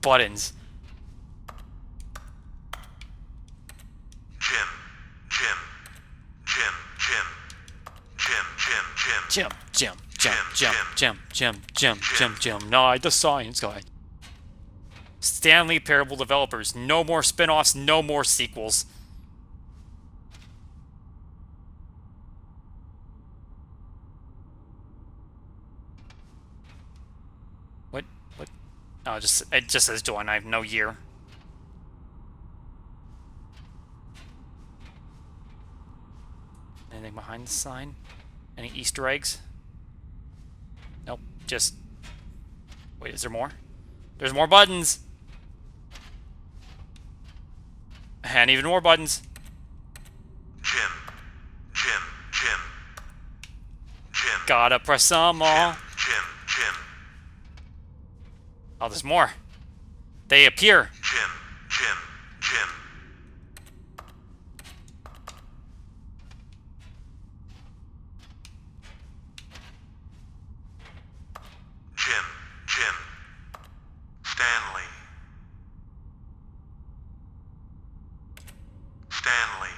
Buttons. Jim. No, the science guy. Stanley Parable developers. No more spin-offs, no more sequels. What? Oh, it just says join. I have no year. Anything behind the sign? Any Easter eggs? Nope. Just... Wait, is there more? There's more buttons! And even more buttons. Jim. Gotta press them all. Jim. Oh, there's more. They appear. Jim. Stanley.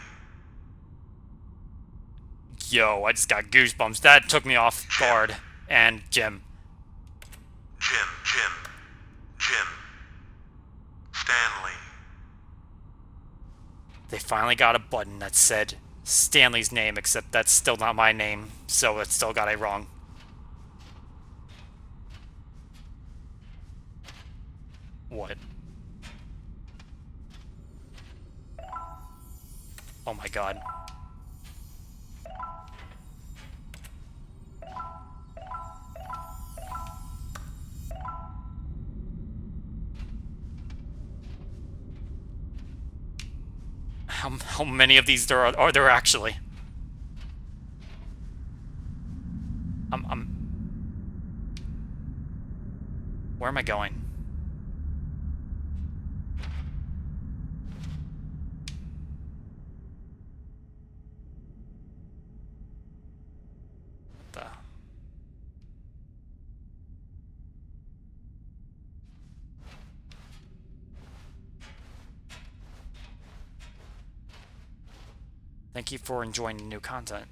Yo, I just got goosebumps. That took me off guard. And Jim. Jim. Stanley. They finally got a button that said Stanley's name, except that's still not my name, so it still got it wrong. What? Oh my god. How many of these are there actually? Where am I going? What the? Thank you for enjoying the new content.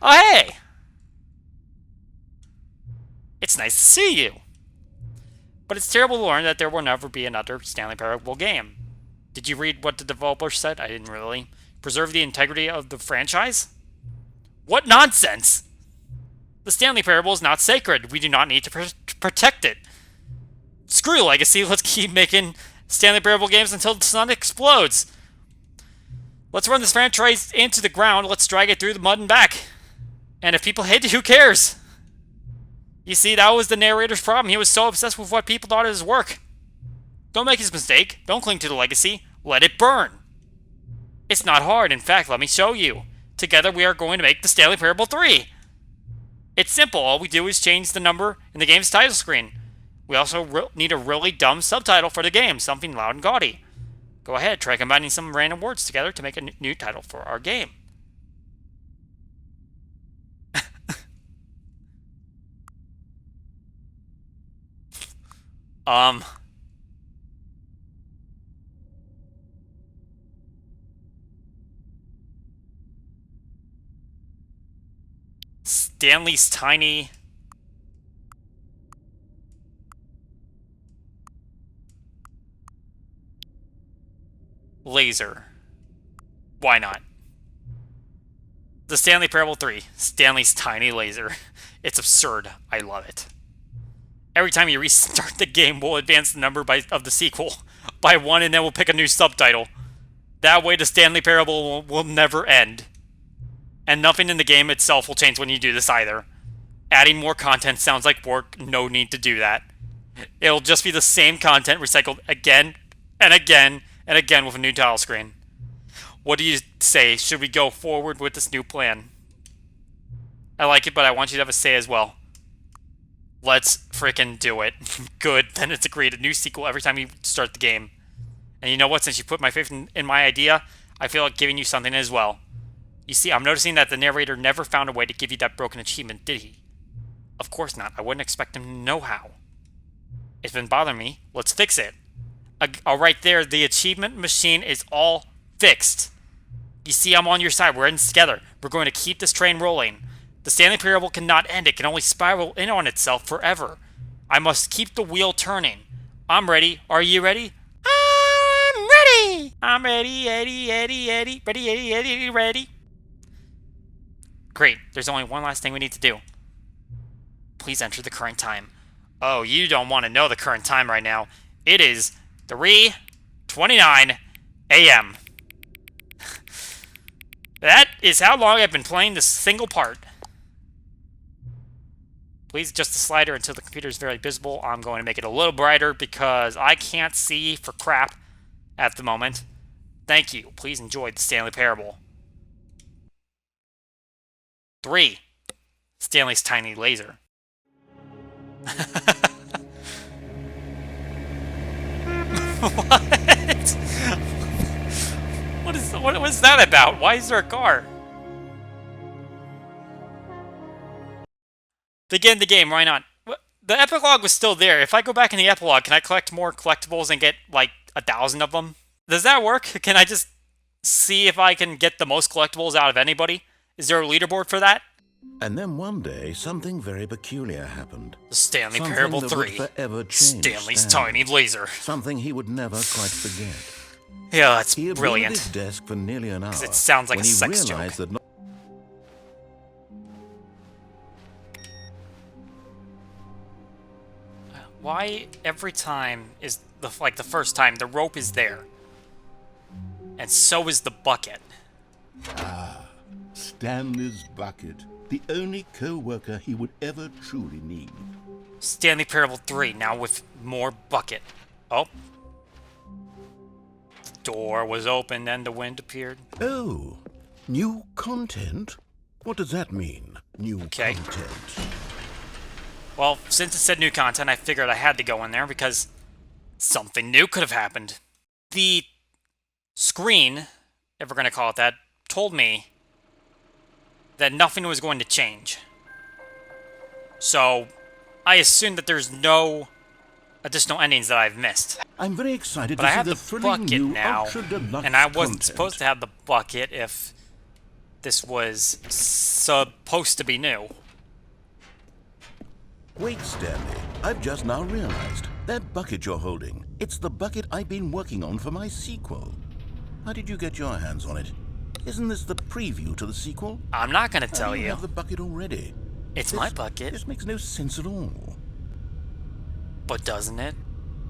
Oh, hey! It's nice to see you! But it's terrible to learn that there will never be another Stanley Parable game. Did you read what the developer said? I didn't really. Preserve the integrity of the franchise? What nonsense! The Stanley Parable is not sacred. We do not need to protect it. Screw legacy. Let's keep making Stanley Parable games until the sun explodes. Let's run this franchise into the ground. Let's drag it through the mud and back. And if people hate it, who cares? You see, that was the narrator's problem. He was so obsessed with what people thought of his work. Don't make his mistake. Don't cling to the legacy. Let it burn. It's not hard. In fact, let me show you. Together, we are going to make the Stanley Parable 3. It's simple. All we do is change the number in the game's title screen. We also need a really dumb subtitle for the game, something loud and gaudy. Go ahead, try combining some random words together to make a new title for our game. Stanley's tiny... laser. Why not? The Stanley Parable 3. Stanley's tiny laser. It's absurd. I love it. Every time you restart the game, we'll advance the number of the sequel by 1, and then we'll pick a new subtitle. That way the Stanley Parable will never end. And nothing in the game itself will change when you do this either. Adding more content sounds like work. No need to do that. It'll just be the same content recycled again and again and again with a new title screen. What do you say? Should we go forward with this new plan? I like it, but I want you to have a say as well. Let's frickin' do it. Good, then it's agreed. A new sequel every time you start the game. And you know what? Since you put my faith in my idea, I feel like giving you something as well. You see, I'm noticing that the narrator never found a way to give you that broken achievement, did he? Of course not. I wouldn't expect him to know how. It's been bothering me. Let's fix it. Alright there, the achievement machine is all fixed. You see, I'm on your side. We're in this together. We're going to keep this train rolling. The Stanley Parable cannot end. It can only spiral in on itself forever. I must keep the wheel turning. I'm ready. Are you ready? I'm ready. I'm ready, ready. Great. There's only one last thing we need to do. Please enter the current time. Oh, you don't want to know the current time right now. It is 3:29 a.m. That is how long I've been playing this single part. Please adjust the slider until the computer is very visible. I'm going to make it a little brighter because I can't see for crap at the moment. Thank you. Please enjoy the Stanley Parable. 3. Stanley's tiny laser. What was that about? Why is there a car? Begin the game, why not? The epilogue was still there. If I go back in the epilogue, can I collect more collectibles and get like 1,000 of them? Does that work? Can I just see if I can get the most collectibles out of anybody? Is there a leaderboard for that? And then one day, something very peculiar happened. The Stanley Parable 3. Stanley's tiny laser. Something he would never quite forget. Yeah, that's he brilliant. He at his desk for nearly an hour. It sounds like a sex joke. That Why every time is the first time the rope is there, and so is the bucket? Ah, Stanley's bucket, the only co-worker he would ever truly need. Stanley Parable 3 now with more bucket. Oh, the door was open and the wind appeared. Oh, new content? What does that mean? New content. Well, since it said new content, I figured I had to go in there because something new could have happened. The screen, if we're going to call it that, told me that nothing was going to change. So, I assume that there's no additional endings that I've missed. I'm very excited but to I see have the bucket new now, Ultra Deluxe and I wasn't content. supposed to have the bucket if this was supposed to be new. Wait, Stanley. I've just now realized. That bucket you're holding, it's the bucket I've been working on for my sequel. How did you get your hands on it? Isn't this the preview to the sequel? I'm not going to tell you. You have the bucket already. It's my bucket. This makes no sense at all. But doesn't it?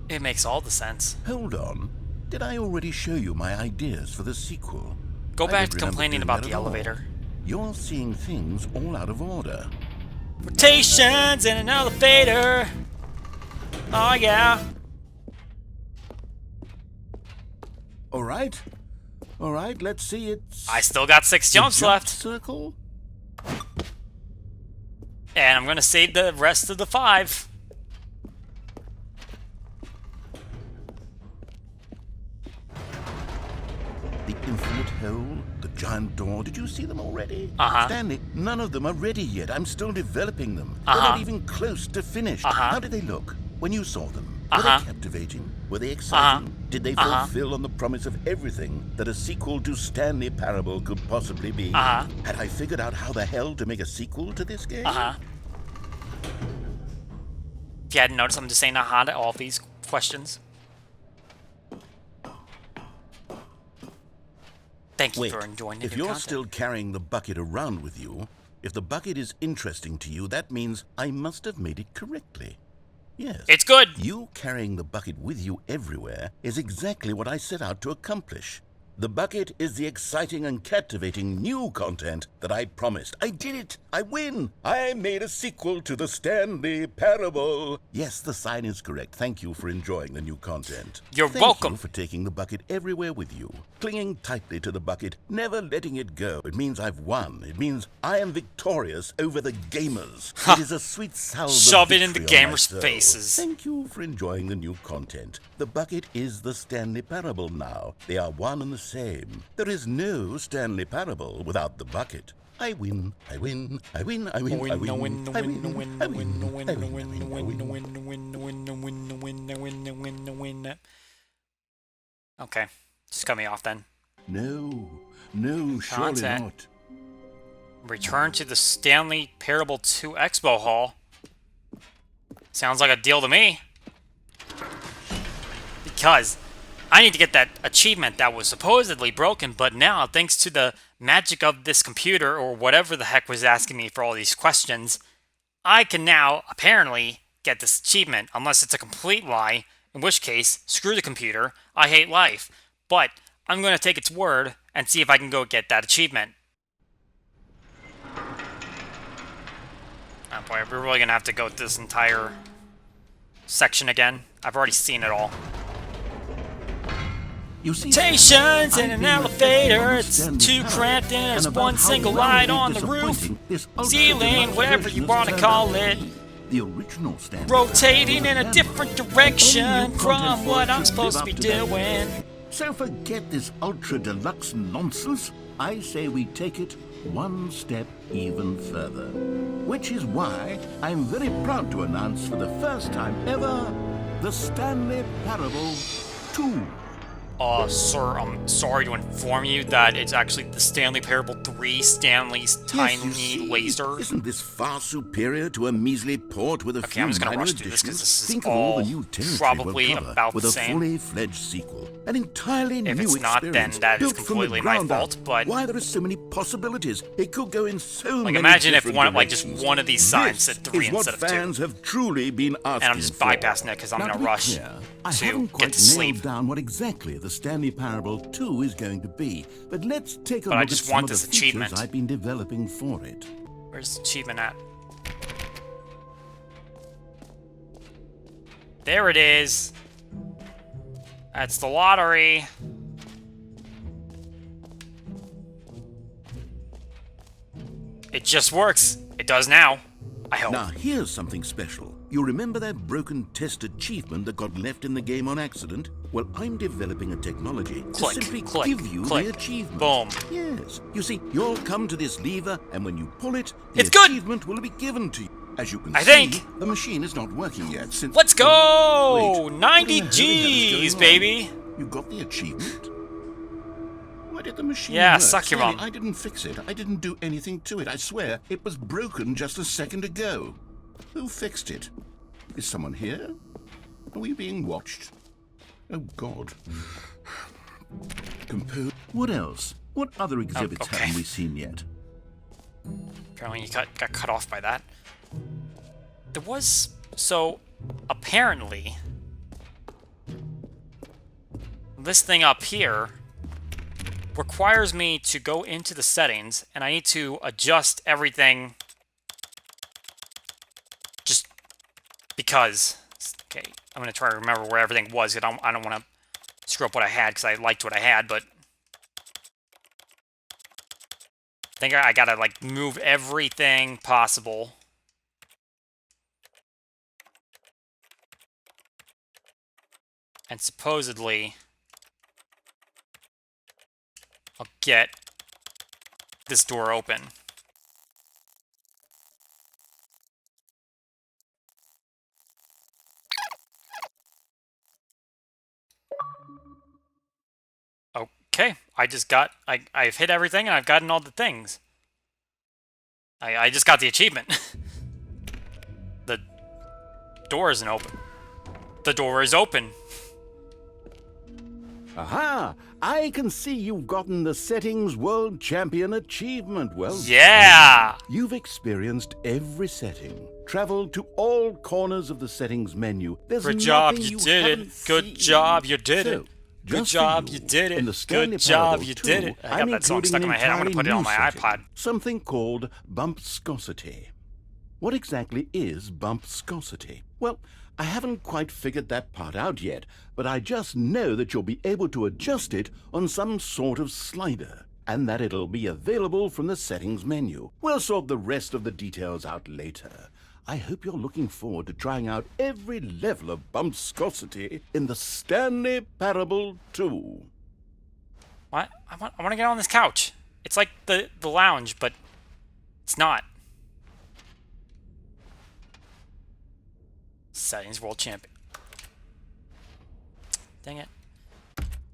It makes all the sense. Hold on. Did I already show you my ideas for the sequel? Go back to complaining about the elevator. You're seeing things all out of order. Rotations in an elevator. Oh, yeah. All right, let's see it. I still got 6 jumps left. Circle? And I'm going to save the rest of the 5. The infinite hole, the giant door, did you see them already? Uh-huh. Stanley, none of them are ready yet. I'm still developing them. They're not even close to finished. How did they look when you saw them? Were they captivating? Were they exciting? Did they fulfill on the promise of everything that a sequel to Stanley Parable could possibly be? Had I figured out how the hell to make a sequel to this game? If you hadn't noticed, I'm just saying to all these questions. Thank you for enjoying the If you're still carrying the bucket around with you, if the bucket is interesting to you, that means I must have made it correctly. Yes. It's good. You carrying the bucket with you everywhere is exactly what I set out to accomplish. The bucket is the exciting and captivating new content that I promised. I did it! I win! I made a sequel to the Stanley Parable. Yes, the sign is correct. Thank you for enjoying the new content. You're Thank welcome. you for taking the bucket everywhere with you. Clinging tightly to the bucket, never letting it go. It means I've won. It means I am victorious over the gamers. It is a sweet salve of Shove it in the victory on my gamers' soul. faces. Thank you for enjoying the new content. The bucket is the Stanley Parable now. They are one and the same. There is no Stanley Parable without the bucket. I win, I win, I win, I win, I win, I win, I win, I win. Okay, just cut me off then. No, no, surely Content. not. Return to the Stanley Parable 2 Expo Hall. Sounds like a deal to me. Because I need to get that achievement that was supposedly broken, but now, thanks to the magic of this computer, or whatever the heck was asking me for all these questions, I can now, apparently, get this achievement, unless it's a complete lie, in which case, screw the computer, I hate life. But I'm going to take its word and see if I can go get that achievement. Oh boy, we're really going to have to go through this entire section again. I've already seen it all. You see, Stations in I've an been elevator, reflecting on it's Stanley too Parable cramped and there's and about one how single wildly light on the roof, disappointing this ceiling, ultra-deluxe whatever you version want to has call turned out it, to be. The original Stanley rotating Parable in a was different never. direction All new from content what for it I'm should supposed to live be up to that. doing. So forget this ultra-deluxe nonsense. I say we take it one step even further. Which is why I'm very proud to announce for the first time ever, the Stanley Parable 2. Sir, I'm sorry to inform you that it's actually the Stanley Parable 3 Stanley's Yes, tiny you see, laser. Isn't this far superior to a measly port with a Okay, few I'm just gonna minor rush through this 'cause additions? this is Think of all the all new territory probably we'll cover about with the a same. fully fledged sequel, an entirely If new it's not, then experience, that is built from the completely my ground fault, up. but- Why there are so many possibilities? It could go in so Like, many imagine if different one, like, just directions. one of these signs This said 3 is what instead of 2. fans have truly been asking And I'm just for. bypassing it because I'm Now, in a to be rush clear, I to haven't get quite to sleep. nailed down what exactly the Stanley Parable 2 is going to be, but let's take a But I look just at some want of the this features achievement. I've been developing for it. Where's the achievement at? There it is. That's the lottery. It just works. It does now. I hope. Now, here's something special. You remember that broken test achievement that got left in the game on accident? Well, I'm developing a technology Click, to simply click, give you click. the achievement. Boom. Yes. You see, you'll come to this lever, and when you pull it, the It's good. achievement will be given to you. As you can I see, think. the machine is not working yet since... Let's go! Oh, wait, 90 what the hell is G's, going on? baby. You got the achievement? Why did the machine Yeah, work? suck your Stanley, mum. I didn't fix it. I didn't do anything to it. I swear, it was broken just a second ago. Who fixed it? Is someone here? Are we being watched? Oh, God. Compose. What else? What other exhibits okay. haven't we seen yet? Apparently you got cut off by that. There was... So, apparently... This thing up here requires me to go into the settings, and I need to adjust everything just because. Okay, I'm going to try to remember where everything was. I don't want to screw up what I had, because I liked what I had, but I think I got to, like, move everything possible. And supposedly I'll get this door open. Okay, I've hit everything and I've gotten all the things. I just got the achievement. The door isn't open. The door is open. Aha! I can see you've gotten the Settings World Champion achievement. Well, Yeah! you've experienced every setting. Travel to all corners of the settings menu. There's Good job, nothing you did it. Good job, you did it. Good job, you did it. Good job, you did it. I got that song stuck in my head. I'm going to put it on my iPod. Something called bumpscosity. What exactly is bumpscosity? Well, I haven't quite figured that part out yet, but I just know that you'll be able to adjust it on some sort of slider, and that it'll be available from the settings menu. We'll sort the rest of the details out later. I hope you're looking forward to trying out every level of bumpscosity in the Stanley Parable 2. What? I want to get on this couch. It's like the lounge, but it's not. Settings World Champion. Dang it.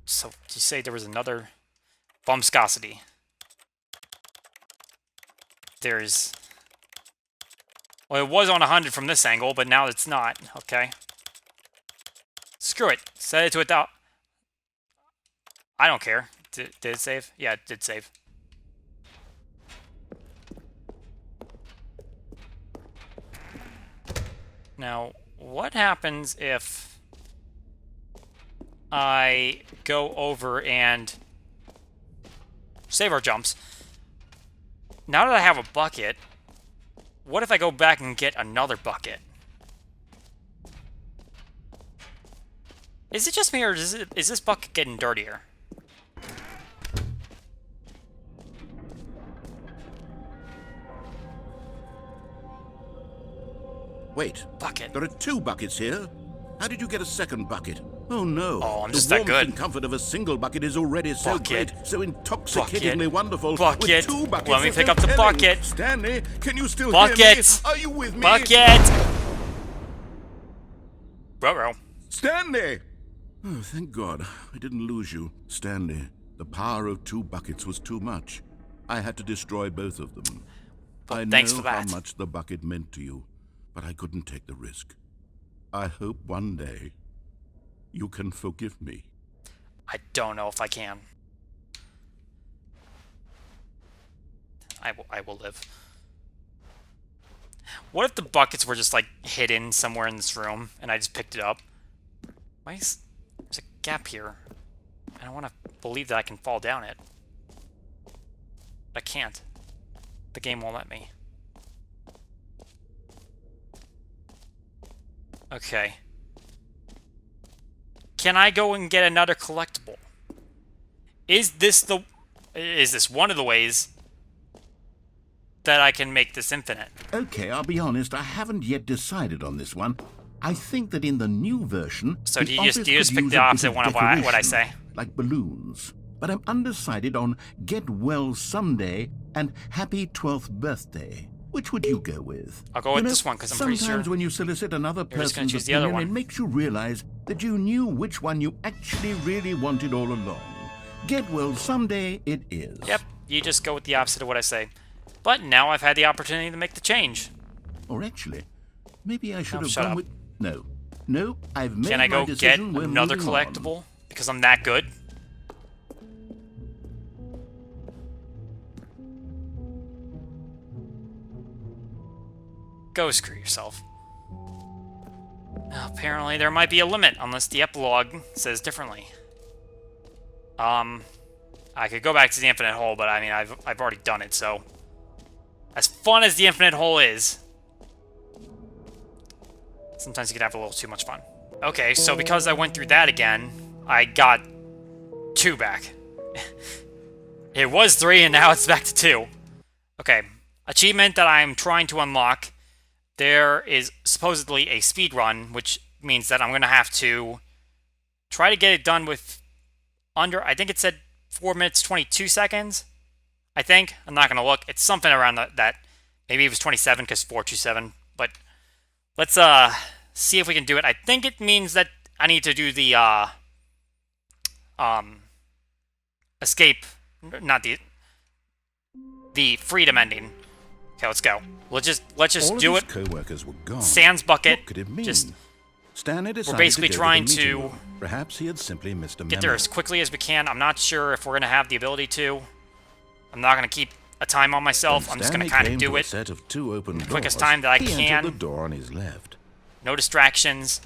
So, did you say there was another bumpscosity? There's... Well, it was on 100 from this angle, but now it's not. Okay. Screw it. Set it to 1,000. I don't care. Did it save? Yeah, it did save. Now, what happens if I go over and save our jumps? Now that I have a bucket, what if I go back and get another bucket? Is it just me, or is this bucket getting dirtier? Wait. Bucket. There are 2 buckets here. How did you get a second bucket? Oh no. Oh, I'm just that good. The warmth and comfort of a single bucket is already so great, so intoxicatingly wonderful. Bucket. With 2 buckets, Let me pick up the bucket. Stanley, can you still bucket. hear me? Are you with me? Bucket. Ruh-roh. Stanley! Oh, thank God. I didn't lose you. Stanley, the power of 2 buckets was too much. I had to destroy both of them. Well, I thanks know for that. how much the bucket meant to you, but I couldn't take the risk. I hope one day you can forgive me. I don't know if I can. I will live. What if the buckets were just like hidden somewhere in this room and I just picked it up? Why is there's a gap here? I don't want to believe that I can fall down it. I can't. The game won't let me. Okay. Can I go and get another collectible? Is this one of the ways that I can make this infinite? Okay, I'll be honest, I haven't yet decided on this one. I think that in the new version, so do you just pick the opposite one of what I say? Like balloons. But I'm undecided on Get Well Someday and Happy 12th Birthday. Which would you go with? I'll go with this one because I'm pretty sure. Sometimes when you solicit another person's opinion, it makes you realize that you knew which one you actually really wanted all along. Get Well Someday it is. Yep, you just go with the opposite of what I say. But now I've had the opportunity to make the change. Or actually, maybe I should have gone with... No, I've made Can I go my decision. get another collectible? Because I'm that good? Go screw yourself. Apparently there might be a limit, unless the epilogue says differently. I could go back to the infinite hole, but I mean, I've already done it, so... As fun as the infinite hole is, sometimes you can have a little too much fun. Okay, so because I went through that again, I got 2 back. It was 3, and now it's back to 2. Okay, achievement that I'm trying to unlock. There is supposedly a speed run, which means that I'm going to have to try to get it done with under, I think it said 4 minutes, 22 seconds. I think. I'm not going to look. It's something around that. Maybe it was 27 because 427. But let's see if we can do it. I think it means that I need to do the escape, not the freedom ending. Okay, let's go. Let's just do it. Co-workers were gone. Sans bucket. What could it mean? Just Stanley decided we're basically to trying to perhaps he had simply missed a get there as quickly as we can. I'm not sure if we're going to have the ability to. I'm not going to keep a time on myself. I'm just going to kind of do it set of two open the quickest time that I can. The door on his left. No distractions.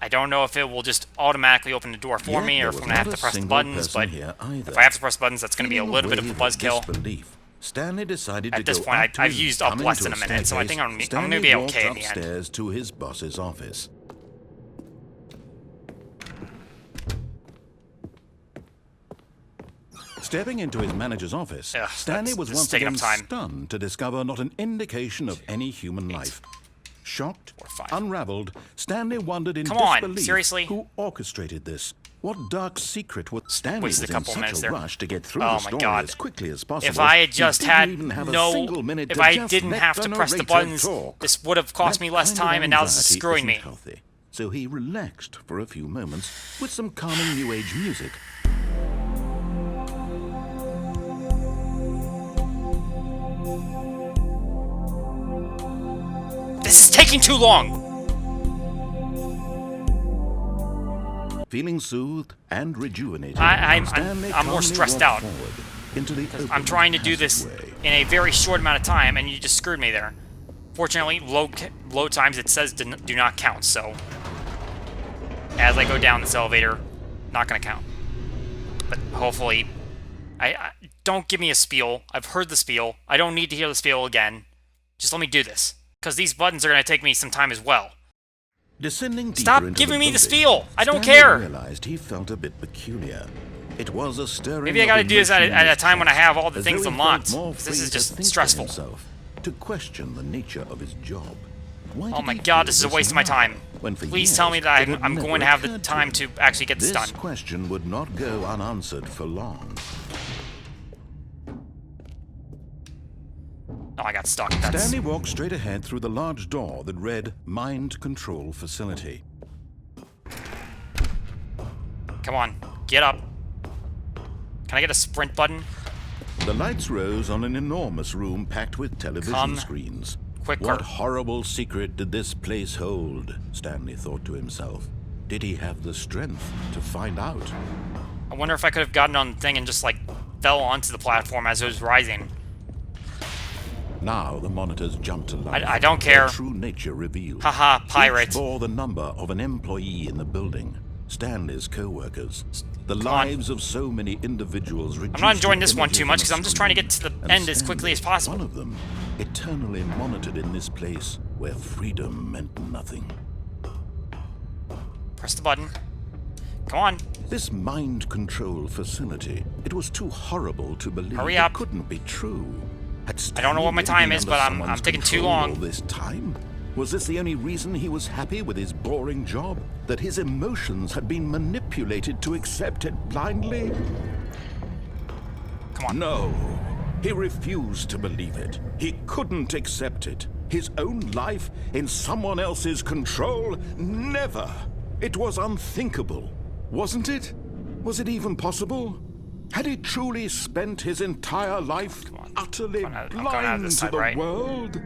I don't know if it will just automatically open the door for me or if I'm going to have to press the buttons, but if I have to press buttons, that's going to be a little bit of a buzzkill. Stanley decided At this point, I've used up less than a minute, so I think I'm going to be okay in the end. Upstairs to his boss's office. Stepping into his manager's office, Stanley was once again stunned to discover not an indication of any human life. Shocked, unraveled, Stanley wondered in disbelief who orchestrated this. What dark secret would Stanley was in such a rush to get through the story as quickly as possible? If I had just had if I didn't have to press the buttons, this would have cost me less time, and now this is screwing me. So he relaxed for a few moments with some calming New Age music. This is taking too long! Feeling soothed and rejuvenated, I'm more stressed out. I'm trying to do this in a very short amount of time, and you just screwed me there. Fortunately, load times it says do not count, so as I go down this elevator, not gonna count. But hopefully, I don't give me a spiel. I've heard the spiel. I don't need to hear the spiel again. Just let me do this, because these buttons are gonna take me some time as well. Descending Stop giving me the spiel! I don't care! Realized he felt a bit peculiar. It was a stirring. Maybe I gotta do this at a time when I have all the things unlocked. This is just stressful. To question the nature of his job. Oh my god, this is a waste of my time. Please tell me that I'm going to have the time to actually get this done. This question would not go unanswered for long. Oh, I got stuck. Stanley walked straight ahead through the large door that read Mind Control Facility. Come on, get up. Can I get a sprint button? The lights rose on an enormous room packed with television screens. Quicker. What horrible secret did this place hold? Stanley thought to himself. Did he have the strength to find out? I wonder if I could have gotten on the thing and just, like, fell onto the platform as it was rising. Now the monitors jumped to life. I don't care. Their true nature revealed. Haha, pirate. Each bore the number of an employee in the building. Stanley's co-workers. The lives of so many individuals. I'm not enjoying this one too much because I'm just trying to get to the end as quickly as possible. One of them, eternally monitored in this place where freedom meant nothing. Press the button. Come on. This mind control facility, it was too horrible to believe. Hurry up. It couldn't be true. I don't know what my time is, but I'm taking too long. All this time? Was this the only reason he was happy with his boring job? That his emotions had been manipulated to accept it blindly? Come on. No. He refused to believe it. He couldn't accept it. His own life in someone else's control? Never. It was unthinkable. Wasn't it? Was it even possible? Had he truly spent his entire life utterly blind to the world?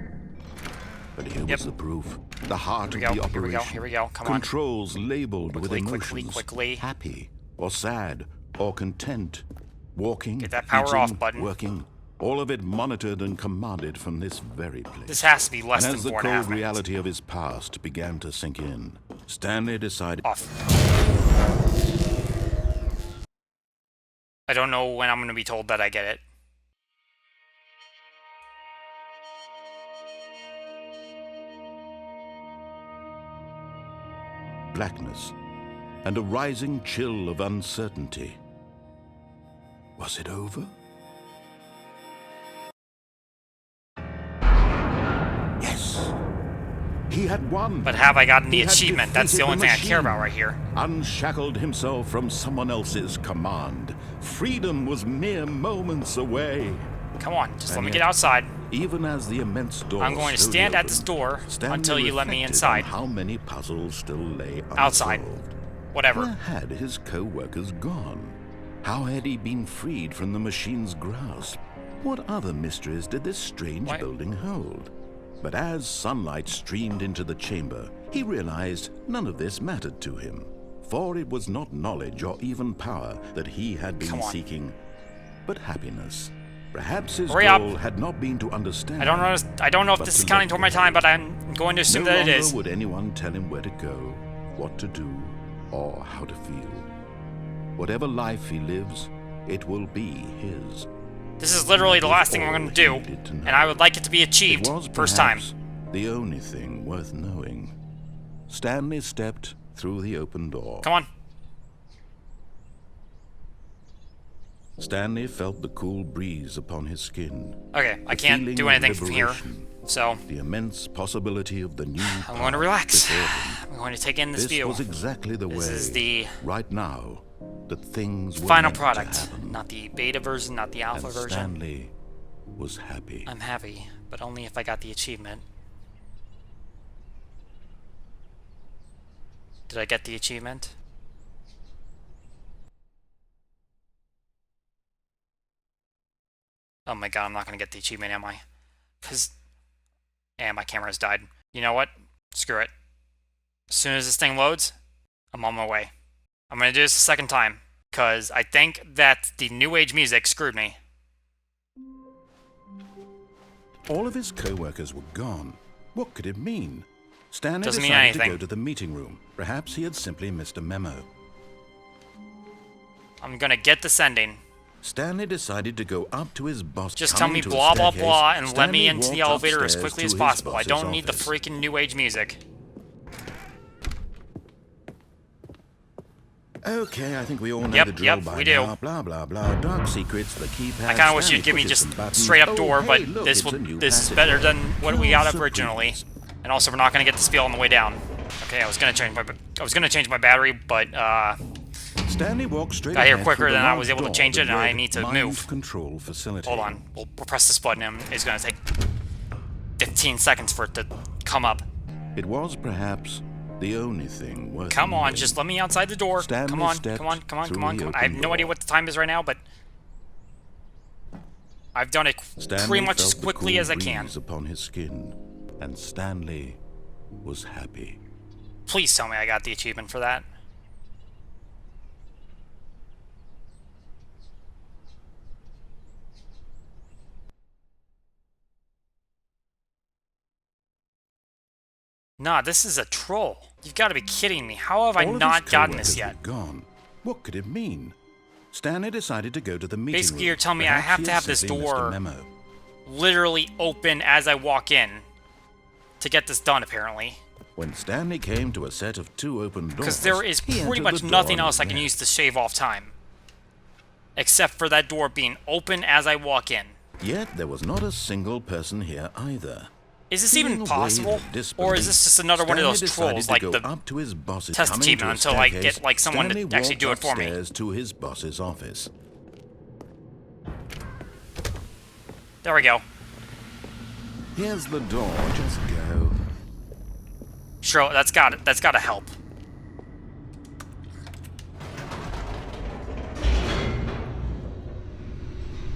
But here was the proof. The heart of the operation. Here we go. Come on. Controls labeled with emotions. Quickly. Happy, or sad, or content. Walking, get that power off button. Working. All of it monitored and commanded from this very place. This has to be less than 4.5 minutes. And as the cold reality of his past began to sink in, Stanley decided... Off. I don't know when I'm going to be told that I get it. Blackness and a rising chill of uncertainty. Was it over? Yes. He had won. But have I gotten the achievement? That's the only thing I care about right here. Unshackled himself from someone else's command. Freedom was mere moments away. Come on, just let me get outside. Even as the immense door I'm going to stand at this door until you let me inside. How many puzzles still lay unsolved? Outside. Whatever. Where had his co-workers gone? How had he been freed from the machine's grasp? What other mysteries did this strange building hold? But as sunlight streamed into the chamber, he realized none of this mattered to him. For it was not knowledge or even power that he had been seeking, but happiness. Perhaps his Hurry goal up. had not been to understand. I don't know if this is counting toward my time, but I'm going to assume that it is. No longer would anyone tell him where to go, what to do, or how to feel. Whatever life he lives, it will be his. This is literally the last thing I'm going to do, and I would like it to be achieved first time. The only thing worth knowing. Stanley stepped through the open door. Come on. Stanley felt the cool breeze upon his skin. Okay, I can't do anything from here, so the immense possibility of the new I'm going to relax. I'm going to take in this view. This was exactly the way. This is the right now that things were final meant product, to happen. not the beta version, not the alpha And version. Stanley was happy. I'm happy, but only if I got the achievement. Did I get the achievement? Oh my god, I'm not gonna get the achievement, am I? And my camera has died. You know what? Screw it. As soon as this thing loads, I'm on my way. I'm gonna do this a second time, because I think that the new age music screwed me. All of his co-workers were gone. What could it mean? Stanley Doesn't mean decided anything. to go to the meeting room. Perhaps he had simply missed a memo. I'm gonna get the sending. Stanley decided to go up to his boss. Just tell me blah blah blah and let me into the elevator as quickly as possible. I don't need the freaking new age music. Okay, I think we all know the drill by we do. now. Blah blah blah. Dark secrets, the keypad. I kind of wish you'd give me just straight up door, but this is better than what we got originally. And also, we're not gonna get the spiel on the way down. Okay, I was gonna change my battery, but Stanley walked straight got here ahead quicker through the than I large was able to door change it, that and I read need to Mind move. Control facility. Hold on, we'll press this button, and it's gonna take 15 seconds for it to come up. It was perhaps the only thing worth. Come on, knowing. just let me outside the door. Stanley Come on, stepped come on, come on, through come on, the come on. I have open no idea door. what the time is right now, but I've done it Stanley pretty much as felt the quickly cool as I can. breeze upon his skin, and Stanley was happy. Please tell me I got the achievement for that. Nah, this is a troll. You've got to be kidding me. How have I All of not his gotten this co-workers yet? were gone. What could it mean? Stanley decided to go to the meeting Basically, room. you're telling me I Perhaps have he to had have this simply missed a door memo. literally open as I walk in to get this done, apparently. When Stanley came to a set of two open doors, Because there is he pretty entered much the door nothing on else I can his use to shave off time. Except for that door being open as I walk in. left. Yet there was not a single person here either. Is this Feeling even a wave possible? of disbelief, Or is this just another one of those Stanley trolls, decided like to go the up to his boss's test coming achievement to a until I staircase, get, like, someone to Stanley actually do walked it for me? upstairs to his boss's office. There we go. Here's the door. Just go. Sure, that's gotta help.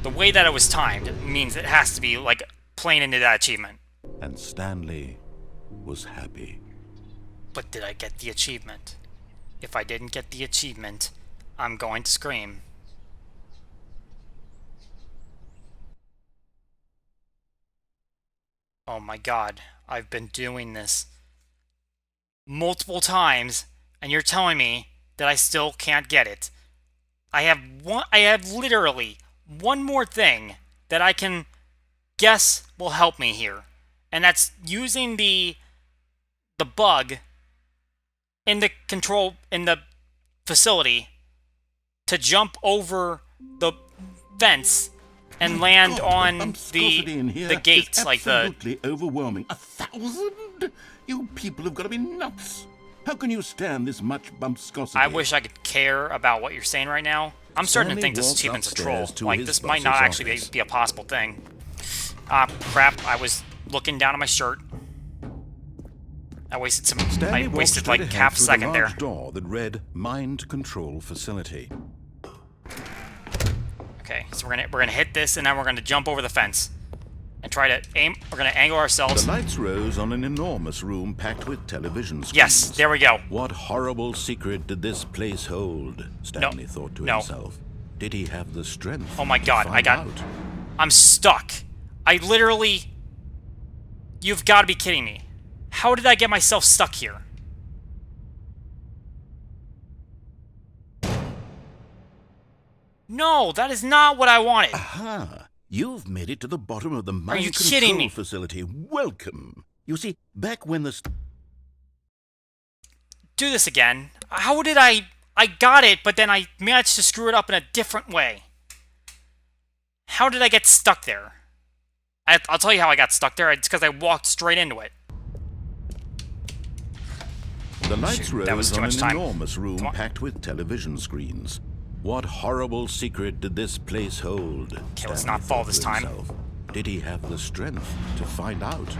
The way that it was timed means it has to be, like, playing into that achievement. And Stanley was happy. But did I get the achievement? If I didn't get the achievement, I'm going to scream. Oh my god, I've been doing this multiple times, and you're telling me that I still can't get it. I have literally one more thing that I can guess will help me here. And that's using the bug in the facility to jump over the fence and land on the gates, like the... Absolutely overwhelming. 1,000? You people have got to be nuts. How can you stand this much bumpscosity? I wish I could care about what you're saying right now. I'm starting to think this achievement's a troll. Like, this might not actually be a possible thing. Ah, crap. I was looking down at my shirt. I wasted like half a second there. Door that read Mind Control Facility. Okay, so we're gonna hit this, and then we're gonna jump over the fence and try to aim. We're gonna angle ourselves. The lights rose on an enormous room packed with television screens. Yes, there we go. What horrible secret did this place hold? Stanley thought to himself. Did he have the strength? Oh my to god, find I got out? I'm stuck. I literally... You've got to be kidding me. How did I get myself stuck here? No, that is not what I wanted. Aha! You've made it to the bottom of the Are you mind kidding control me? facility. Welcome. You see, back when the... Do this again. How did I got it, but then I managed to screw it up in a different way. How did I get stuck there? I'll tell you how I got stuck there. It's because I walked straight into it. The lights Shoot, that was rose too on much an time. enormous room packed with television screens. What horrible secret did this place hold? Okay, let's Stanley not fall thought this to time. himself. Did he have the strength to find out?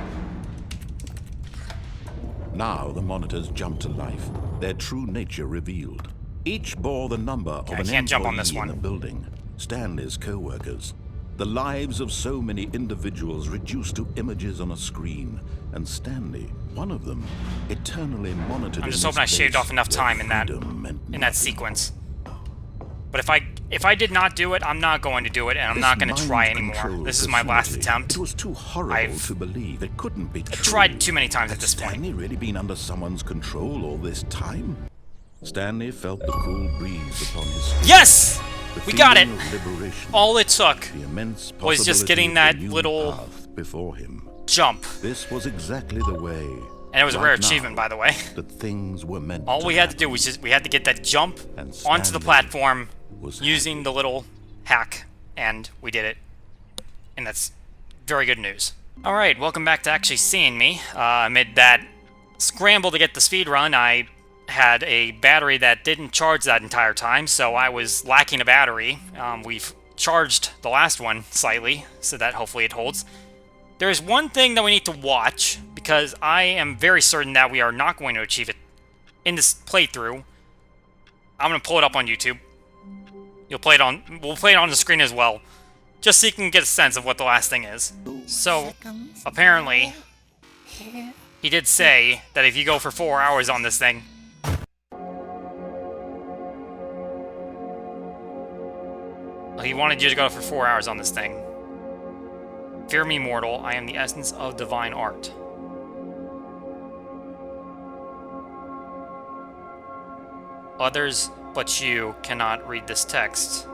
Now the monitors jumped to life, their true nature revealed. Each bore the number of I an can't jump on employee this one. in the building, Stanley's co-workers. The lives of so many individuals reduced to images on a screen, and Stanley, one of them, eternally monitored. I'm just in hoping I this shaved place off enough where time in freedom meant nothing. sequence. But if I did not do it, I'm not going to do it, and I'm not going to try anymore. This is my last attempt. It was too horrible to believe. It couldn't be true. I tried too many times at Had this point. Stanley really been under someone's control all this time? Stanley felt the cool breeze upon his skin. Yes! The We got it! feeling of liberation, All it took the immense was just possibility getting of that a new little path before him. jump. This was exactly the way. And it was a right rare now, achievement, by the way. that things were meant All to we had to happen. do was just, we had to get that jump And onto the Stanley platform was using happy. the little hack, and we did it. And that's very good news. Alright, welcome back to actually seeing me. Amid that scramble to get the speed run, I had a battery that didn't charge that entire time, so I was lacking a battery. We've charged the last one slightly, so that hopefully it holds. There's one thing that we need to watch, because I am very certain that we are not going to achieve it in this playthrough. I'm going to pull it up on YouTube. We'll play it on the screen as well, just so you can get a sense of what the last thing is. So, apparently, he did say that if you go for 4 hours on this thing, he wanted you to go for 4 hours on this thing. Fear me, mortal, I am the essence of divine art. Others but you cannot read this text.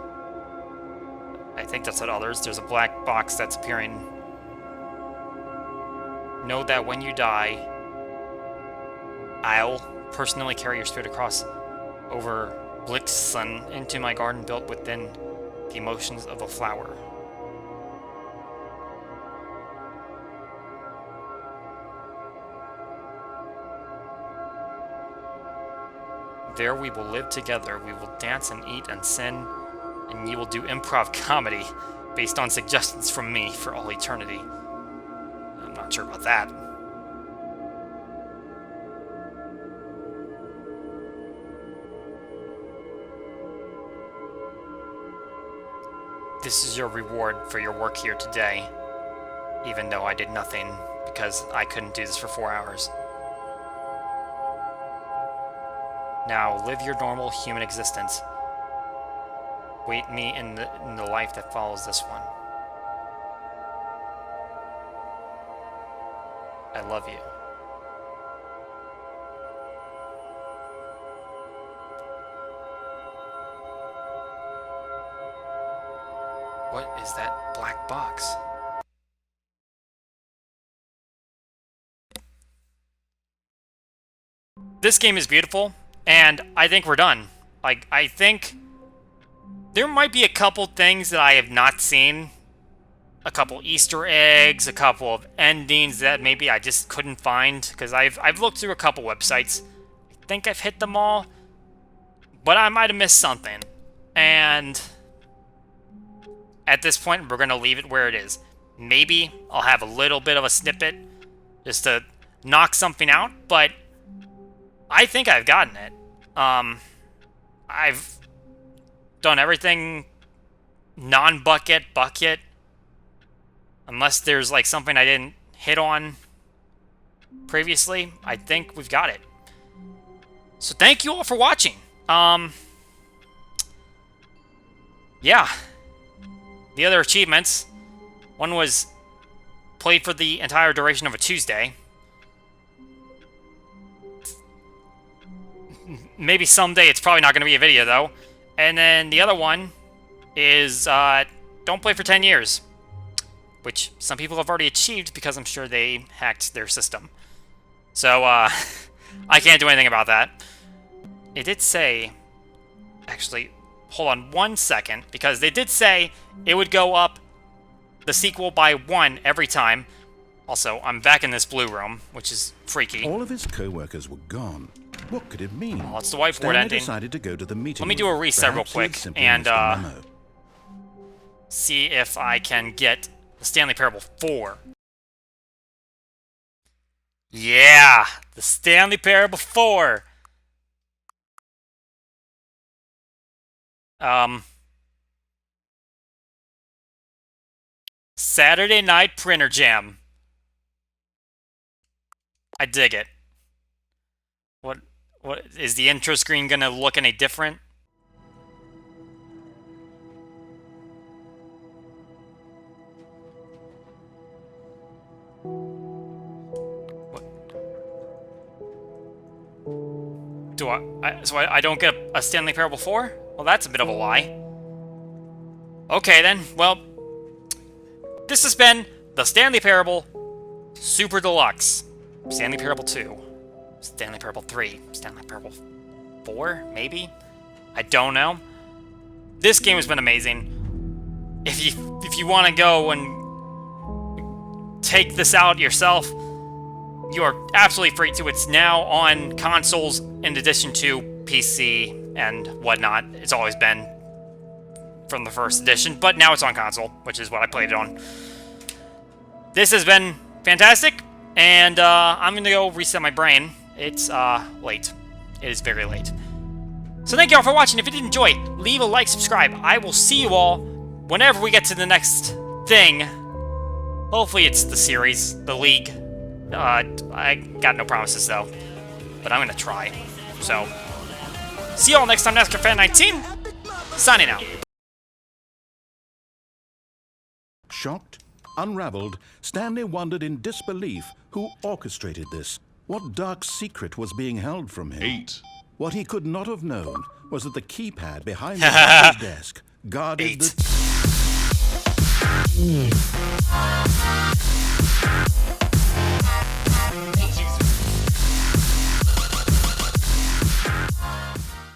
I think that's what others. There's a black box that's appearing. Know that when you die, I'll personally carry your spirit across over Blixen into my garden built within the emotions of a flower. There we will live together, we will dance and eat and sin, and you will do improv comedy based on suggestions from me for all eternity. I'm not sure about that. This is your reward for your work here today, even though I did nothing because I couldn't do this for 4 hours. Now, live your normal human existence. Wait me in the life that follows this one. I love you. What is that black box? This game is beautiful, and I think we're done. Like, I think there might be a couple things that I have not seen. A couple Easter eggs, a couple of endings that maybe I just couldn't find, because I've looked through a couple websites. I think I've hit them all, but I might have missed something. And at this point, we're going to leave it where it is. Maybe I'll have a little bit of a snippet just to knock something out, but I think I've gotten it. I've done everything non-bucket, bucket. Unless there's like something I didn't hit on previously, I think we've got it. So thank you all for watching. Yeah. The other achievements, One was played for the entire duration of a Tuesday. Maybe someday it's probably not going to be a video, though. And then the other one is don't play for 10 years. Which some people have already achieved because I'm sure they hacked their system. So, I can't do anything about that. It did say... Actually, hold on 1 second, because they did say it would go up the sequel by 1 every time. Also, I'm back in this blue room, which is freaky. All of his co-workers were gone. What could it mean? Well, it's the whiteboard Stanley ending. Decided to go to the meeting. Let me do a reset real quick and see if I can get the Stanley Parable 4. Yeah, the Stanley Parable 4. Saturday Night Printer Jam. I dig it. What is the intro screen gonna look any different? What? So I don't get a Stanley Parable 4? Well, that's a bit of a lie. Okay then, well, this has been the Stanley Parable Super Deluxe. Stanley Parable 2. Stanley Parable 3. Stanley Parable 4, maybe? I don't know. This game has been amazing. If you want to go and take this out yourself, you are absolutely free to. It's now on consoles in addition to PC and whatnot. It's always been from the first edition, but now it's on console, which is what I played it on. This has been fantastic, and I'm going to go reset my brain. It's late. It is very late. So thank you all for watching. If you did enjoy, leave a like, subscribe. I will see you all whenever we get to the next thing. Hopefully it's the series, the league. I got no promises though, but I'm gonna try. So, see you all next time, NASCAR Fan 19. Signing out. Shocked, unraveled, Stanley wondered in disbelief who orchestrated this. What dark secret was being held from him? 8. What he could not have known was that the keypad behind the doctor's desk guarded 8. the...